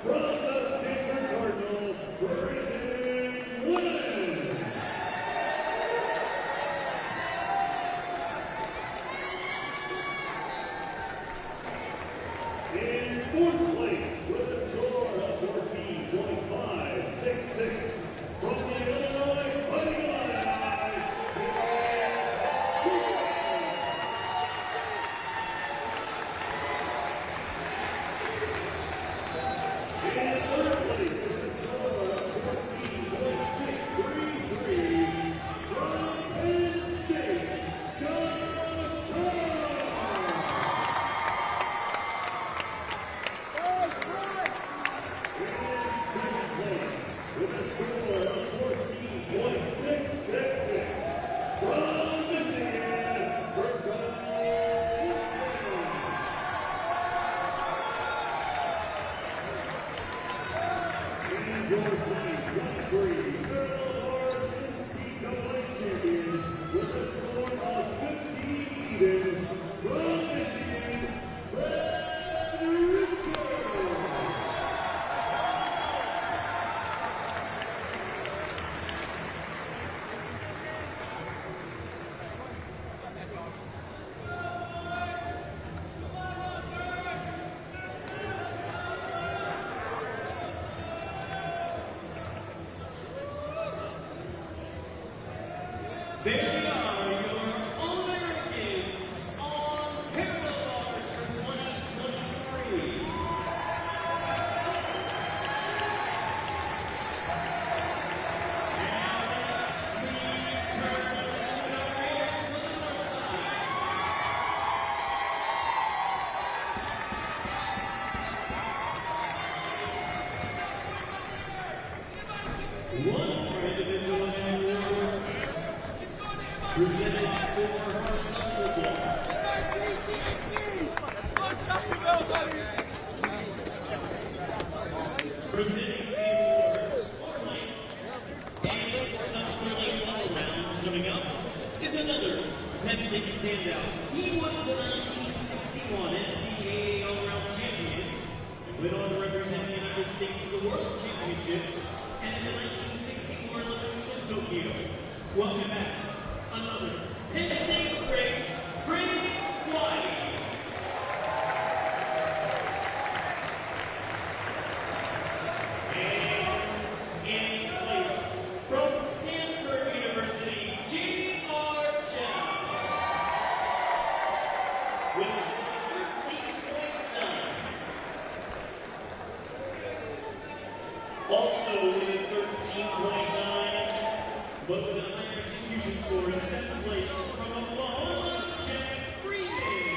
From the Stanford Cardinals, Brandon Wynn. In fourth place, with a score of 14.566, from the Illinois Fighting Illini, in third place, with a score of 14.633, from Penn State, Josh Hall. With a score of 14.666 from Michigan, in your 2023 Maryland NCAA champion with a score of 15 even from Michigan, Brad Richards. There are your All-Americans on parallel bars for 2023. Please turn to the hands on the north side. One for individual awards. Presented for horizontal block. Presenting the awards for length and subsequently all-around. Coming up is another Penn State standout. He was the 1961 NCAA all-around champion and went on to represent the United States at the World Championships and in the 1964 Olympics in Tokyo. Welcome back. Another Penn State great, Brandon Wise. And in place from Stanford University, J.R. Chow. With a score of 13.9. Also with a 13.9, but with a higher execution score in second place from Oklahoma, Jack Freeman.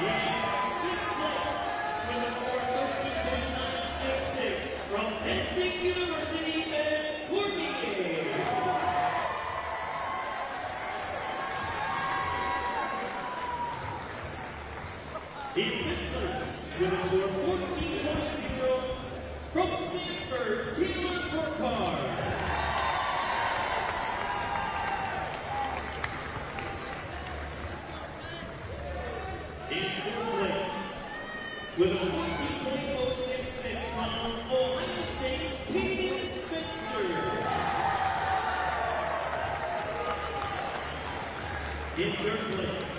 In sixth place, with a score of 13.966 from Penn State University, Ed Cormier. In fifth place, with a score of 14.0 from Stanford, Taylor Burkhardt. In fourth place, with a 14.066 from Ohio State, Kaden Spencer. In third place,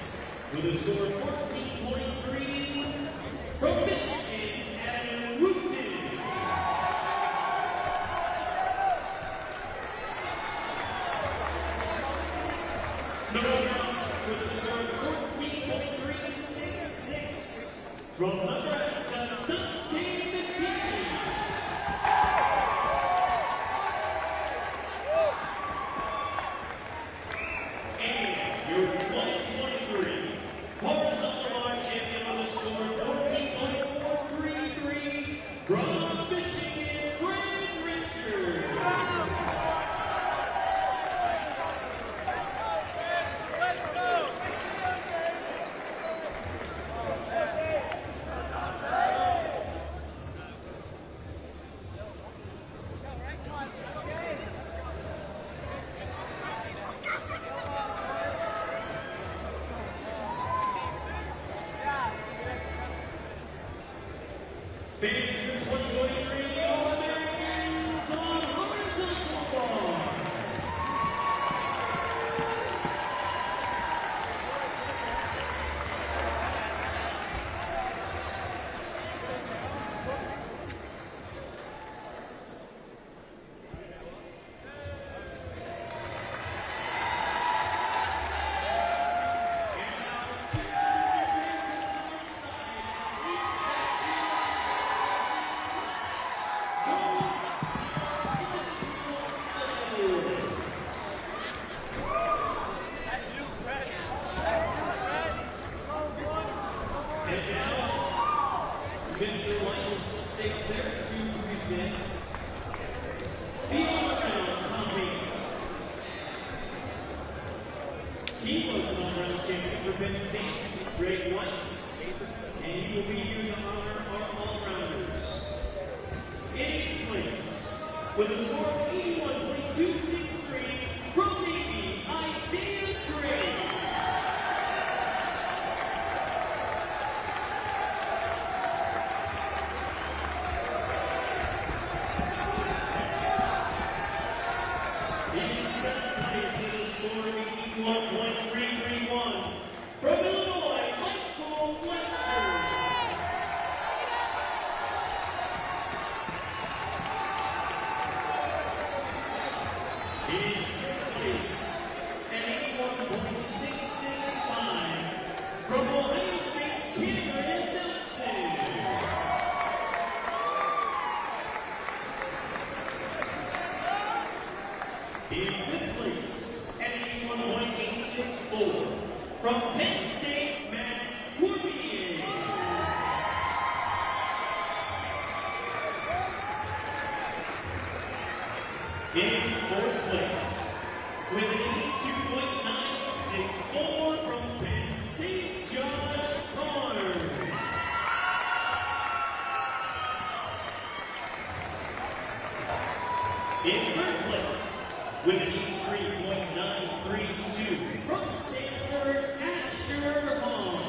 with a score of 14.3 from Michigan, Adam Wooten. Number one, with a score of 14.366 from Nebraska, Dante McKinney. And your 2023 horizontal bar champion with a score of 14.433 from Michigan, Brad Richards. Finish your 2023 All-Americans on horizontal bar. Mr. Weiss will stay there to present the all-around champions. He was an all-around champion for Penn State, Greg Weiss, and he will be here to honor our all-rounders. In 8th place, with a score of 81.263 from Navy, Isaiah Gray. In 7th place with a score of 81.331 from Illinois, Michael Fletcher. In 6th place, an 81.665 from Ohio State, Cameron Nelson. In 5th place, an 81.864 from Penn State, Matt Cormier. In 4th place, with an 82.964 from Penn State, Josh Karn. In 3rd place, with an 83.932 from Stanford, Asher Hall.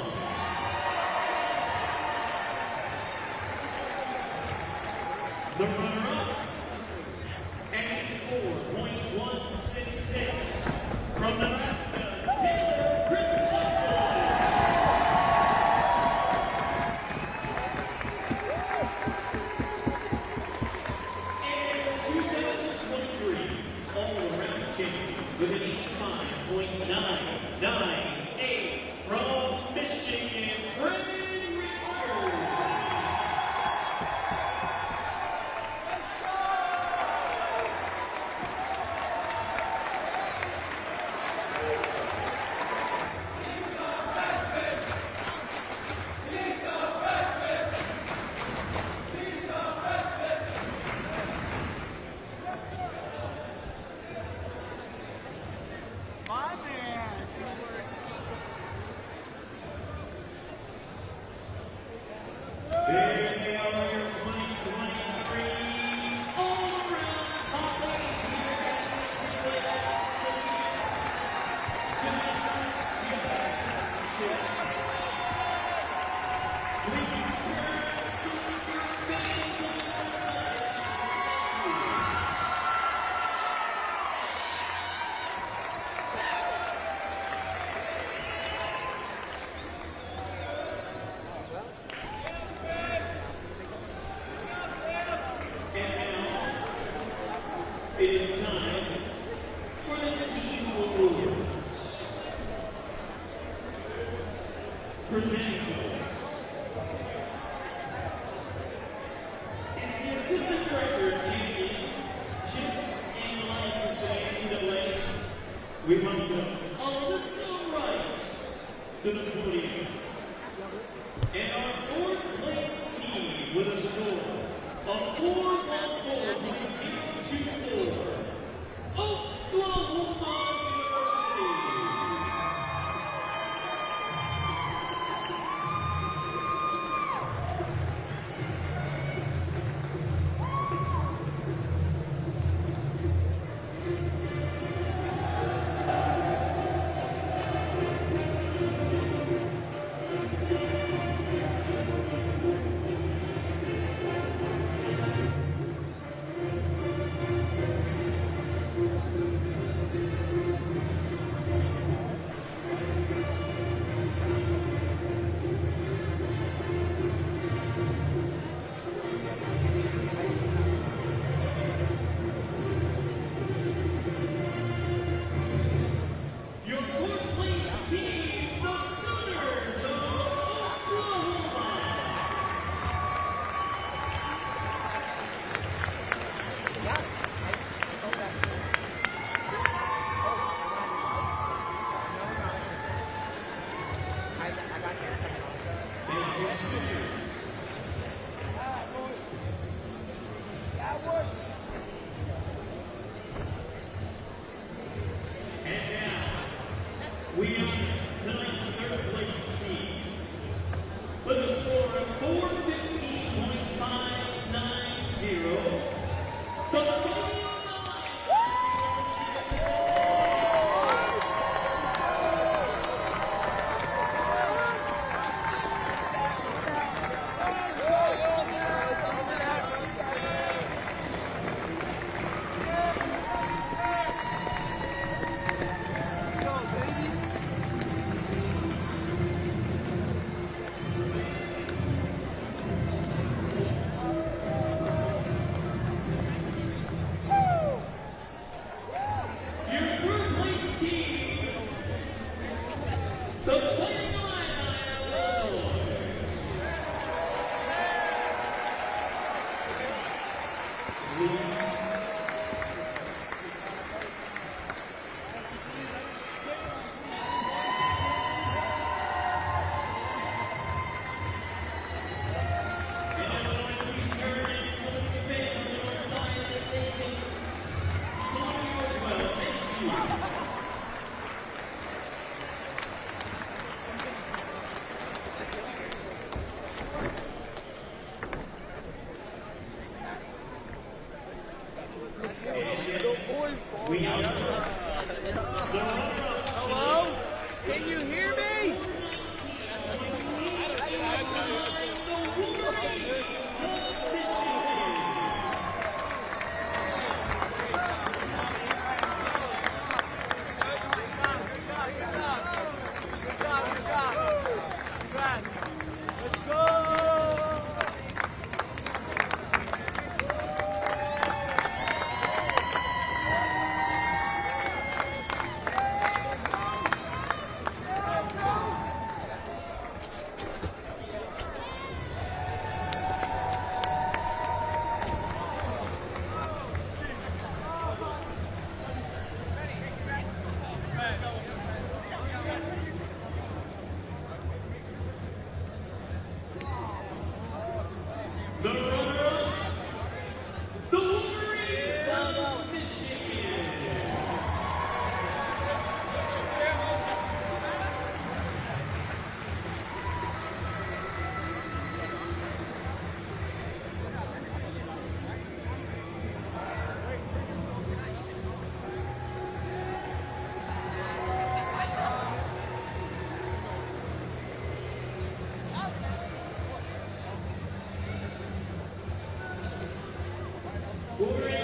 The runner-up, an 84.166 from Nebraska, Taylor Christopher. And 2023 all-around champion with an 85.998 from Michigan, Greg Richards. There they are, your 2023 all-around top 8 here at NCAA Stadium. Gymnastics championships. Please turn to your fans on the side. And now, it is time for the team awards. Presenting those is the Assistant Director of Championships and Alliances for the NCAA. We welcome Alyssa Rice to the podium. And our 4th place team with a score of 414.024, Oklahoma University. And now, we honor tonight's third place team with a score of 415.590. The Hello? Can you hear me? Let's go! The runner-up, the Wolverines of Michigan. Wolverines